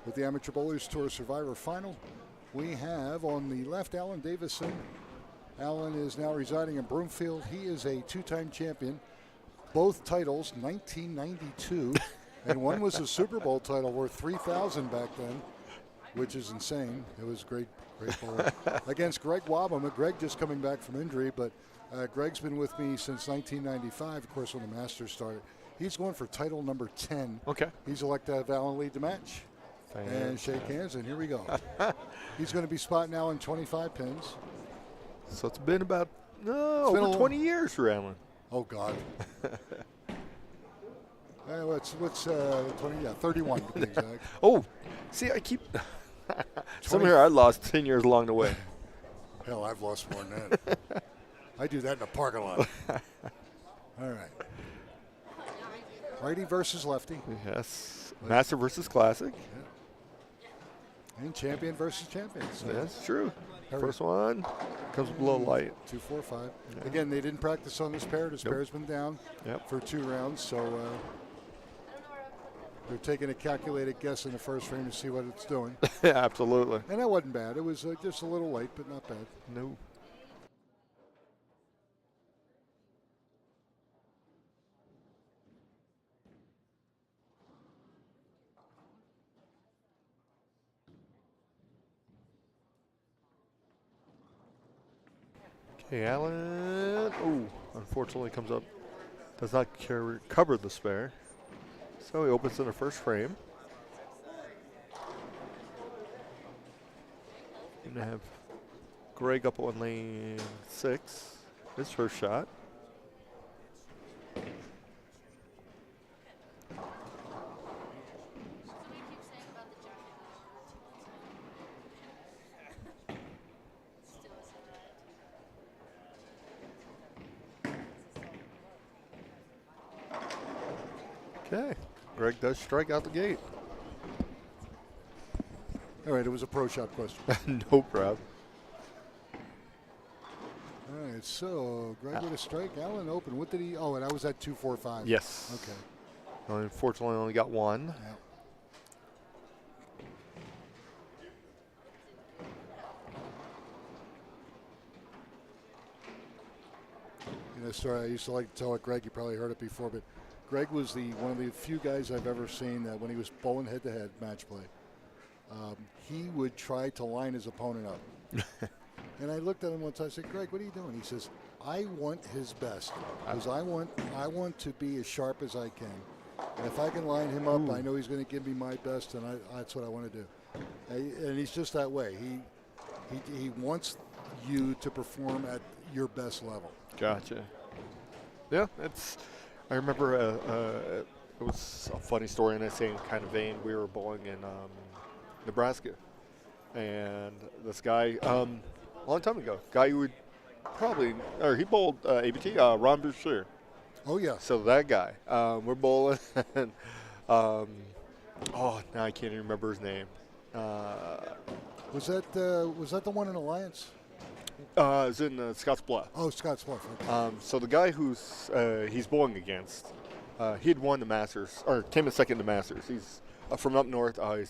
[SPEAKER 8] with the Amateur Bowlers Tour Survivor Final. We have on the left Alan Davison. Alan is now residing in Broomfield. He is a two-time champion, both titles 1992, and one was a Super Bowl title worth $3,000 back then, which is insane. It was great bowling. Against Greg Wobham. Greg just coming back from injury, but Greg's been with me since 1995, of course, when the Masters started. He's going for title number 10.
[SPEAKER 2] Okay.
[SPEAKER 8] He's elected to have Alan lead the match. And shake hands, and here we go. He's going to be spotting Alan 25 pins.
[SPEAKER 2] So it's been about over 20 years for Alan.
[SPEAKER 8] Oh, God. What's 20? Yeah, 31 to be exact.
[SPEAKER 2] Oh, see, I keep some here I lost 10 years along the way.
[SPEAKER 8] Hell, I've lost more than that. I do that in a parking lot. All right. Righty versus lefty.
[SPEAKER 2] Yes. Master versus classic.
[SPEAKER 8] Yeah. And champion versus champion. So
[SPEAKER 2] that's true. First one comes with a little light.
[SPEAKER 8] 2, 4, 5.
[SPEAKER 2] Yeah.
[SPEAKER 8] Again, they didn't practice on this pair. This pair's been down for 2 rounds, so they're taking a calculated guess in the first frame to see what it's doing.
[SPEAKER 2] Yeah, absolutely.
[SPEAKER 8] And that wasn't bad. It was just a little late, but not bad.
[SPEAKER 2] No. Okay, Alan. Oh, unfortunately comes up. Does not cover the spare. So he opens in the first frame. Gonna have Greg up on lane 6. His first shot. Okay, Greg does strike out the gate.
[SPEAKER 8] All right, it was a pro shot question.
[SPEAKER 2] No problem.
[SPEAKER 8] All right, so Greg with a strike. Alan open. What did he? Oh, and I was at 2, 4, 5.
[SPEAKER 2] Yes.
[SPEAKER 8] Okay.
[SPEAKER 2] Well, unfortunately, only got one.
[SPEAKER 8] Yeah. You know, story I used to like to tell it, Greg. You probably heard it before, but Greg was one of the few guys I've ever seen that when he was bowling head-to-head match play, he would try to line his opponent up. And I looked at him once. I said, "Greg, what are you doing?" He says, "I want his best because I want to be as sharp as I can. And if I can line him up, I know he's going to give me my best, and that's what I want to do." And he's just that way. He wants you to perform at your best level.
[SPEAKER 2] Gotcha. Yeah, I remember it was a funny story in that same kind of vein. We were bowling in Nebraska, and this guy, a long time ago, guy who would he bowled ABT, Ron Boucher.
[SPEAKER 8] Oh yeah.
[SPEAKER 2] So that guy, we're bowling, and now I can't even remember his name.
[SPEAKER 8] Was that the one in Alliance?
[SPEAKER 2] It's in Scotts Bluff.
[SPEAKER 8] Oh, Scotts Bluff. Okay.
[SPEAKER 2] So the guy who's he's bowling against, he had won the Masters, or came in second in the Masters. He's from up north. I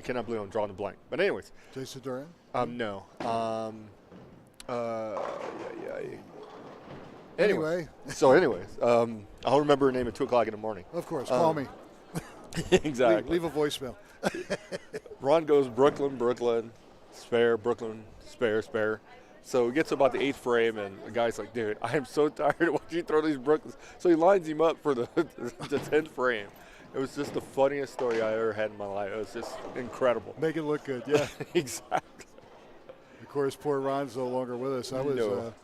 [SPEAKER 2] cannot believe I'm drawing a blank. But anyways.
[SPEAKER 8] Jason Duran?
[SPEAKER 2] No.
[SPEAKER 8] Anyway.
[SPEAKER 2] So anyways, I'll remember her name at 2 o'clock in the morning.
[SPEAKER 8] Of course. Call me.
[SPEAKER 2] Exactly.
[SPEAKER 8] Leave a voicemail.
[SPEAKER 2] Ron goes Brooklyn, spare, Brooklyn, spare. So it gets about the 8th frame, and the guy's like, "Dude, I am so tired of watching you throw these Brooklyns." So he lines him up for the 10th frame. It was just the funniest story I ever had in my life. It was just incredible.
[SPEAKER 8] Make it look good, yeah.
[SPEAKER 2] Exactly.
[SPEAKER 8] Of course, poor Ron's no longer with us. That was a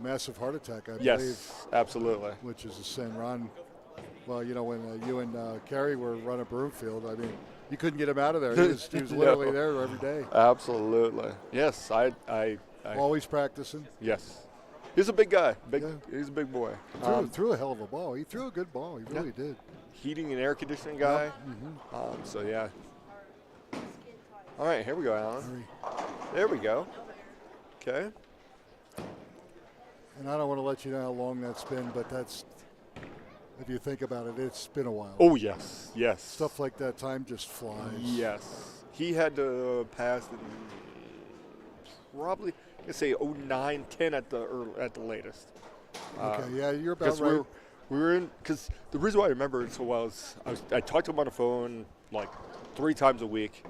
[SPEAKER 8] massive heart attack, I believe.
[SPEAKER 2] Yes, absolutely.
[SPEAKER 8] Which is a sin. Ron, well, you know, when you and Carrie were running Broomfield, I mean, you couldn't get him out of there. He was literally there every day.
[SPEAKER 2] Absolutely. Yes, I
[SPEAKER 8] always practicing.
[SPEAKER 2] Yes. He's a big guy. He's a big boy.
[SPEAKER 8] Threw a hell of a ball. He threw a good ball. He really did.
[SPEAKER 2] Heating and air conditioning guy.
[SPEAKER 8] Yep. Mm-hmm.
[SPEAKER 2] So, yeah. All right, here we go, Alan. There we go. Okay.
[SPEAKER 8] And I don't want to let you know how long that's been, but If you think about it, it's been a while.
[SPEAKER 2] Oh, yes, yes.
[SPEAKER 8] Stuff like that, time just flies.
[SPEAKER 2] Yes. He had to pass in probably, let's say, 09, 10 at the latest.
[SPEAKER 8] Okay, yeah, you're about right.
[SPEAKER 2] We were in, because the reason why I remember it so well is I talked to him on the phone like 3 times a week,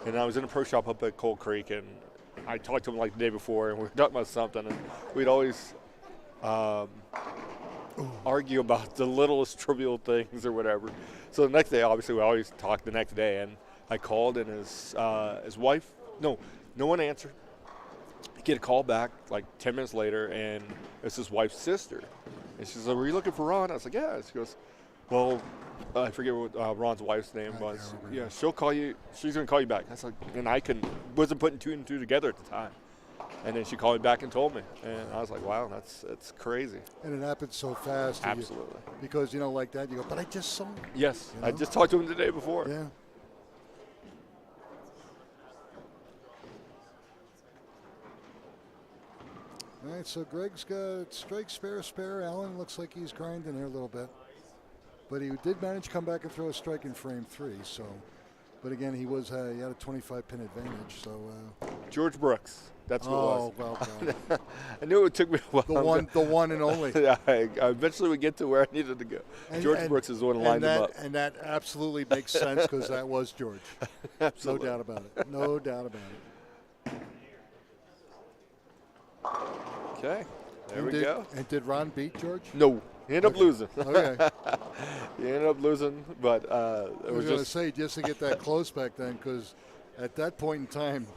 [SPEAKER 2] and I was in a pro shop up at Cold Creek, and I talked to him like the day before, and we were talking about something, and we'd always argue about the littlest trivial things or whatever. So the next day, obviously, we always talk the next day, and I called, and his wife, no one answered. I get a call back like 10 minutes later, and it's his wife's sister. And she says, "Were you looking for Ron?" I was like, "Yeah." She goes, "Well, I forget what Ron's wife's name was. Yeah, she'll call you. She's going to call you back." I was like, and I wasn't putting 2 and 2 together at the time. And then she called me back and told me. And I was like, wow, that's crazy.
[SPEAKER 8] And it happened so fast.
[SPEAKER 2] Absolutely.
[SPEAKER 8] Because, like that, you go, but I just saw him.
[SPEAKER 2] Yes, I just talked to him the day before.
[SPEAKER 8] Yeah. All right, so Greg's got strike, spare. Allen looks like he's grinding here a little bit. But he did manage to come back and throw a strike in frame 3. So, but again, he had a 25-pin advantage. So
[SPEAKER 2] George Brooks, that's what it was.
[SPEAKER 8] Oh, well.
[SPEAKER 2] I knew it took me a while.
[SPEAKER 8] The one and only.
[SPEAKER 2] Yeah, I eventually would get to where I needed to go. George Brooks is the one who lined him up.
[SPEAKER 8] And that absolutely makes sense because that was George.
[SPEAKER 2] Absolutely.
[SPEAKER 8] No doubt about it. No doubt about it.
[SPEAKER 2] Okay, there we go.
[SPEAKER 8] And did Ron beat George?
[SPEAKER 2] No, he ended up losing.
[SPEAKER 8] Okay.
[SPEAKER 2] He ended up losing, but
[SPEAKER 8] I was going to say, just to get that close back then, because at that point in time,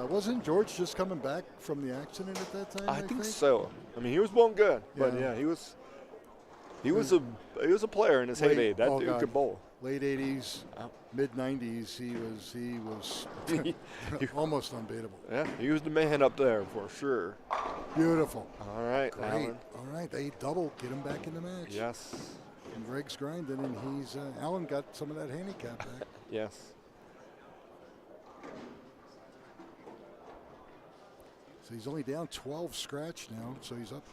[SPEAKER 8] wasn't George just coming back from the accident at that time?
[SPEAKER 2] I think so. I mean, he was bowling good, but yeah, he was a player in his heyday. That dude could bowl.
[SPEAKER 8] Late 80s, mid 90s, he was almost unbeatable.
[SPEAKER 2] Yeah, he was the man up there for sure.
[SPEAKER 8] Beautiful.
[SPEAKER 2] All right,
[SPEAKER 8] great.
[SPEAKER 2] Alan.
[SPEAKER 8] All right, they double, get him back in the match.
[SPEAKER 2] Yes.
[SPEAKER 8] And Greg's grinding, and Alan got some of that handicap back.
[SPEAKER 2] Yes.
[SPEAKER 8] So he's only down 12 scratch now, so he's up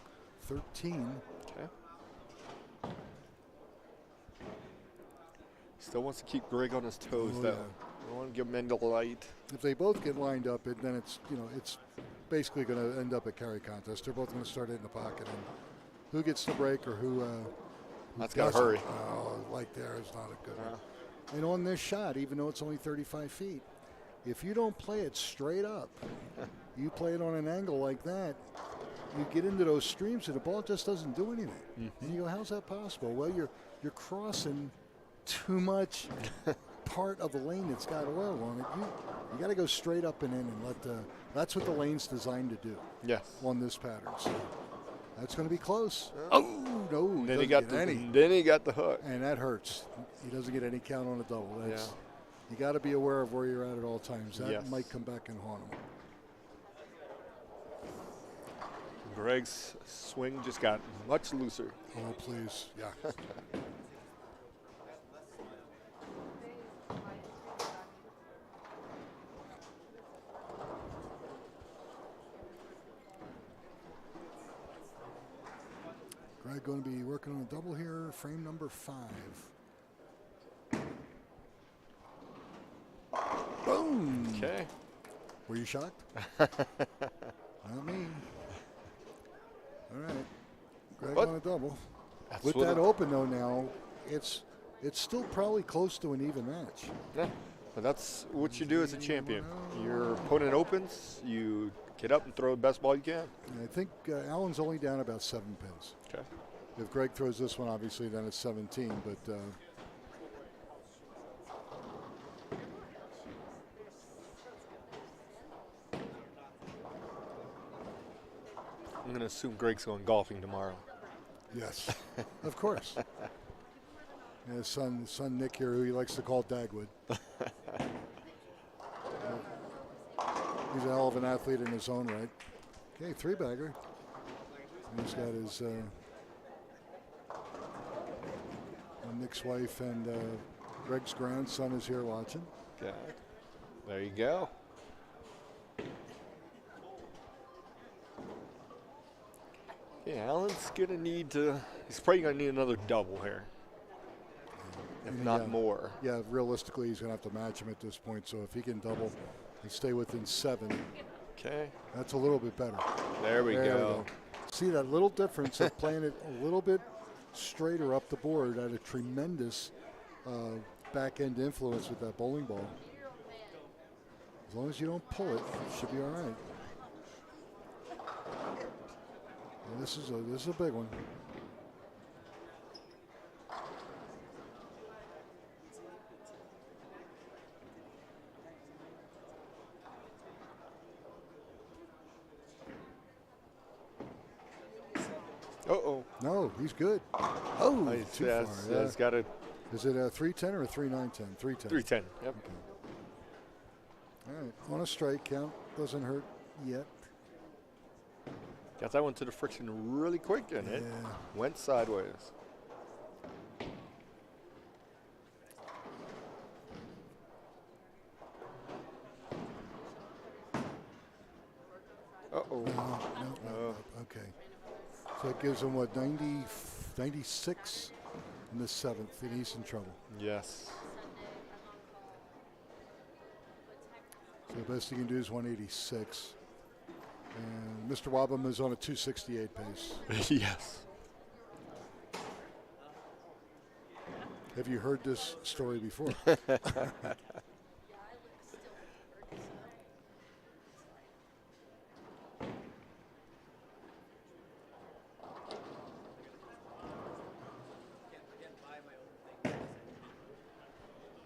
[SPEAKER 8] 13.
[SPEAKER 2] Okay. Still wants to keep Greg on his toes, though. Yeah. Don't want to give him any light.
[SPEAKER 8] If they both get lined up, then it's basically going to end up a carry contest. They're both going to start it in the pocket, and who gets the break or who
[SPEAKER 2] that's got to hurry.
[SPEAKER 8] Like there is not a good one. And on this shot, even though it's only 35 feet, if you don't play it straight up, you play it on an angle like that, you get into those streams and the ball just doesn't do anything. Mm-hmm. And you go, how's that possible? Well, you're crossing too much part of the lane that's got oil on it. You got to go straight up and in and that's what the lane's designed to do.
[SPEAKER 2] Yes.
[SPEAKER 8] On this pattern. So that's going to be close. Oh no!
[SPEAKER 2] Then he got the hook,
[SPEAKER 8] and that hurts. He doesn't get any count on a double. You got to be aware of where you're at all times. That might come back and haunt him.
[SPEAKER 2] Greg's swing just got much looser.
[SPEAKER 8] Oh please, yeah. Greg going to be working on a double here, frame number 5. Boom.
[SPEAKER 2] Okay.
[SPEAKER 8] Were you shocked? Not me. All right. Greg on a double. With that open, though, now, it's still probably close to an even match.
[SPEAKER 2] Yeah. But that's what you do as a champion. Your opponent opens, you get up and throw the best ball you can.
[SPEAKER 8] And I think Allen's only down about 7 pins.
[SPEAKER 2] Okay.
[SPEAKER 8] If Greg throws this one, obviously, then it's 17. But
[SPEAKER 2] I'm going to assume Greg's going golfing tomorrow.
[SPEAKER 8] Yes, of course. And his son Nick here, who he likes to call Dagwood. He's a hell of an athlete in his own right. Okay, 3-bagger. He's got his Nick's wife and Greg's grandson is here watching.
[SPEAKER 2] Okay, there you go. Okay, Alan's gonna need to He's probably going to need another double here, if not more.
[SPEAKER 8] Yeah, realistically, he's going to have to match him at this point. So if he can double and stay within 7,
[SPEAKER 2] Okay.
[SPEAKER 8] that's a little bit better.
[SPEAKER 2] There we go.
[SPEAKER 8] See that little difference of playing it a little bit straighter up the board had a tremendous back end influence with that bowling ball. As long as you don't pull it, it should be all right. And this is a big one.
[SPEAKER 2] Uh-oh.
[SPEAKER 8] No, he's good. Oh, too far. Yeah.
[SPEAKER 2] It's got a
[SPEAKER 8] Is it a 310 or a 3-9-10? 310.
[SPEAKER 2] 310. Yep.
[SPEAKER 8] Okay. All right, on a strike count. Doesn't hurt yet.
[SPEAKER 2] Got that one to the friction really quick, and it went sideways. Uh-oh.
[SPEAKER 8] No. Okay. So it gives him, what, 96 in the 7th, and he's in trouble.
[SPEAKER 2] Yes.
[SPEAKER 8] So the best he can do is 186. And Mr. Wobham is on a 268 pace.
[SPEAKER 2] Yes.
[SPEAKER 8] Have you heard this story before?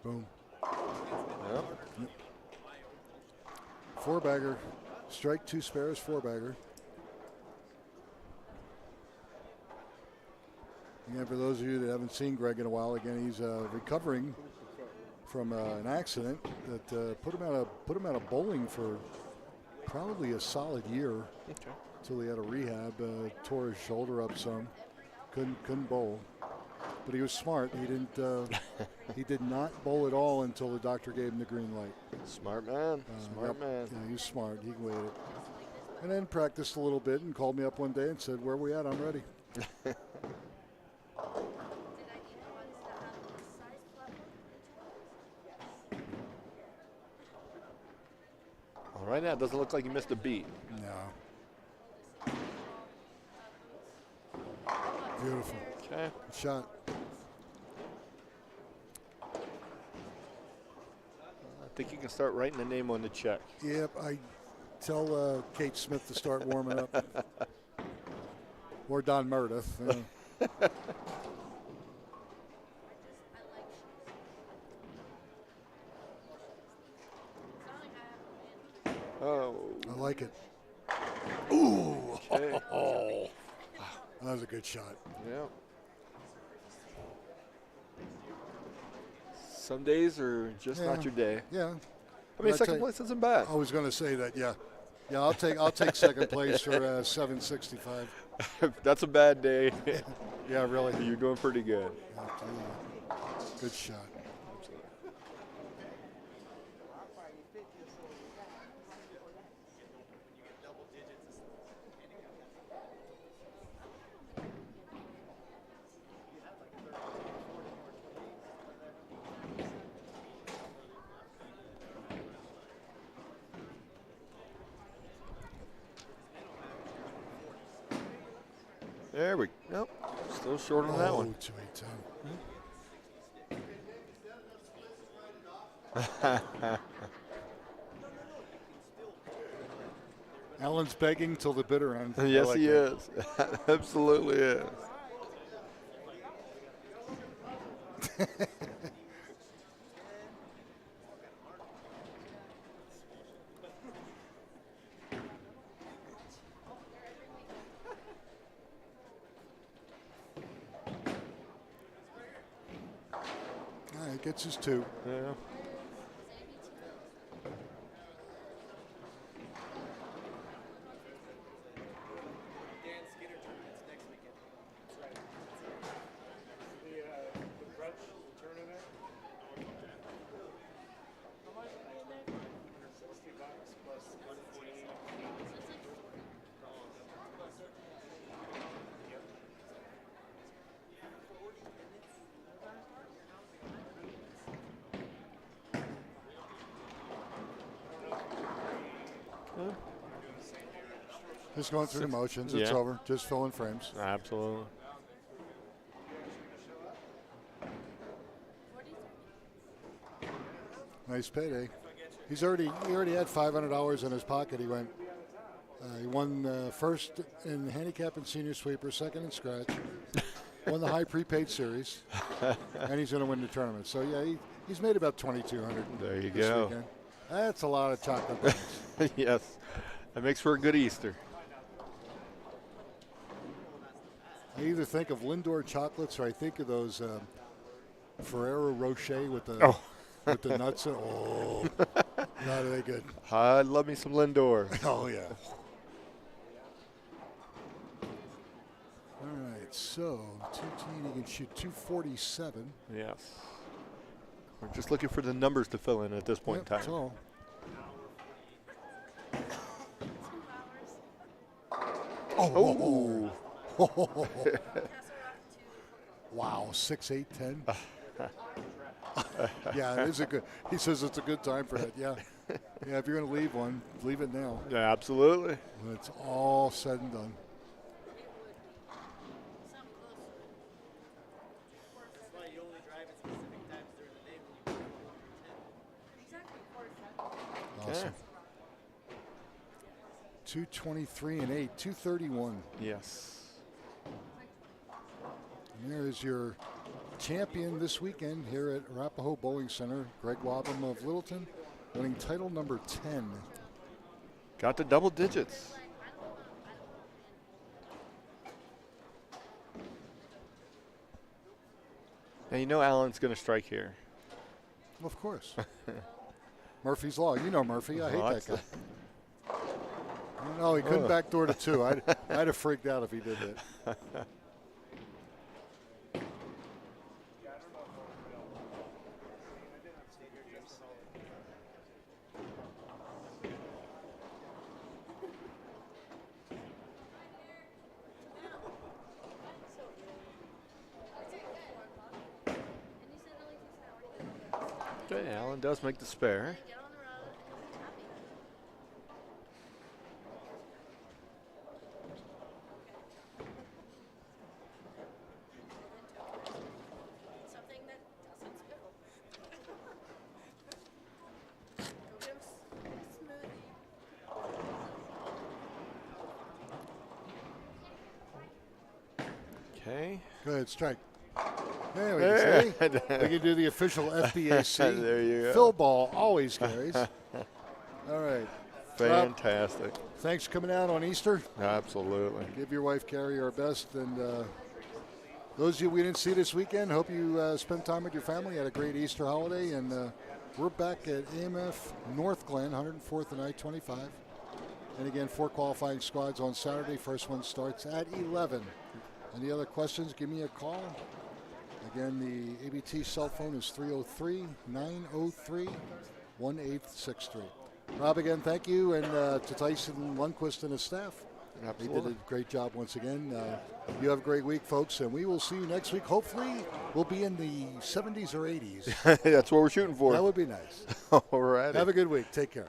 [SPEAKER 8] Boom.
[SPEAKER 2] Yep.
[SPEAKER 8] 4-bagger. Strike, 2 spares, 4-bagger. Again, for those of you that haven't seen Greg in a while, again, he's recovering from an accident that put him out of bowling for probably a solid year.
[SPEAKER 2] Okay.
[SPEAKER 8] Until he had a rehab, tore his shoulder up some, couldn't bowl. But he was smart. He didn't. He did not bowl at all until the doctor gave him the green light.
[SPEAKER 2] Smart man. Smart man.
[SPEAKER 8] Yeah, he was smart. He waited, and then practiced a little bit and called me up one day and said, "Where we at? I'm ready."
[SPEAKER 2] All right, now it doesn't look like you missed a beat.
[SPEAKER 8] No. Beautiful.
[SPEAKER 2] Okay.
[SPEAKER 8] Good shot.
[SPEAKER 2] I think you can start writing the name on the check.
[SPEAKER 8] Yep, I tell Kate Smith to start warming up. Or Don Meredith.
[SPEAKER 2] Oh.
[SPEAKER 8] I like it. Ooh.
[SPEAKER 2] Okay.
[SPEAKER 8] Oh. That was a good shot.
[SPEAKER 2] Yeah. Some days are just not your day.
[SPEAKER 8] Yeah.
[SPEAKER 2] I mean, second place isn't bad.
[SPEAKER 8] I was going to say that. Yeah. Yeah, I'll take second place for 765.
[SPEAKER 2] That's a bad day.
[SPEAKER 8] Yeah, really.
[SPEAKER 2] You're doing pretty good.
[SPEAKER 8] Good shot.
[SPEAKER 2] There we go. Still short on that one.
[SPEAKER 8] 282. Alan's begging till the bitter end.
[SPEAKER 2] Yes,
[SPEAKER 8] like
[SPEAKER 2] he
[SPEAKER 8] that.
[SPEAKER 2] is. Absolutely is.
[SPEAKER 8] All right, gets his 2.
[SPEAKER 2] Yeah.
[SPEAKER 8] Just going through the motions. It's
[SPEAKER 2] Yeah.
[SPEAKER 8] over. Just filling frames.
[SPEAKER 2] Absolutely.
[SPEAKER 8] Nice payday. He already had $500 in his pocket. He went. He won first in handicap and senior sweeper, second in scratch. Won the high prepaid series, and he's going to win the tournament. So yeah, he's made about $2,200.
[SPEAKER 2] There you
[SPEAKER 8] this
[SPEAKER 2] go.
[SPEAKER 8] weekend. That's a lot of chocolate buns.
[SPEAKER 2] Yes. That makes for a good Easter.
[SPEAKER 8] I either think of Lindor chocolates or I think of those Ferrero Rocher with the with the nuts. Oh, God, are they good?
[SPEAKER 2] I love me some Lindor.
[SPEAKER 8] Oh yeah. All right, so 210, he can shoot 247.
[SPEAKER 2] Yes. We're just looking for the numbers to fill in at this point in
[SPEAKER 8] That's
[SPEAKER 2] time.
[SPEAKER 8] all.
[SPEAKER 2] Oh.
[SPEAKER 8] Wow, 6, 8, 10. Yeah, it is a good. He says it's a good time for it. Yeah, yeah. If you're going to leave one, leave it now.
[SPEAKER 2] Yeah, absolutely.
[SPEAKER 8] When it's all said and done. Awesome. 223 and 8, 231.
[SPEAKER 2] Yes.
[SPEAKER 8] And there is your champion this weekend here at Arapahoe Bowling Center, Greg Wobham of Littleton, winning title number 10.
[SPEAKER 2] Got to double digits. Now you know Alan's going to strike here.
[SPEAKER 8] Of course. Murphy's Law. You know Murphy. I hate that guy. No, he couldn't backdoor to 2. I'd have freaked out if he did that.
[SPEAKER 2] Okay, Alan does make the spare. Okay.
[SPEAKER 8] Go ahead, strike. There we go. See?
[SPEAKER 2] There.
[SPEAKER 8] We can do the official FBAC.
[SPEAKER 2] There you go.
[SPEAKER 8] Phil ball always carries. All right.
[SPEAKER 2] Fantastic.
[SPEAKER 8] Thanks for coming out on Easter.
[SPEAKER 2] Absolutely.
[SPEAKER 8] Give your wife Carrie our best. And those of you we didn't see this weekend, hope you spent time with your family, had a great Easter holiday. And we're back at AMF North Glen, 104th and I-25. And again, 4 qualifying squads on Saturday. First one starts at 11. Any other questions, give me a call. Again, the ABT cell phone is 303-903-1863. Rob, again, thank you, and to Tyson Lundquist and his staff.
[SPEAKER 2] Absolutely.
[SPEAKER 8] They did a great job once again. You have a great week, folks, and we will see you next week. Hopefully, we'll be in the 70s or 80s.
[SPEAKER 2] That's what we're shooting for.
[SPEAKER 8] That would be nice.
[SPEAKER 2] All right.
[SPEAKER 8] Have a good week. Take care.